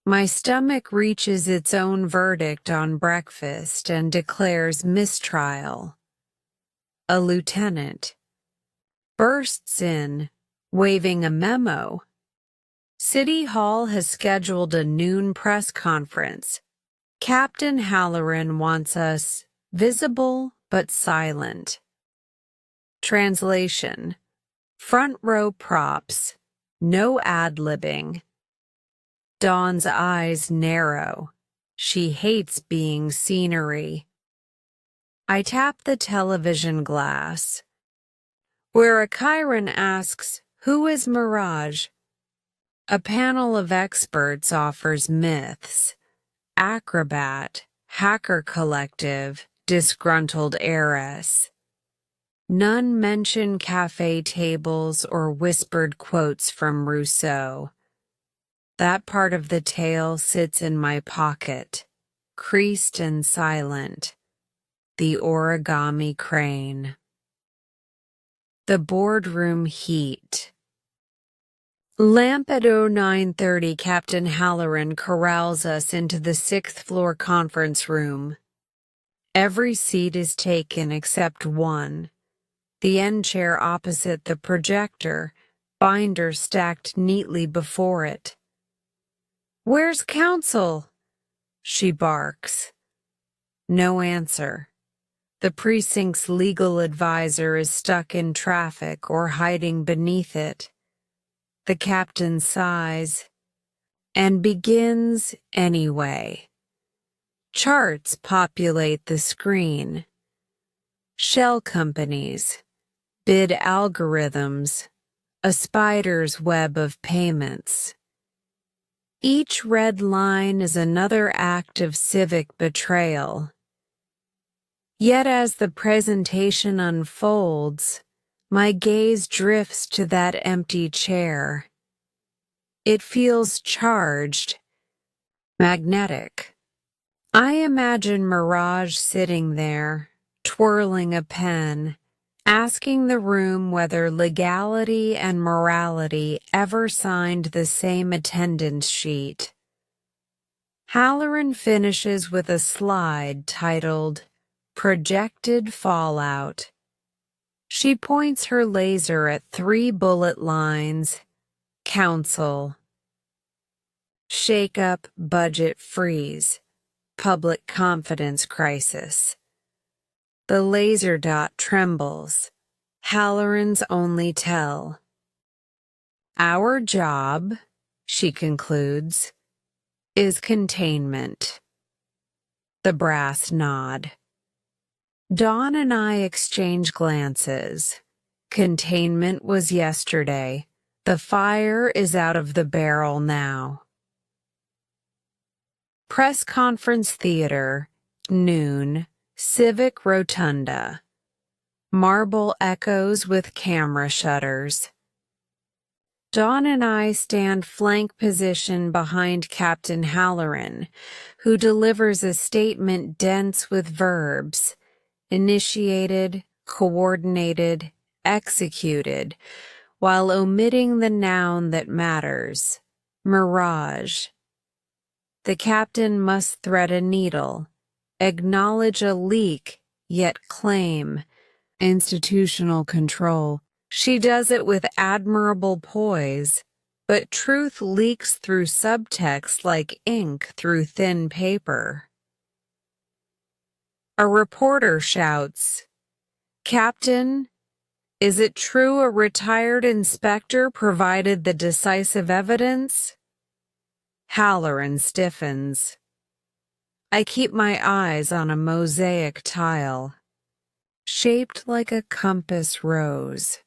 My stomach reaches its own verdict on breakfast and declares mistrial. A lieutenant bursts in, waving a memo. City Hall has scheduled a noon press conference. Captain Halloran wants us visible but silent. Translation: front row props, no ad-libbing. Dawn's eyes narrow. She hates being scenery. I tap the television glass. Where a Chiron asks, "Who is Mirage?" a panel of experts offers myths. Acrobat, hacker collective, disgruntled heiress. None mention café tables or whispered quotes from Rousseau. That part of the tale sits in my pocket, creased and silent. The origami crane. The boardroom heat. Lamp at 09:30, Captain Halloran corrals us into the 6th floor conference room. Every seat is taken except one, the end chair opposite the projector, binder stacked neatly before it. "Where's counsel?" she barks. No answer. The precinct's legal advisor is stuck in traffic or hiding beneath it. The captain sighs and begins anyway. Charts populate the screen. Shell companies, bid algorithms, a spider's web of payments. Each red line is another act of civic betrayal. Yet as the presentation unfolds, my gaze drifts to that empty chair. It feels charged, magnetic. I imagine Mirage sitting there, twirling a pen, asking the room whether legality and morality ever signed the same attendance sheet. Halloran finishes with a slide titled, Projected Fallout. She points her laser at 3 bullet lines. Council. Shake-up, budget freeze. Public confidence crisis. The laser dot trembles. Halloran's only tell. Our job, she concludes, is containment. The brass nod. Dawn and I exchange glances. Containment was yesterday. The fire is out of the barrel now. Press Conference Theater, noon, Civic Rotunda. Marble echoes with camera shutters. Dawn and I stand flank position behind Captain Halloran, who delivers a statement dense with verbs, initiated, coordinated, executed, while omitting the noun that matters, mirage. The captain must thread a needle, acknowledge a leak, yet claim institutional control. She does it with admirable poise, but truth leaks through subtext like ink through thin paper. A reporter shouts, "Captain, is it true a retired inspector provided the decisive evidence?" Halloran stiffens. I keep my eyes on a mosaic tile, shaped like a compass rose.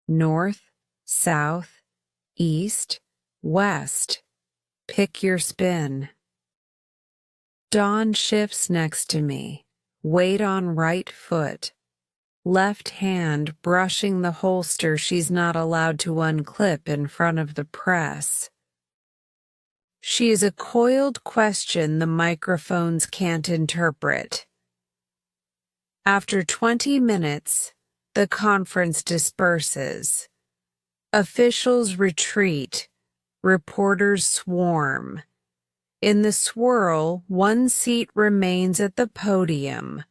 North, south, east, west. Pick your spin. Dawn shifts next to me, weight on right foot, left hand brushing the holster she's not allowed to unclip in front of the press. She is a coiled question the microphones can't interpret. After 20 minutes, the conference disperses. Officials retreat. Reporters swarm. In the swirl, one seat remains at the podium,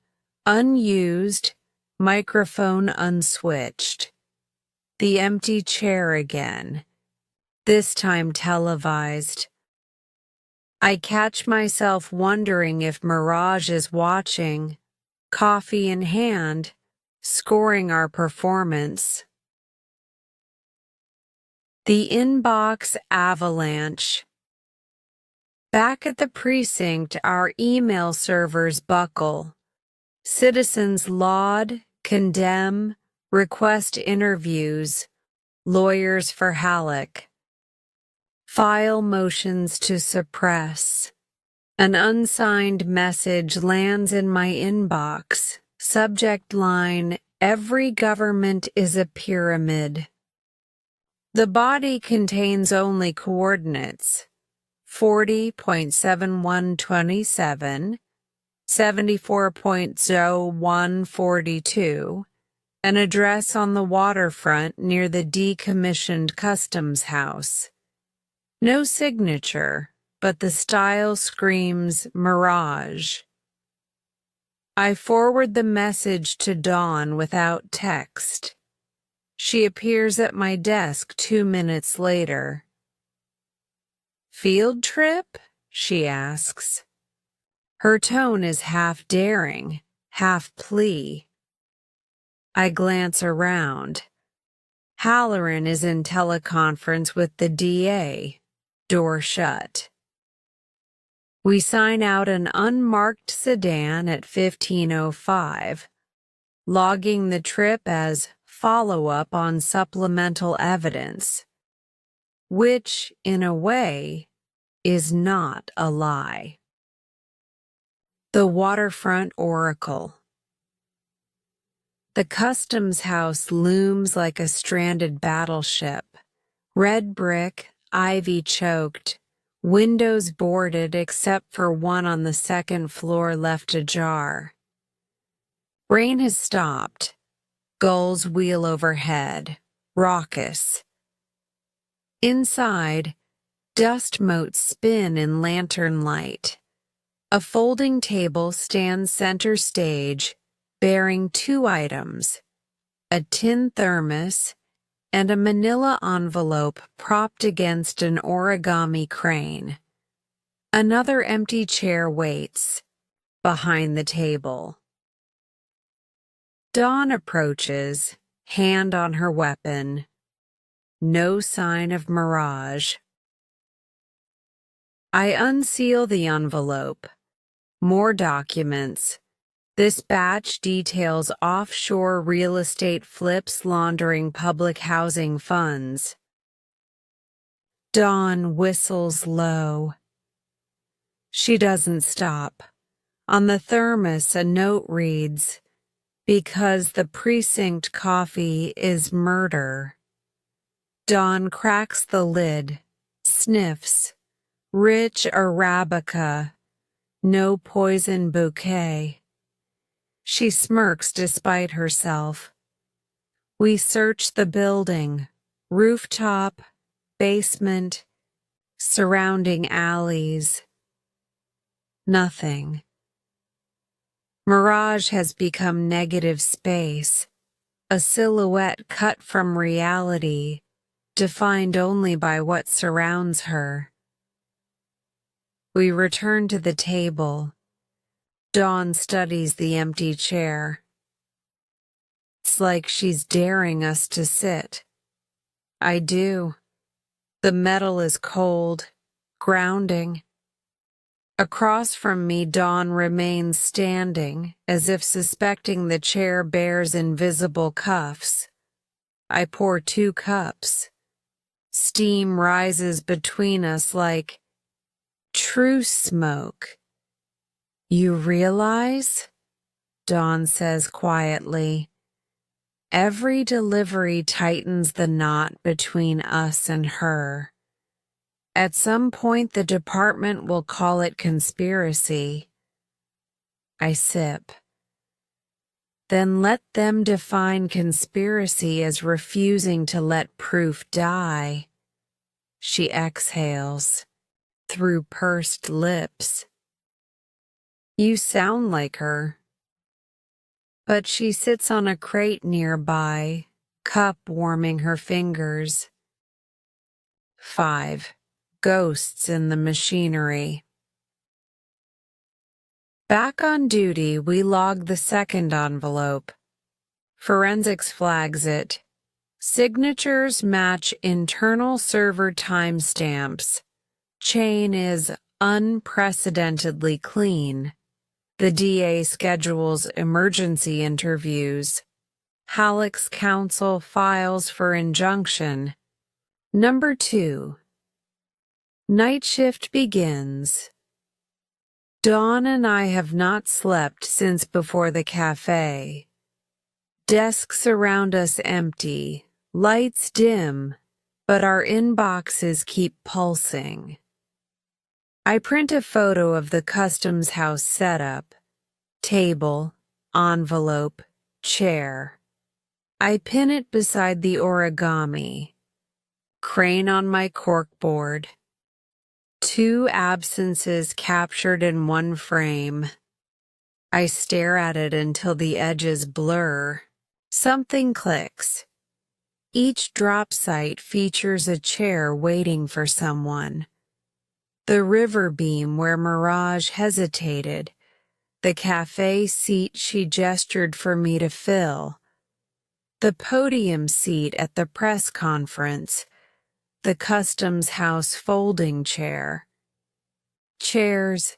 unused, microphone unswitched. The empty chair again, this time televised. I catch myself wondering if Mirage is watching, coffee in hand, scoring our performance. The inbox avalanche. Back at the precinct, our email servers buckle. Citizens laud, condemn, request interviews, lawyers for Halleck. File motions to suppress. An unsigned message lands in my inbox. Subject line, every government is a pyramid. The body contains only coordinates, 40.7127, 74.0142, an address on the waterfront near the decommissioned customs house. No signature, but the style screams Mirage. I forward the message to Dawn without text. She appears at my desk 2 minutes later. Field trip? She asks. Her tone is half daring, half plea. I glance around. Halloran is in teleconference with the DA. Door shut. We sign out an unmarked sedan at 15:05, logging the trip as follow-up on supplemental evidence, which, in a way, is not a lie. The Waterfront Oracle. The customs house looms like a stranded battleship, red brick, ivy-choked, windows boarded except for one on the second floor left ajar. Rain has stopped. Gulls wheel overhead, raucous. Inside, dust motes spin in lantern light. A folding table stands center stage, bearing two items, a tin thermos and a manila envelope propped against an origami crane. Another empty chair waits, behind the table. Dawn approaches, hand on her weapon. No sign of Mirage. I unseal the envelope. More documents. This batch details offshore real estate flips laundering public housing funds. Dawn whistles low. She doesn't stop. On the thermos, a note reads, "Because the precinct coffee is murder." Dawn cracks the lid, sniffs. Rich Arabica, no poison bouquet. She smirks despite herself. We search the building, rooftop, basement, surrounding alleys. Nothing. Mirage has become negative space, a silhouette cut from reality, defined only by what surrounds her. We return to the table. Dawn studies the empty chair. It's like she's daring us to sit. I do. The metal is cold, grounding. Across from me, Dawn remains standing, as if suspecting the chair bears invisible cuffs. I pour 2 cups. Steam rises between us like true smoke. You realize? Dawn says quietly. Every delivery tightens the knot between us and her. At some point, the department will call it conspiracy. I sip. Then let them define conspiracy as refusing to let proof die. She exhales, through pursed lips. You sound like her. But she sits on a crate nearby, cup warming her fingers. 5. Ghosts in the machinery. Back on duty, we log the second envelope. Forensics flags it. Signatures match internal server timestamps. Chain is unprecedentedly clean. The DA schedules emergency interviews. Halleck's counsel files for injunction. Number 2. Night shift begins. Dawn and I have not slept since before the café. Desks around us empty, lights dim, but our inboxes keep pulsing. I print a photo of the customs house setup. Table, envelope, chair. I pin it beside the origami. Crane on my corkboard. 2 absences captured in one frame. I stare at it until the edges blur. Something clicks. Each drop site features a chair waiting for someone. The river beam where Mirage hesitated. The cafe seat she gestured for me to fill. The podium seat at the press conference. The customs house folding chair. Chairs,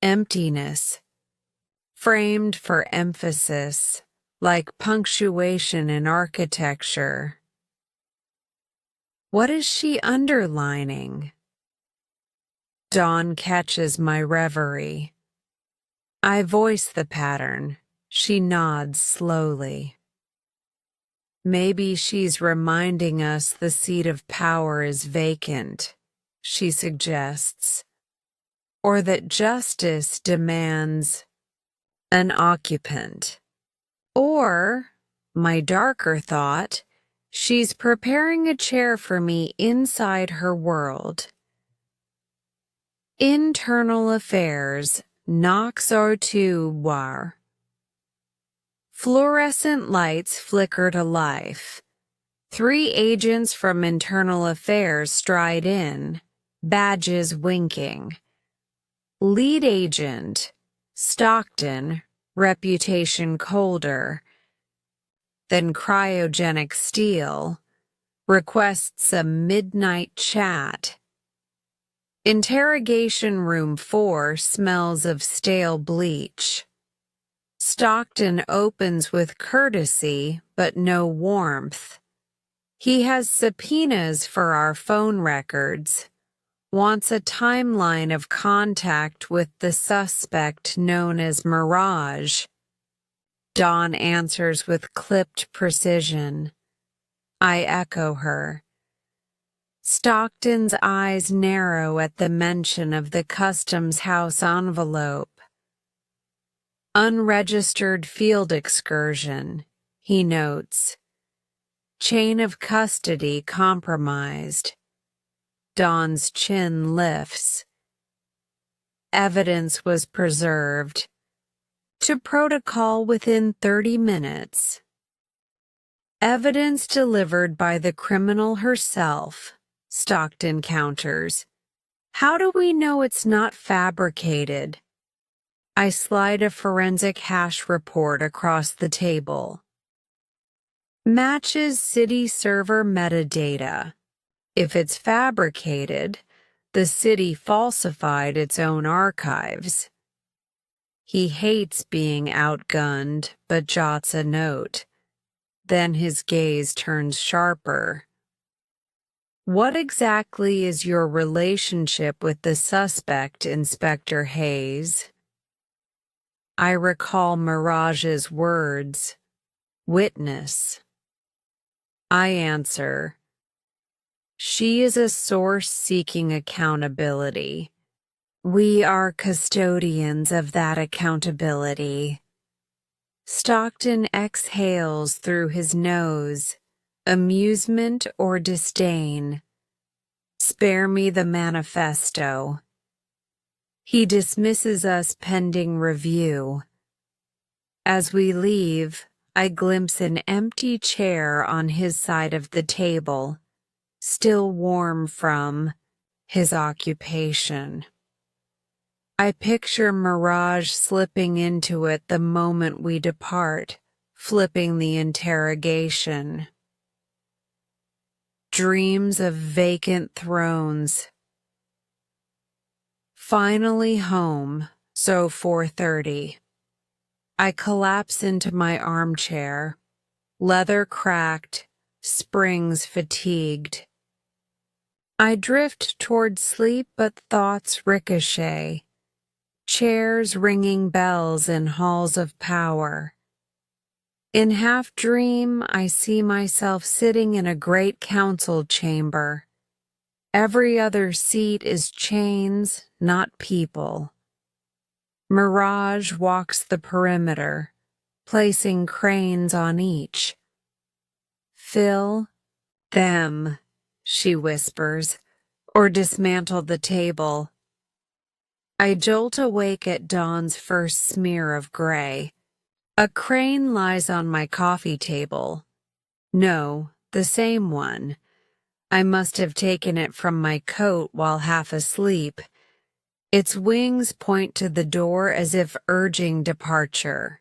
emptiness, framed for emphasis, like punctuation in architecture. What is she underlining? Dawn catches my reverie. I voice the pattern. She nods slowly. Maybe she's reminding us the seat of power is vacant, she suggests, or that justice demands an occupant. Or, my darker thought, she's preparing a chair for me inside her world. Internal affairs, Nox Artuar. Fluorescent lights flicker to life. 3 agents from Internal Affairs stride in, badges winking. Lead agent, Stockton, reputation colder. Then cryogenic steel, requests a midnight chat. Interrogation room 4 smells of stale bleach. Stockton opens with courtesy, but no warmth. He has subpoenas for our phone records, wants a timeline of contact with the suspect known as Mirage. Dawn answers with clipped precision. I echo her. Stockton's eyes narrow at the mention of the Customs House envelope. Unregistered field excursion, he notes. Chain of custody compromised. Dawn's chin lifts. Evidence was preserved. To protocol within 30 minutes. Evidence delivered by the criminal herself, Stockton counters. How do we know it's not fabricated? I slide a forensic hash report across the table. Matches city server metadata. If it's fabricated, the city falsified its own archives. He hates being outgunned, but jots a note. Then his gaze turns sharper. What exactly is your relationship with the suspect, Inspector Hayes? I recall Mirage's words, witness. I answer, she is a source seeking accountability. We are custodians of that accountability. Stockton exhales through his nose, amusement or disdain. Spare me the manifesto. He dismisses us pending review. As we leave, I glimpse an empty chair on his side of the table, still warm from his occupation. I picture Mirage slipping into it the moment we depart, flipping the interrogation. Dreams of vacant thrones. Finally home, so 4:30. I collapse into my armchair, leather cracked, springs fatigued. I drift toward sleep, but thoughts ricochet. Chairs ringing bells in halls of power. In half-dream, I see myself sitting in a great council chamber. Every other seat is chains, not people. Mirage walks the perimeter, placing cranes on each. Fill them, she whispers, or dismantle the table. I jolt awake at dawn's first smear of gray. A crane lies on my coffee table. No, the same one. I must have taken it from my coat while half asleep. Its wings point to the door as if urging departure.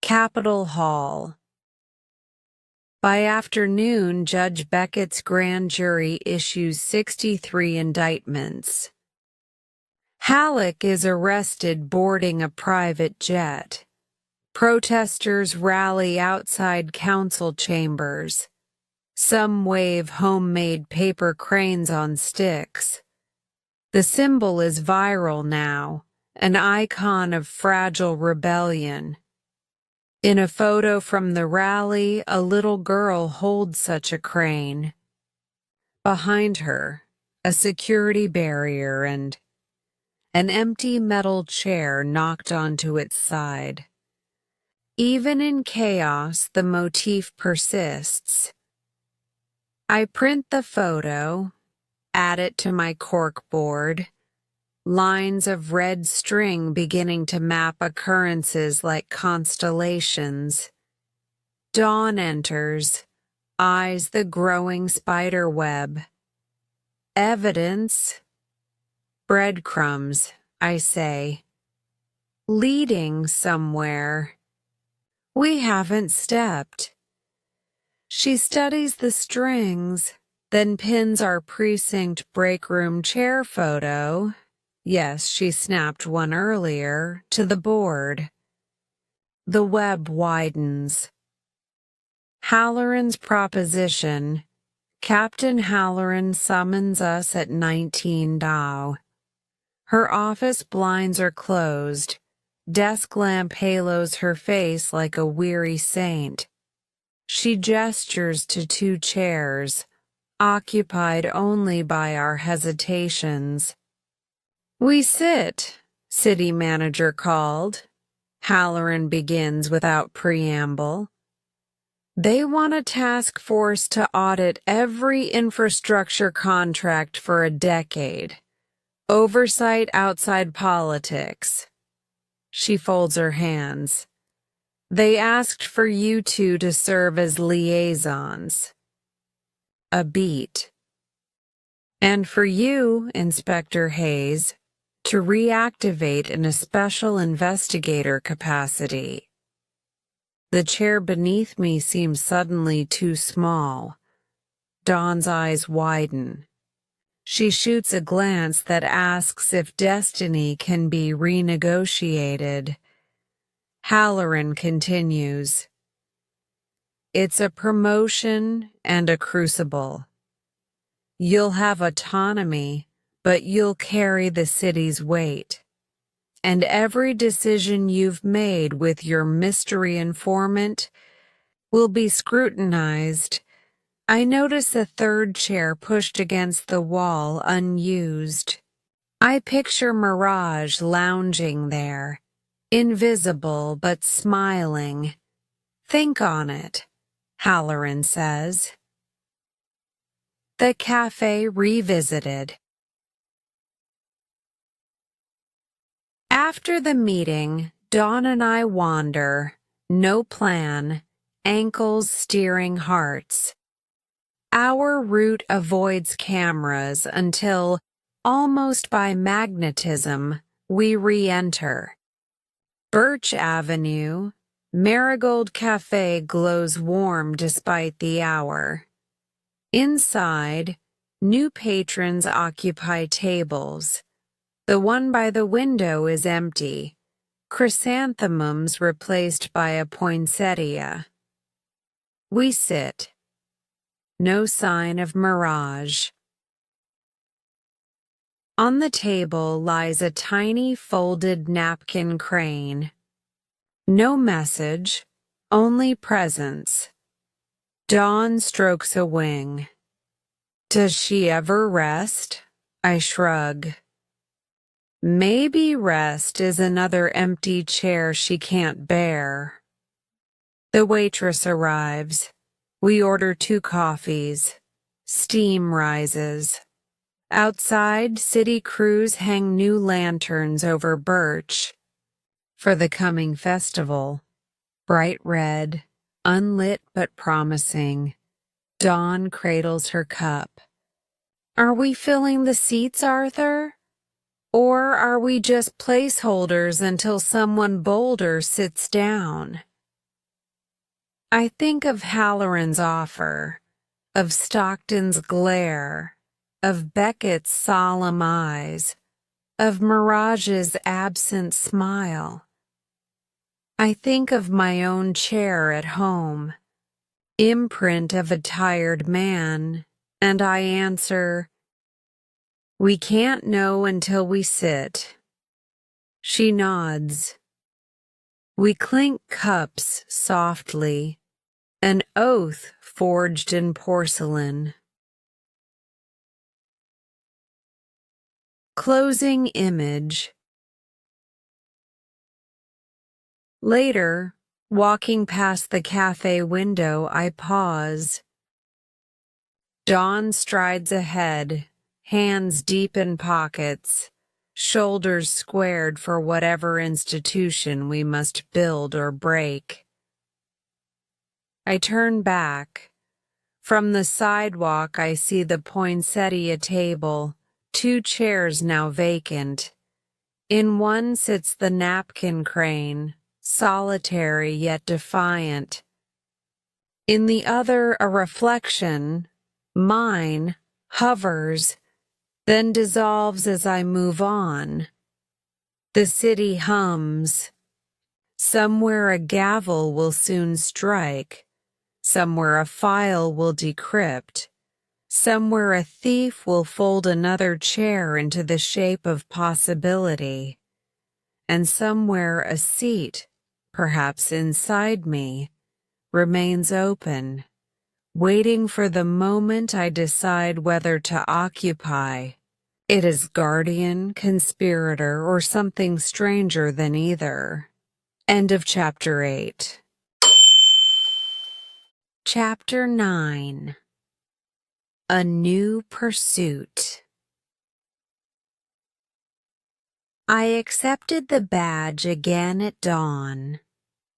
Capitol Hall. By afternoon, Judge Beckett's grand jury issues 63 indictments. Halleck is arrested boarding a private jet. Protesters rally outside council chambers. Some wave homemade paper cranes on sticks. The symbol is viral now, an icon of fragile rebellion. In a photo from the rally, a little girl holds such a crane. Behind her, a security barrier and an empty metal chair knocked onto its side. Even in chaos, the motif persists. I print the photo, add it to my corkboard, lines of red string beginning to map occurrences like constellations. Dawn enters, eyes the growing spider web. Evidence? Breadcrumbs, I say. Leading somewhere. We haven't stepped. She studies the strings, then pins our precinct breakroom chair photo, yes, she snapped one earlier, to the board. The web widens. Halloran's proposition. Captain Halloran summons us at 19 Dow. Her office blinds are closed. Desk lamp halos her face like a weary saint. She gestures to two chairs, occupied only by our hesitations. We sit, city manager called. Halloran begins without preamble. They want a task force to audit every infrastructure contract for a decade. Oversight outside politics. She folds her hands. They asked for you two to serve as liaisons. A beat. And for you, Inspector Hayes, to reactivate in a special investigator capacity. The chair beneath me seems suddenly too small. Dawn's eyes widen. She shoots a glance that asks if destiny can be renegotiated. Halloran continues. It's a promotion and a crucible. You'll have autonomy, but you'll carry the city's weight. And every decision you've made with your mystery informant will be scrutinized. I notice a third chair pushed against the wall, unused. I picture Mirage lounging there, invisible but smiling. Think on it, Halloran says. The Café revisited. After the meeting, Dawn and I wander, no plan, ankles steering hearts. Our route avoids cameras until, almost by magnetism, we re-enter. Birch Avenue, Marigold Café glows warm despite the hour. Inside, new patrons occupy tables. The one by the window is empty, chrysanthemums replaced by a poinsettia. We sit. No sign of Mirage. On the table lies a tiny folded napkin crane. No message, only presence. Dawn strokes a wing. Does she ever rest? I shrug. Maybe rest is another empty chair she can't bear. The waitress arrives. We order 2 coffees. Steam rises. Outside, city crews hang new lanterns over Birch. For the coming festival. Bright red, unlit but promising. Dawn cradles her cup. Are we filling the seats, Arthur? Or are we just placeholders until someone bolder sits down? I think of Halloran's offer, of Stockton's glare, of Beckett's solemn eyes, of Mirage's absent smile. I think of my own chair at home, imprint of a tired man, and I answer, "We can't know until we sit." She nods. We clink cups softly, an oath forged in porcelain. Closing image. Later, walking past the cafe window, I pause. Dawn strides ahead, hands deep in pockets, shoulders squared for whatever institution we must build or break. I turn back. From the sidewalk, I see the poinsettia table, 2 chairs now vacant. In one sits the napkin crane, solitary yet defiant. In the other, a reflection, mine, hovers, then dissolves as I move on. The city hums. Somewhere a gavel will soon strike. Somewhere a file will decrypt. Somewhere a thief will fold another chair into the shape of possibility. And somewhere a seat, perhaps inside me, remains open, waiting for the moment I decide whether to occupy it as guardian, conspirator, or something stranger than either. End of Chapter 8. Chapter 9. A New Pursuit. I accepted the badge again at dawn.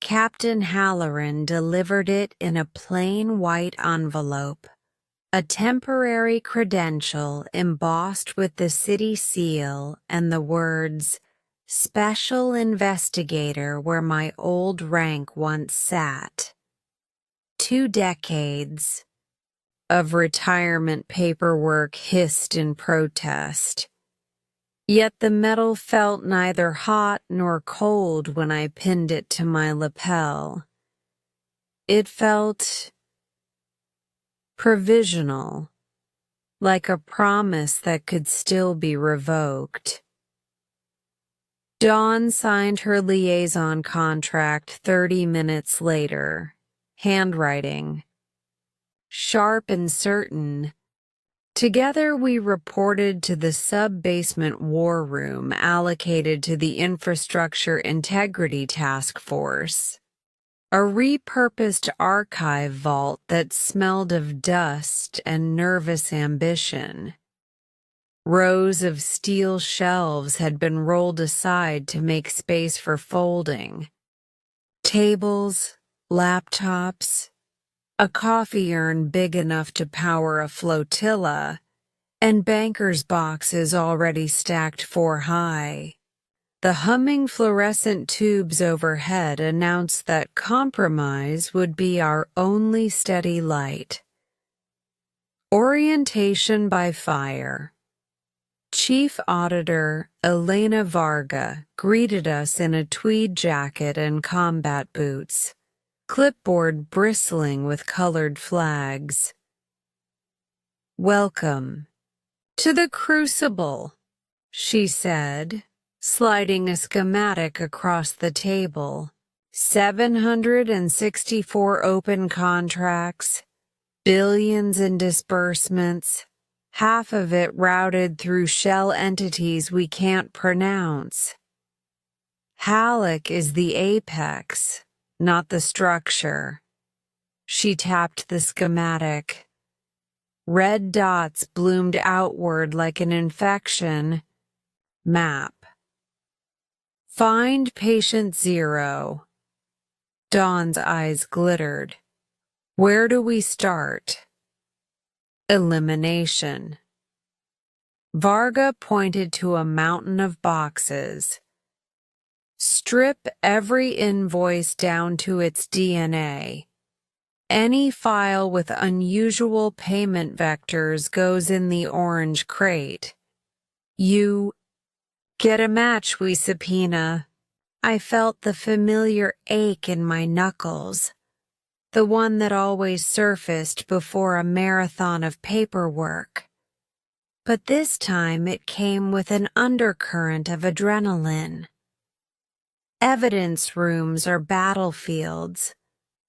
Captain Halloran delivered it in a plain white envelope, a temporary credential embossed with the city seal and the words, "Special Investigator," where my old rank once sat. 2 decades of retirement paperwork hissed in protest. Yet the metal felt neither hot nor cold when I pinned it to my lapel. It felt provisional, like a promise that could still be revoked. Dawn signed her liaison contract 30 minutes later, handwriting sharp and certain. Together we reported to the sub-basement war room allocated to the Infrastructure Integrity Task Force, a repurposed archive vault that smelled of dust and nervous ambition. Rows of steel shelves had been rolled aside to make space for folding. Tables, laptops, a coffee urn big enough to power a flotilla, and bankers' boxes already stacked 4 high. The humming fluorescent tubes overhead announced that compromise would be our only steady light. Orientation by fire. Chief Auditor Elena Varga greeted us in a tweed jacket and combat boots, clipboard bristling with colored flags. "Welcome to the Crucible," she said, sliding a schematic across the table. 764 open contracts, billions in disbursements, half of it routed through shell entities we can't pronounce. Halleck is the apex, not the structure. She tapped the schematic. Red dots bloomed outward like an infection. Map. Find patient 0. Dawn's eyes glittered. Where do we start? Elimination. Varga pointed to a mountain of boxes. Strip every invoice down to its DNA. Any file with unusual payment vectors goes in the orange crate. You Get a match, we subpoena. I felt the familiar ache in my knuckles, the one that always surfaced before a marathon of paperwork. But this time it came with an undercurrent of adrenaline. Evidence rooms are battlefields.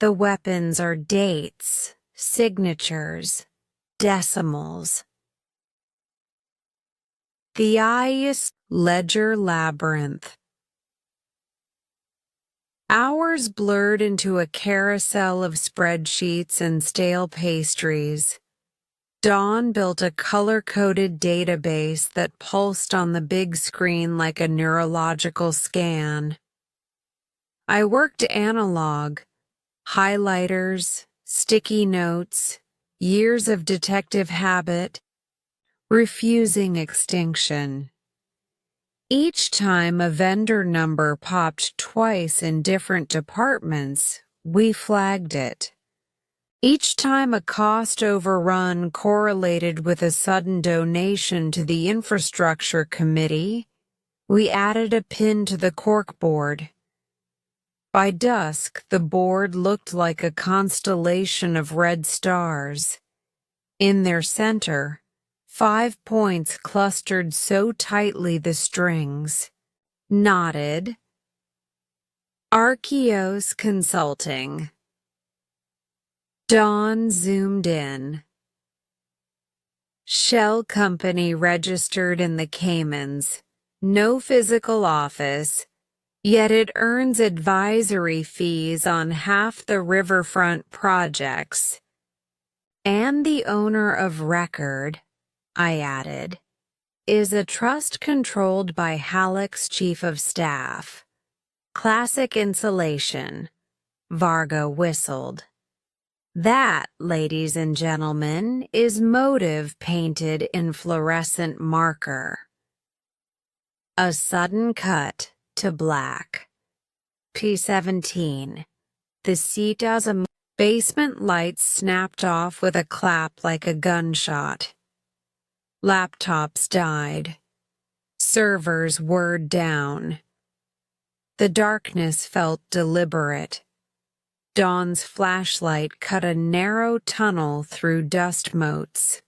The weapons are dates, signatures, decimals. The eyes ledger labyrinth. Hours blurred into a carousel of spreadsheets and stale pastries. Dawn built a color-coded database that pulsed on the big screen like a neurological scan. I worked analog, highlighters, sticky notes, years of detective habit, refusing extinction. Each time a vendor number popped twice in different departments, we flagged it. Each time a cost overrun correlated with a sudden donation to the infrastructure committee, we added a pin to the corkboard. By dusk, the board looked like a constellation of red stars. In their center, 5 points clustered so tightly the strings knotted. Archeos Consulting. Dawn zoomed in. Shell company registered in the Caymans. No physical office, yet it earns advisory fees on half the riverfront projects. And the owner of record, I added, is a trust controlled by Halleck's chief of staff. Classic insulation. Varga whistled. That, ladies and gentlemen, is motive painted in fluorescent marker. A sudden cut to black. P17. The seat as a basement lights snapped off with a clap like a gunshot. Laptops died. Servers whirred down. The darkness felt deliberate. Dawn's flashlight cut a narrow tunnel through dust motes.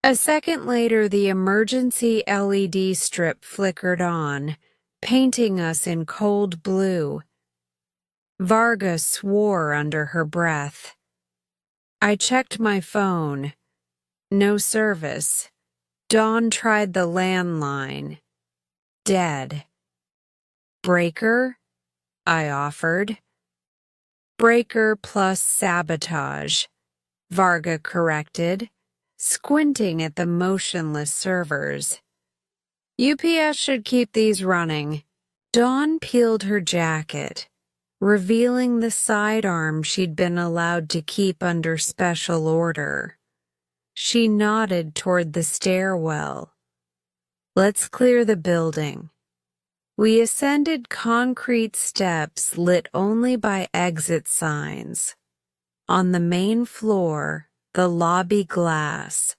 A second later, the emergency LED strip flickered on, painting us in cold blue. Varga swore under her breath. I checked my phone. No service. Dawn tried the landline. Dead. Breaker? I offered. Breaker plus sabotage, Varga corrected, squinting at the motionless servers. UPS should keep these running. Dawn peeled her jacket, revealing the sidearm she'd been allowed to keep under special order. She nodded toward the stairwell. Let's clear the building. We ascended concrete steps lit only by exit signs. On the main floor, the lobby glass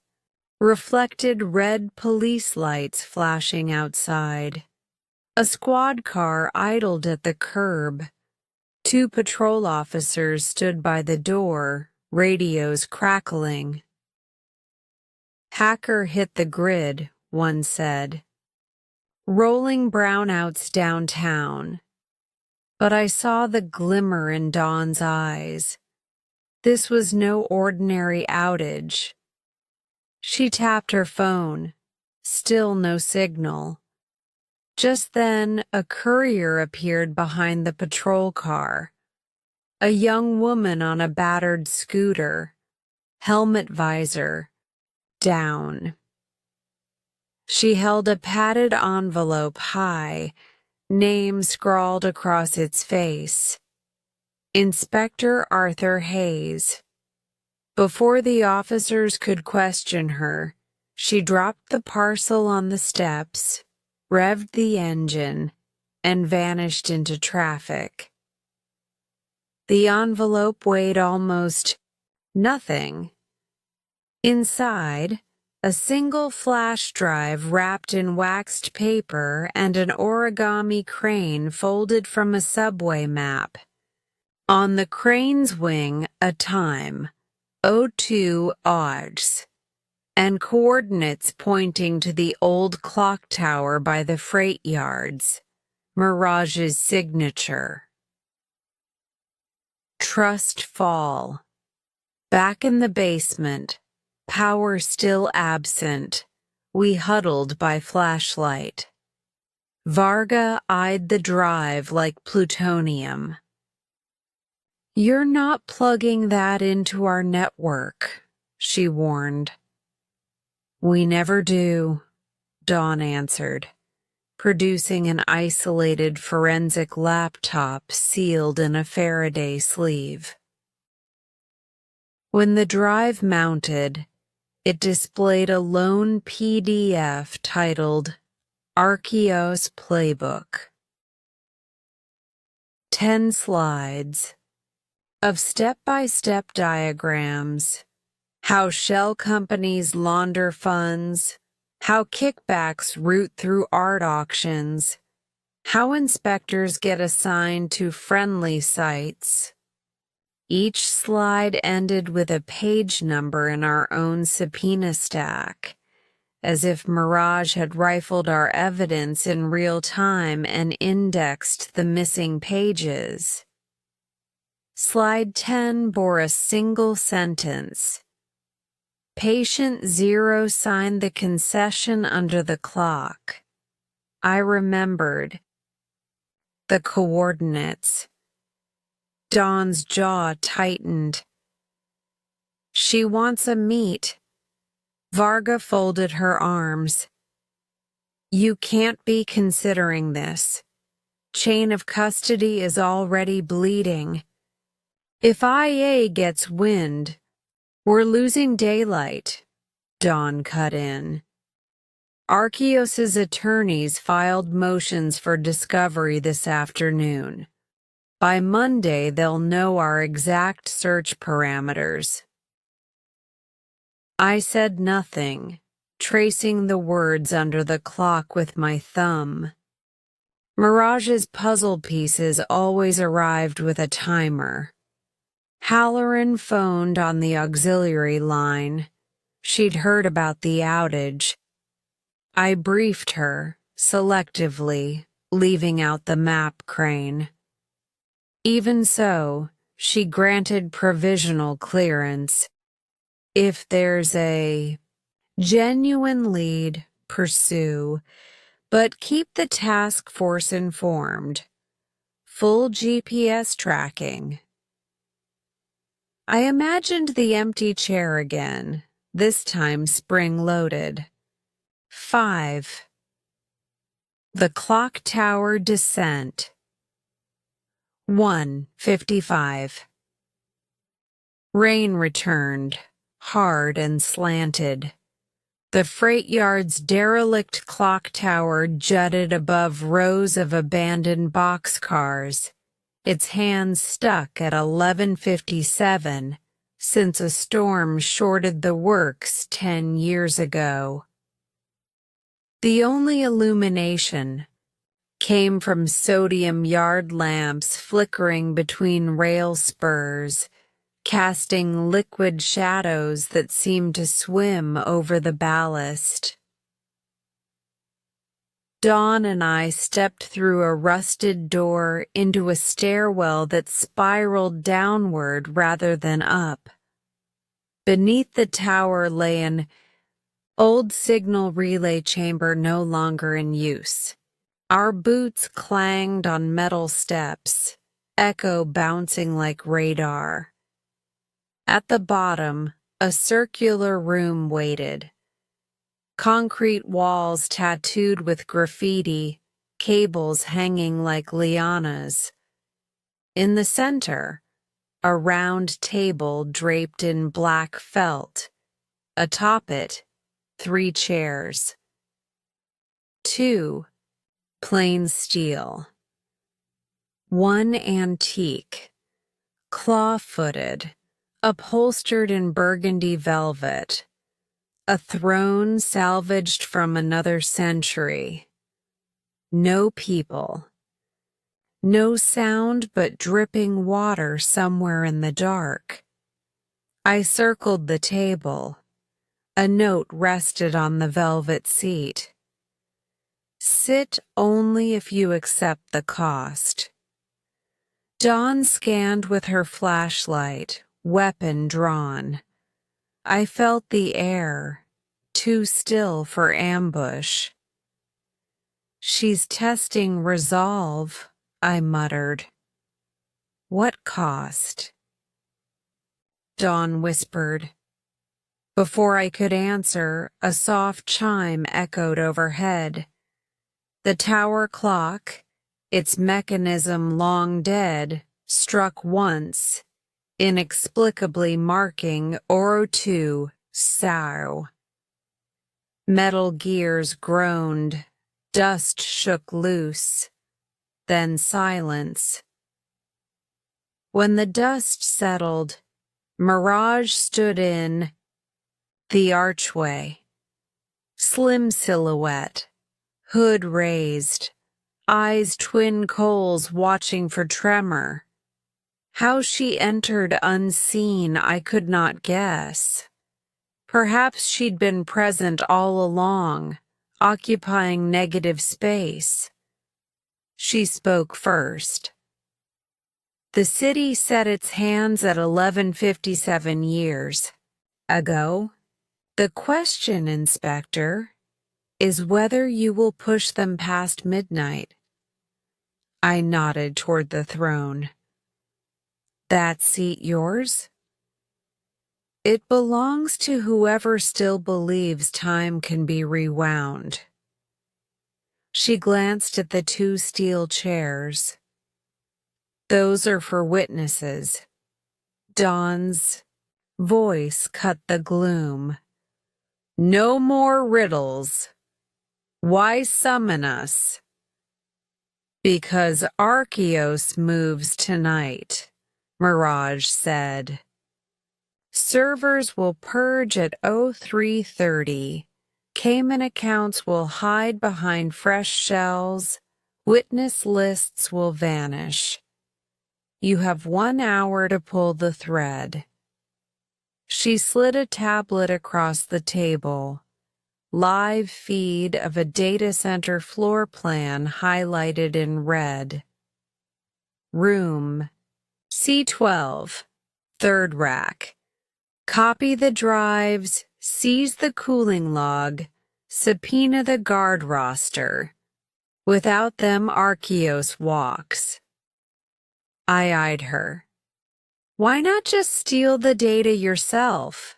reflected red police lights flashing outside. A squad car idled at the curb. 2 patrol officers stood by the door, radios crackling. Hacker hit the grid, one said. Rolling brownouts downtown. But I saw the glimmer in Dawn's eyes. This was no ordinary outage. She tapped her phone. Still no signal. Just then, a courier appeared behind the patrol car. A young woman on a battered scooter. Helmet visor down. She held a padded envelope high, name scrawled across its face. Inspector Arthur Hayes. Before the officers could question her, she dropped the parcel on the steps, revved the engine, and vanished into traffic. The envelope weighed almost nothing. Inside, a single flash drive wrapped in waxed paper and an origami crane folded from a subway map. On the crane's wing, a time, 02 odds, and coordinates pointing to the old clock tower by the freight yards, Mirage's signature. Trust fall. Back in the basement, power still absent, we huddled by flashlight. Varga eyed the drive like plutonium. "You're not plugging that into our network," she warned. "We never do," Dawn answered, producing an isolated forensic laptop sealed in a Faraday sleeve. When the drive mounted, it displayed a lone PDF titled Archeos Playbook. 10 slides of step-by-step diagrams, how shell companies launder funds, how kickbacks route through art auctions, how inspectors get assigned to friendly sites. Each slide ended with a page number in our own subpoena stack, as if Mirage had rifled our evidence in real time and indexed the missing pages. Slide 10 bore a single sentence. Patient 0 signed the concession under the clock. I remembered. The coordinates. Dawn's jaw tightened. She wants a meet. Varga folded her arms. You can't be considering this. Chain of custody is already bleeding. If IA gets wind, we're losing daylight, Dawn cut in. Archeos's attorneys filed motions for discovery this afternoon. By Monday, they'll know our exact search parameters. I said nothing, tracing the words under the clock with my thumb. Mirage's puzzle pieces always arrived with a timer. Halloran phoned on the auxiliary line. She'd heard about the outage. I briefed her, selectively, leaving out the map crane. Even so, she granted provisional clearance. If there's a genuine lead, pursue, but keep the task force informed. Full GPS tracking. I imagined the empty chair again, this time spring-loaded. 5. The clock tower descent. 1:55. Rain returned, hard and slanted. The freight yard's derelict clock tower jutted above rows of abandoned boxcars, its hands stuck at 11:57 since a storm shorted the works 10 years ago. The only illumination came from sodium yard lamps flickering between rail spurs, casting liquid shadows that seemed to swim over the ballast. Dawn and I stepped through a rusted door into a stairwell that spiraled downward rather than up. Beneath the tower lay an old signal relay chamber no longer in use. Our boots clanged on metal steps, echo bouncing like radar. At the bottom, a circular room waited. Concrete walls tattooed with graffiti, cables hanging like lianas. In the center, a round table draped in black felt. Atop it, 3 chairs. 2 plain steel. 1 antique, claw-footed, upholstered in burgundy velvet. A throne salvaged from another century. No people. No sound but dripping water somewhere in the dark. I circled the table. A note rested on the velvet seat. Sit only if you accept the cost. Dawn scanned with her flashlight, weapon drawn. I felt the air, too still for ambush. She's testing resolve, I muttered. What cost? Dawn whispered. Before I could answer, a soft chime echoed overhead. The tower clock, its mechanism long dead, struck once, inexplicably marking Oro 2, Sao. Metal gears groaned, dust shook loose, then silence. When the dust settled, Mirage stood in the archway. Slim silhouette, hood raised, eyes twin coals watching for tremor. How she entered unseen I could not guess. Perhaps she'd been present all along, occupying negative space. She spoke first. The city set its hands at 1157 years ago. The question, Inspector, is whether you will push them past midnight. I nodded toward the throne. That seat yours? It belongs to whoever still believes time can be rewound. She glanced at the two steel chairs. Those are for witnesses. Dawn's voice cut the gloom. No more riddles. Why summon us? Because Archeos moves tonight, Mirage said. Servers will purge at 0330. Cayman accounts will hide behind fresh shells. Witness lists will vanish. You have 1 hour to pull the thread. She slid a tablet across the table. Live feed of a data center floor plan highlighted in red. Room C12, third rack. Copy the drives, seize the cooling log, subpoena the guard roster. Without them, Archeos walks. I eyed her. Why not just steal the data yourself?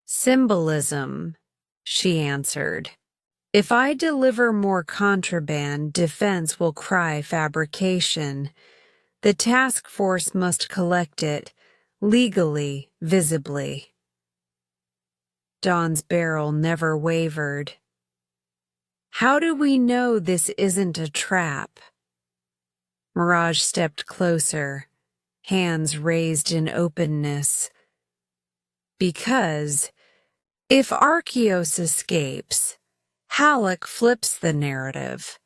Symbolism, she answered. If I deliver more contraband, defense will cry fabrication. The task force must collect it, legally, visibly. Dawn's barrel never wavered. How do we know this isn't a trap? Mirage stepped closer, hands raised in openness. Because if Archeos escapes, Halleck flips the narrative.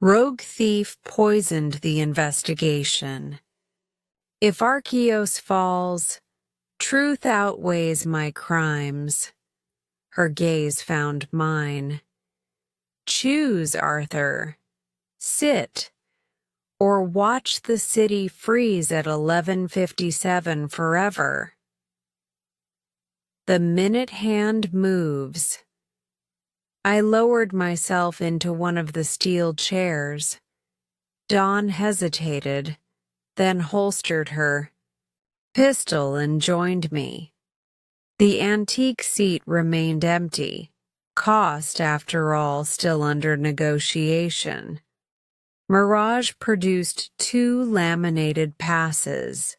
Rogue thief poisoned the investigation. If Archeos falls, truth outweighs my crimes. Her gaze found mine. Choose, Arthur. Sit, or watch the city freeze at 1157 forever. The minute hand moves. I lowered myself into one of the steel chairs. Dawn hesitated, then holstered her pistol and joined me. The antique seat remained empty, cost, after all, still under negotiation. Mirage produced 2 laminated passes.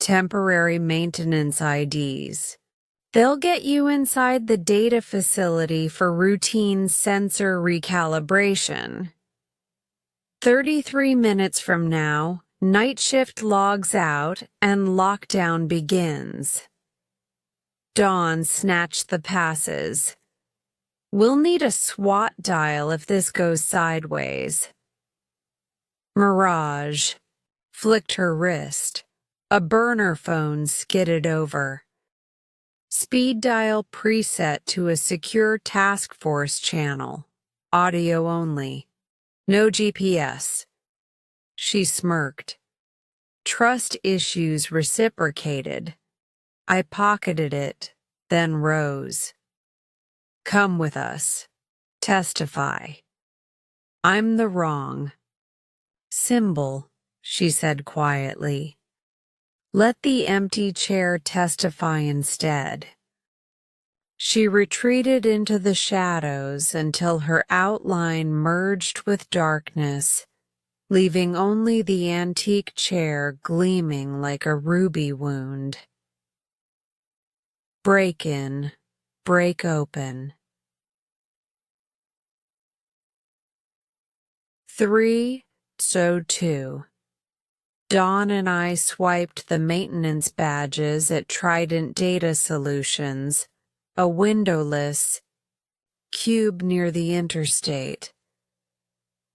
Temporary maintenance IDs. They'll get you inside the data facility for routine sensor recalibration. 33 minutes from now, night shift logs out and lockdown begins. Dawn snatched the passes. We'll need a SWAT dial if this goes sideways. Mirage flicked her wrist. A burner phone skidded over. Speed dial preset to a secure task force channel. Audio only. No GPS. She smirked. Trust issues reciprocated. I pocketed it, then rose. Come with us. Testify. I'm the wrong symbol, she said quietly. Let the empty chair testify instead. She retreated into the shadows until her outline merged with darkness, leaving only the antique chair gleaming like a ruby wound. Break in, break open. 3:02. Dawn and I swiped the maintenance badges at Trident Data Solutions, a windowless cube near the interstate.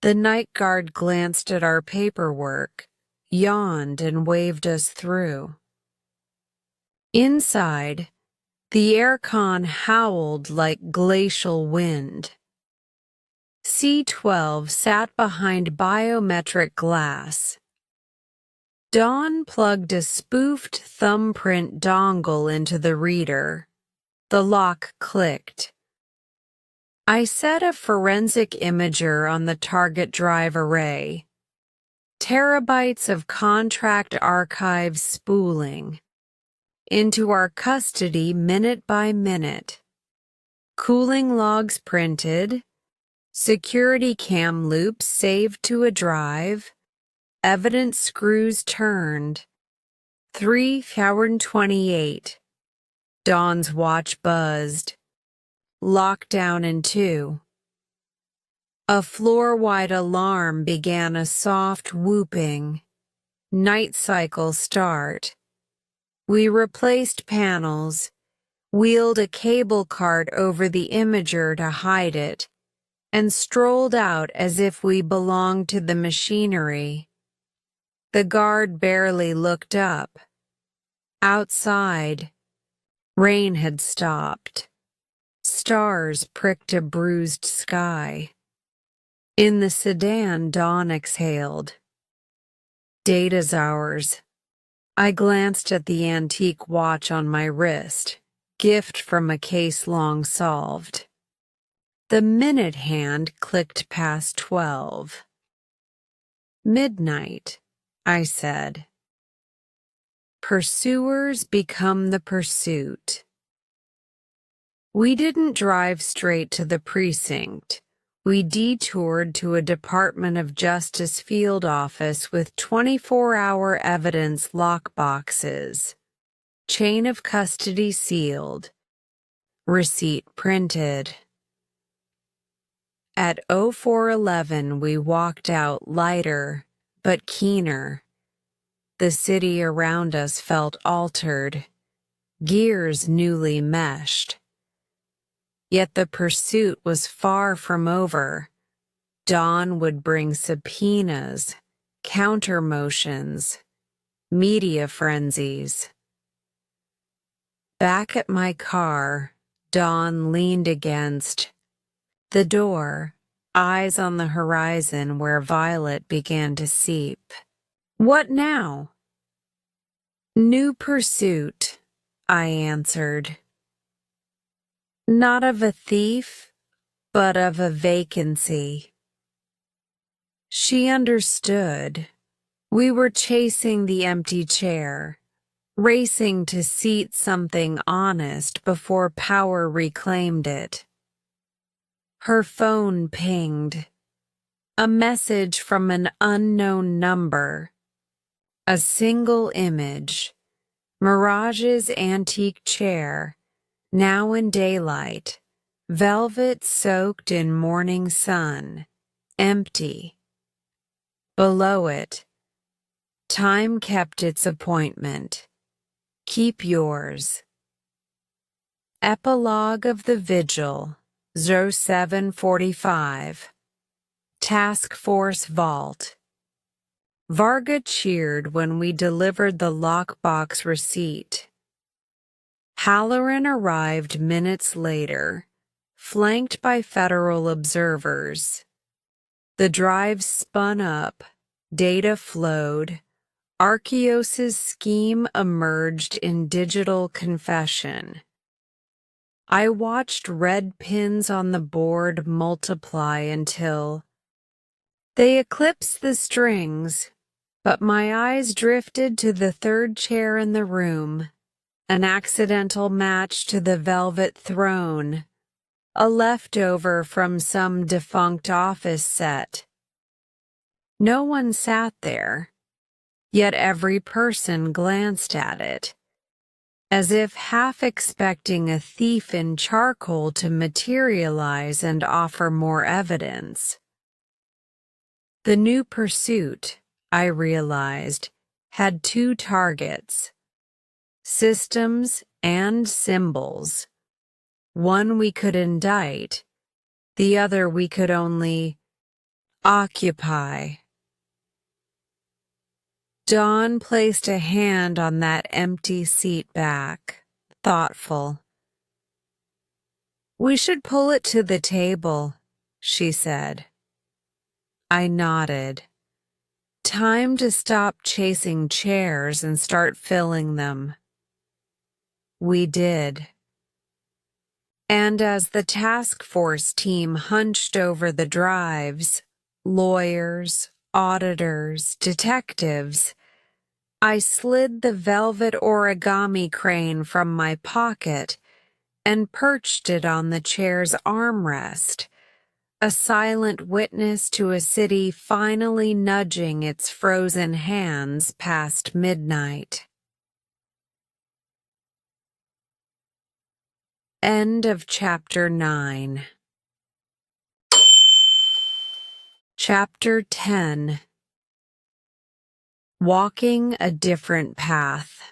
The night guard glanced at our paperwork, yawned, and waved us through. Inside, the aircon howled like glacial wind. C-12 sat behind biometric glass. Dawn plugged a spoofed thumbprint dongle into the reader. The lock clicked. I set a forensic imager on the target drive array. Terabytes of contract archives spooling. Into our custody minute by minute. Cooling logs printed. Security cam loops saved to a drive. Evidence screws turned. 3:28. Dawn's watch buzzed. Lockdown in 2. A floor-wide alarm began a soft whooping. Night cycle start. We replaced panels, wheeled a cable cart over the imager to hide it, and strolled out as if we belonged to the machinery. The guard barely looked up. Outside, rain had stopped. Stars pricked a bruised sky. In the sedan, Dawn exhaled. Data's ours. I glanced at the antique watch on my wrist, gift from a case long solved. The minute hand clicked past 12. Midnight, I said. Pursuers become the pursuit. We didn't drive straight to the precinct. We detoured to a Department of Justice field office with 24-hour evidence lockboxes. Chain of custody sealed. Receipt printed. At 04:11 we walked out lighter, but keener. The city around us felt altered, gears newly meshed. Yet the pursuit was far from over. Dawn would bring subpoenas, counter-motions, media frenzies. Back at my car, Dawn leaned against the door, eyes on the horizon where violet began to seep. What now? New pursuit, I answered. Not of a thief, but of a vacancy. She understood. We were chasing the empty chair, racing to seat something honest before power reclaimed it. Her phone pinged. A message from an unknown number. A single image. Mirage's antique chair, now in daylight, velvet soaked in morning sun, empty. Below it, time kept its appointment. Keep yours. Epilogue of the Vigil, 0745. Task Force Vault. Varga cheered when we delivered the lockbox receipt. Halloran arrived minutes later, flanked by federal observers. The drive spun up, data flowed, Archeos's scheme emerged in digital confession. I watched red pins on the board multiply until they eclipsed the strings, but my eyes drifted to the third chair in the room, an accidental match to the velvet throne, a leftover from some defunct office set. No one sat there, yet every person glanced at it, as if half expecting a thief in charcoal to materialize and offer more evidence. The new pursuit, I realized, had two targets: systems and symbols. One we could indict, the other we could only occupy. Dawn placed a hand on that empty seat back, thoughtful. "We should pull it to the table," she said. I nodded. Time to stop chasing chairs and start filling them. We did. And as the task force team hunched over the drives, lawyers, auditors, detectives, I slid the velvet origami crane from my pocket and perched it on the chair's armrest, a silent witness to a city finally nudging its frozen hands past midnight. End of Chapter 9. Chapter 10. Walking a Different Path.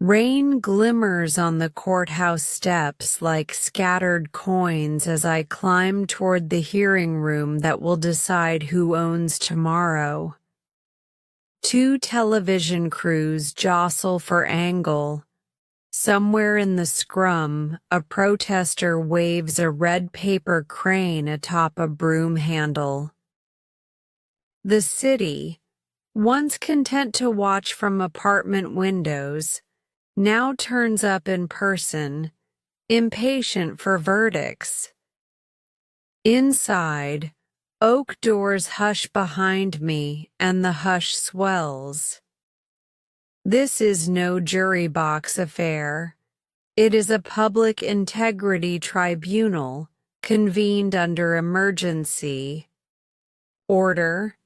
Rain glimmers on the courthouse steps like scattered coins as I climb toward the hearing room that will decide who owns tomorrow. Two television crews jostle for angle. Somewhere in the scrum, a protester waves a red paper crane atop a broom handle. The city, once content to watch from apartment windows, now turns up in person, impatient for verdicts. Inside, oak doors hush behind me, and the hush swells. This is no jury box affair. It is a public integrity tribunal convened under emergency order,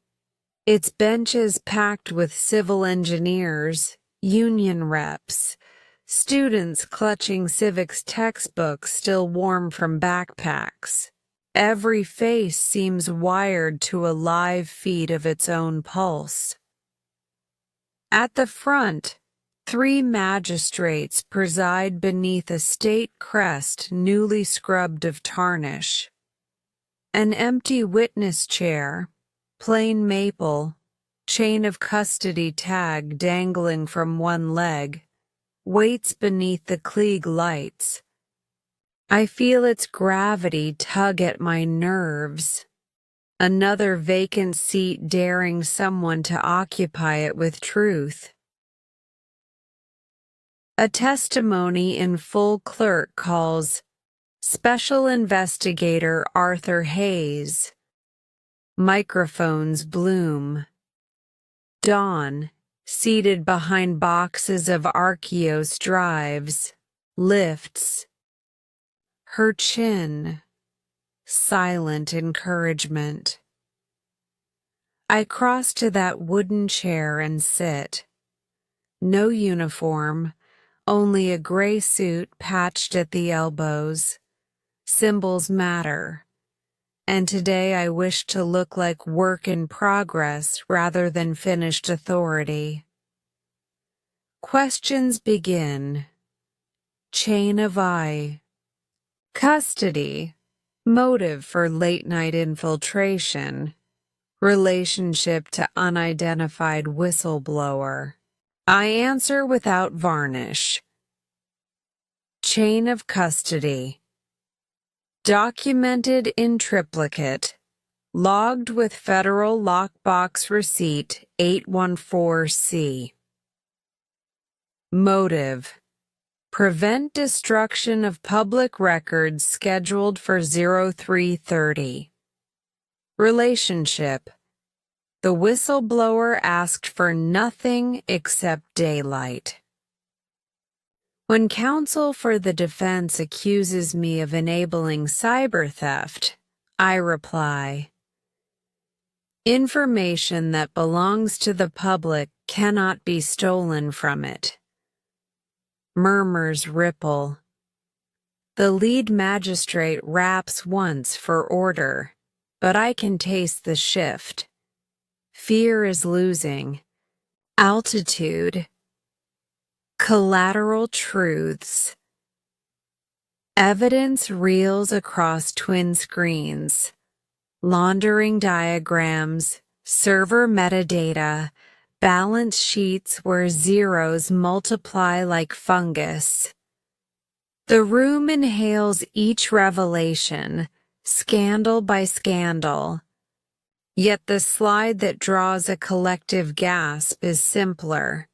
its benches packed with civil engineers, union reps, students clutching civics textbooks still warm from backpacks. Every face seems wired to a live feed of its own pulse. At the front, 3 magistrates preside beneath a state crest newly scrubbed of tarnish. An empty witness chair, plain maple, chain of custody tag dangling from one leg, waits beneath the Klieg lights. I feel its gravity tug at my nerves. Another vacant seat daring someone to occupy it with truth. A testimony in full clerk calls Special Investigator Arthur Hayes. Microphones bloom. Dawn, seated behind boxes of Archeos drives, lifts. Her chin, silent encouragement. I cross to that wooden chair and sit. No uniform, only a gray suit patched at the elbows. Symbols matter. And today I wish to look like work in progress rather than finished authority. Questions begin. Chain of eye. Custody. Motive for late-night infiltration. Relationship to unidentified whistleblower. I answer without varnish. Chain of custody. Documented in triplicate. Logged with Federal Lockbox Receipt 814C. Motive. Prevent destruction of public records scheduled for 0330. Relationship. The whistleblower asked for nothing except daylight. When counsel for the defense accuses me of enabling cyber theft, I reply, information that belongs to the public cannot be stolen from it. Murmurs ripple. The lead magistrate raps once for order, but I can taste the shift. Fear is losing. Altitude. Collateral truths. Evidence reels across twin screens. Laundering diagrams, server metadata, balance sheets where zeros multiply like fungus. The room inhales each revelation, scandal by scandal. Yet the slide that draws a collective gasp is simpler.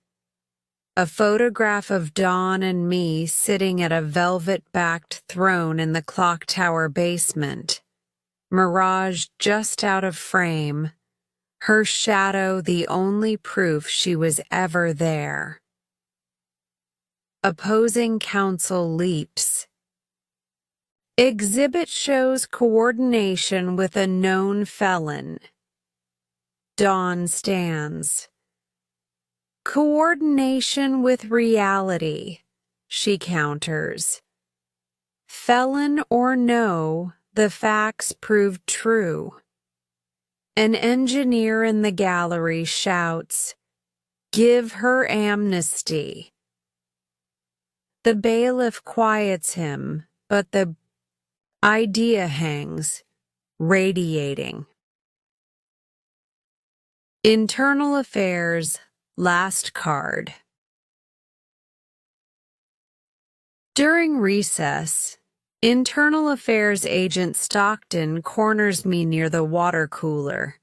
A photograph of Dawn and me sitting at a velvet-backed throne in the clock tower basement. Mirage just out of frame. Her shadow the only proof she was ever there. Opposing counsel leaps. Exhibit shows coordination with a known felon. Dawn stands. Coordination with reality, she counters. Felon or no, the facts proved true. An engineer in the gallery shouts, "Give her amnesty." The bailiff quiets him, but the idea hangs, radiating. Internal Affairs, last card. During recess, Internal Affairs Agent Stockton corners me near the water cooler.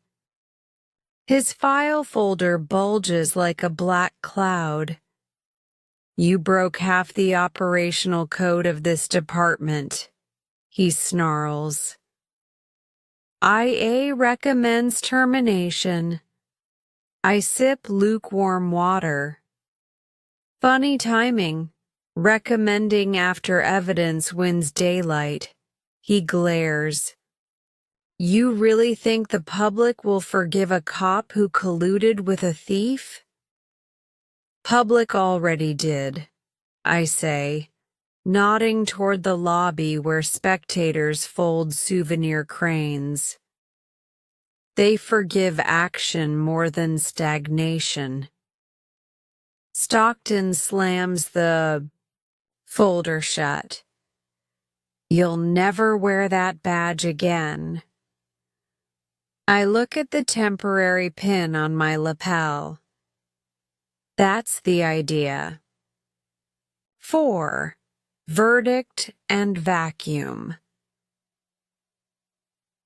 His file folder bulges like a black cloud. You broke half the operational code of this department, he snarls. IA recommends termination. I sip lukewarm water. Funny timing. Recommending after evidence wins daylight. He glares. You really think the public will forgive a cop who colluded with a thief? Public already did, I say, nodding toward the lobby where spectators fold souvenir cranes. They forgive action more than stagnation. Stockton slams the folder shut. You'll never wear that badge again. I look at the temporary pin on my lapel. That's the idea. 4. Verdict and vacuum.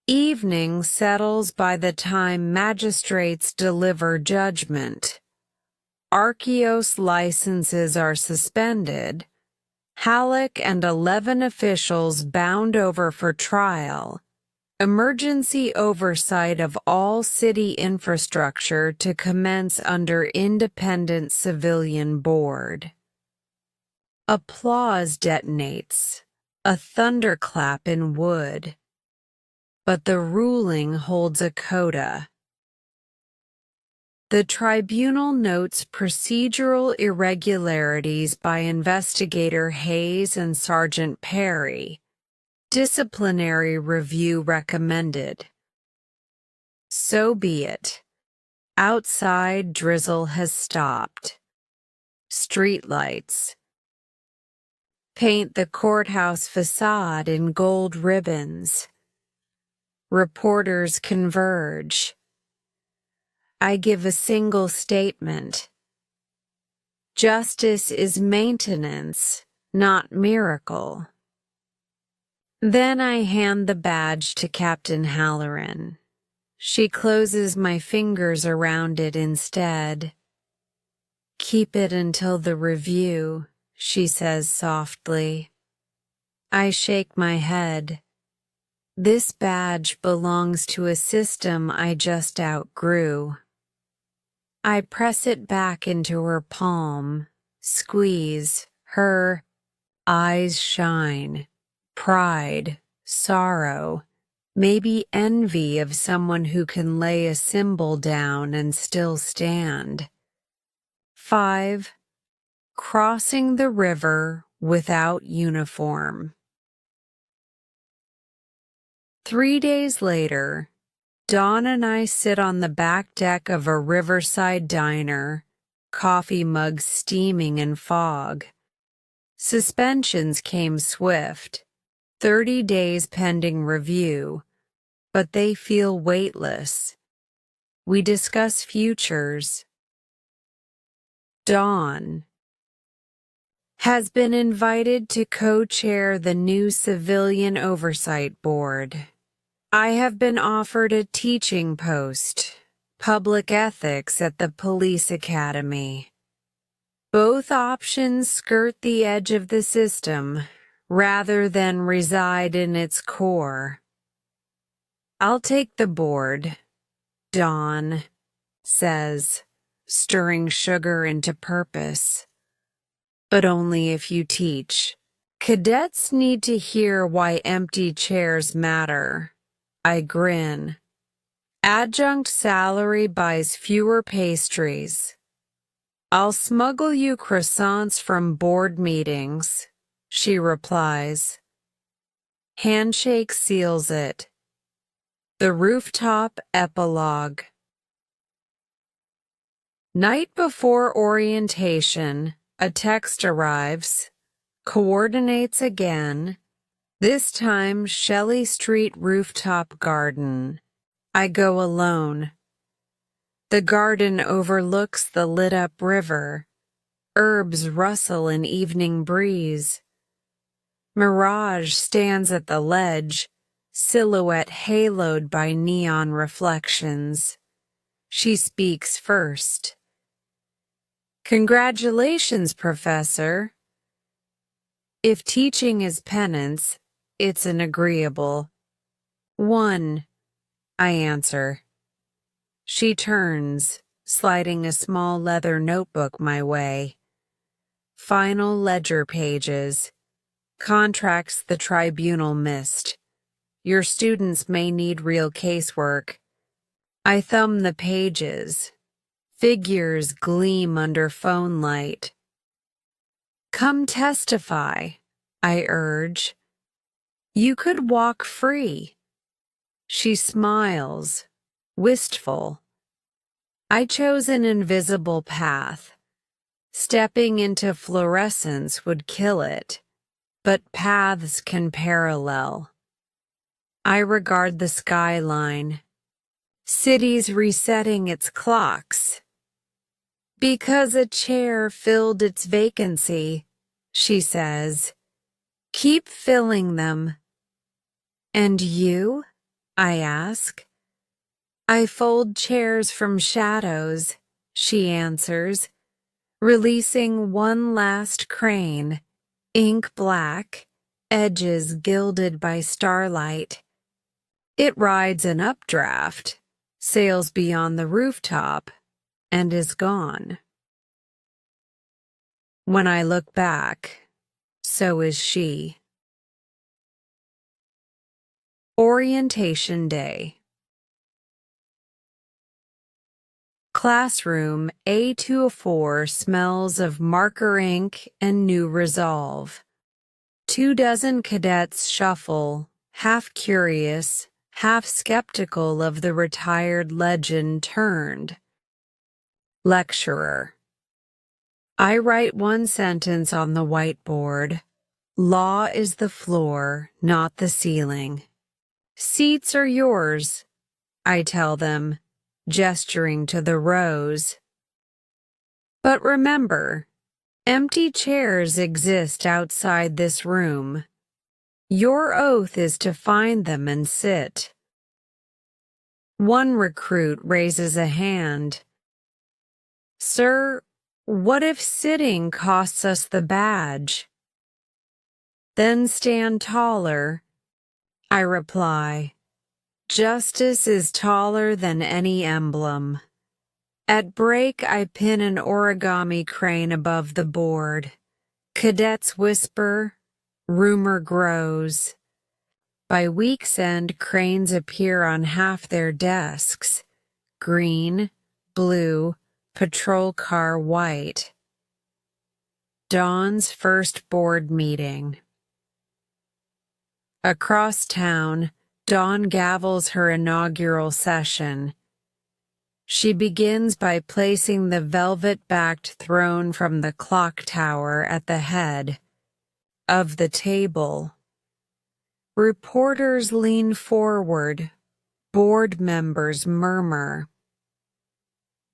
Evening settles by the time magistrates deliver judgment. Archeos licenses are suspended. Halleck and 11 officials bound over for trial. Emergency oversight of all city infrastructure to commence under independent civilian board. Applause detonates, a thunderclap in wood. But the ruling holds a coda. The tribunal notes procedural irregularities by Investigator Hayes and Sergeant Perry. Disciplinary review recommended. So be it. Outside drizzle has stopped. streetlights. Paint the courthouse facade in gold ribbons. Reporters converge. I give a single statement. Justice is maintenance, not miracle. Then I hand the badge to Captain Halloran. She closes my fingers around it instead. Keep it until the review, she says softly. I shake my head. This badge belongs to a system I just outgrew. I press it back into her palm, squeeze. Her eyes shine. Pride, sorrow, maybe envy of someone who can lay a symbol down and still stand. 5. Crossing the river without uniform. 3 days later, Dawn and I sit on the back deck of a riverside diner, coffee mugs steaming in fog. Suspensions came swift, 30 days pending review, but they feel weightless. We discuss futures. Dawn has been invited to co-chair the new Civilian Oversight Board. I have been offered a teaching post, public ethics at the police academy. Both options skirt the edge of the system rather than reside in its core. I'll take the board, Dawn says, stirring sugar into purpose. But only if you teach. Cadets need to hear why empty chairs matter. I grin. Adjunct salary buys fewer pastries. I'll smuggle you croissants from board meetings, she replies. Handshake seals it. The rooftop epilogue. Night before orientation, a text arrives, coordinates again, this time Shelley Street rooftop garden. I go alone. The garden overlooks the lit-up river. Herbs rustle in evening breeze. Mirage stands at the ledge, silhouette haloed by neon reflections. She speaks first. Congratulations, Professor. If teaching is penance, it's an agreeable. 1, I answer. She turns, sliding a small leather notebook my way. Final ledger pages. Contracts the tribunal missed. Your students may need real casework. I thumb the pages. Figures gleam under phone light. Come testify, I urge. You could walk free. She smiles, wistful. I chose an invisible path. Stepping into fluorescence would kill it, but paths can parallel. I regard the skyline. City's resetting its clocks. Because a chair filled its vacancy, she says. Keep filling them. And you? I ask. I fold chairs from shadows, she answers, releasing one last crane, ink black, edges gilded by starlight. It rides an updraft, sails beyond the rooftop, and is gone. When I look back, so is she. Orientation Day. Classroom A204 smells of marker ink and new resolve. 24 cadets shuffle, half curious, half skeptical of the retired legend turned. Lecturer. I write one sentence on the whiteboard. Law is the floor, not the ceiling. Seats are yours, I tell them, gesturing to the rows. But remember, empty chairs exist outside this room. Your oath is to find them and sit. One recruit raises a hand. Sir, what if sitting costs us the badge? Then stand taller, I reply. Justice is taller than any emblem. At break, I pin an origami crane above the board. Cadets whisper, rumor grows. By week's end, cranes appear on half their desks. Green, blue, patrol car white. Dawn's first board meeting. Across town, Dawn gavels her inaugural session. She begins by placing the velvet-backed throne from the clock tower at the head of the table. Reporters lean forward. Board members murmur.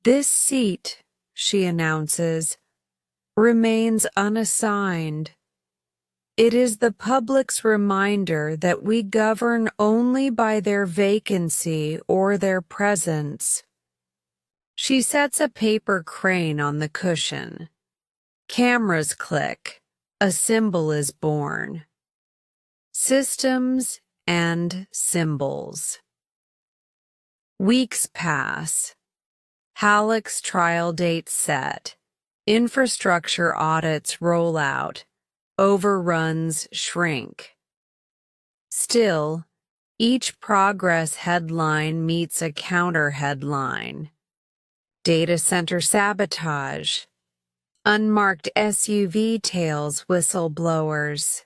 This seat, she announces, remains unassigned. It is the public's reminder that we govern only by their vacancy or their presence. She sets a paper crane on the cushion. Cameras click. A symbol is born. Systems and symbols. Weeks pass. Halleck's trial date set. Infrastructure audits roll out. Overruns shrink. Still, each progress headline meets a counter headline. Data center sabotage. Unmarked SUV tails whistleblowers.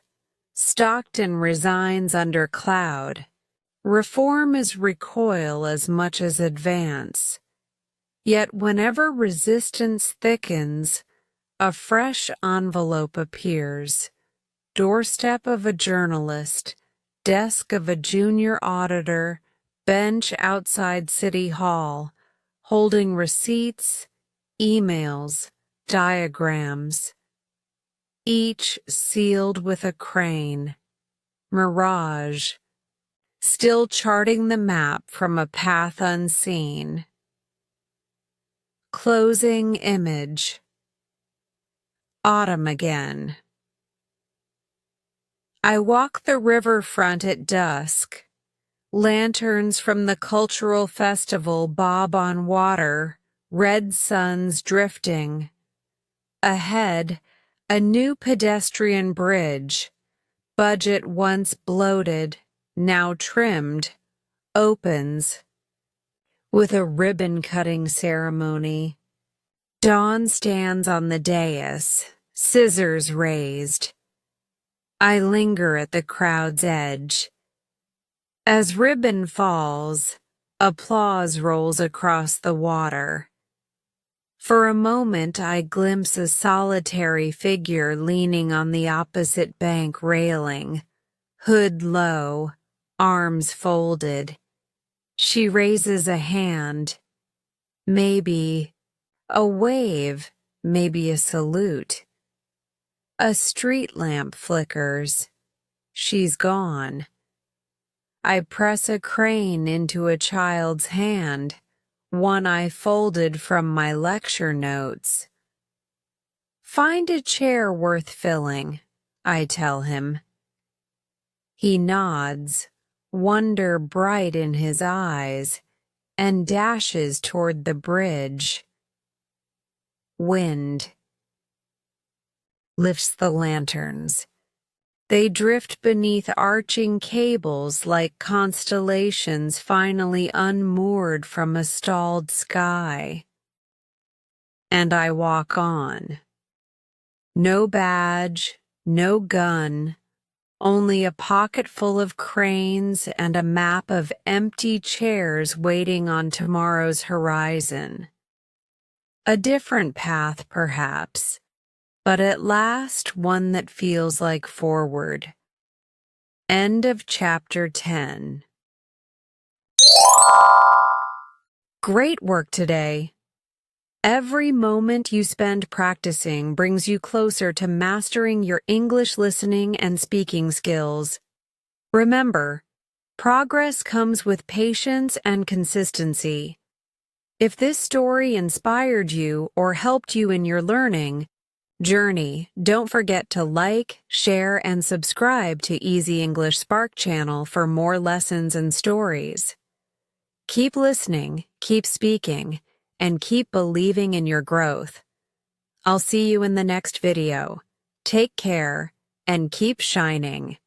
Stockton resigns under cloud. Reform is recoil as much as advance. Yet whenever resistance thickens, a fresh envelope appears. Doorstep of a journalist, desk of a junior auditor, bench outside City Hall, holding receipts, emails, diagrams, each sealed with a crane. Mirage, still charting the map from a path unseen. Closing image. Autumn again. I walk the riverfront at dusk. Lanterns from the cultural festival bob on water, red suns drifting. Ahead, a new pedestrian bridge. Budget once bloated, now trimmed, opens. With a ribbon-cutting ceremony. Dawn stands on the dais, scissors raised. I linger at the crowd's edge. As ribbon falls, applause rolls across the water. For a moment I glimpse a solitary figure leaning on the opposite bank railing, hood low, arms folded. She raises a hand. Maybe a wave, maybe a salute. A street lamp flickers. She's gone. I press a crane into a child's hand, one I folded from my lecture notes. Find a chair worth filling, I tell him. He nods, wonder bright in his eyes, and dashes toward the bridge. Wind lifts the lanterns. They drift beneath arching cables like constellations finally unmoored from a stalled sky. And I walk on. No badge, no gun, only a pocket full of cranes and a map of empty chairs waiting on tomorrow's horizon. A different path, perhaps, but at last one that feels like forward. End of chapter 10. Great work today. Every moment you spend practicing brings you closer to mastering your English listening and speaking skills. Remember, progress comes with patience and consistency. If this story inspired you or helped you in your learning journey, don't forget to like, share, and subscribe to Easy English Spark channel for more lessons and stories. Keep listening, keep speaking, and keep believing in your growth. I'll see you in the next video. Take care and keep shining.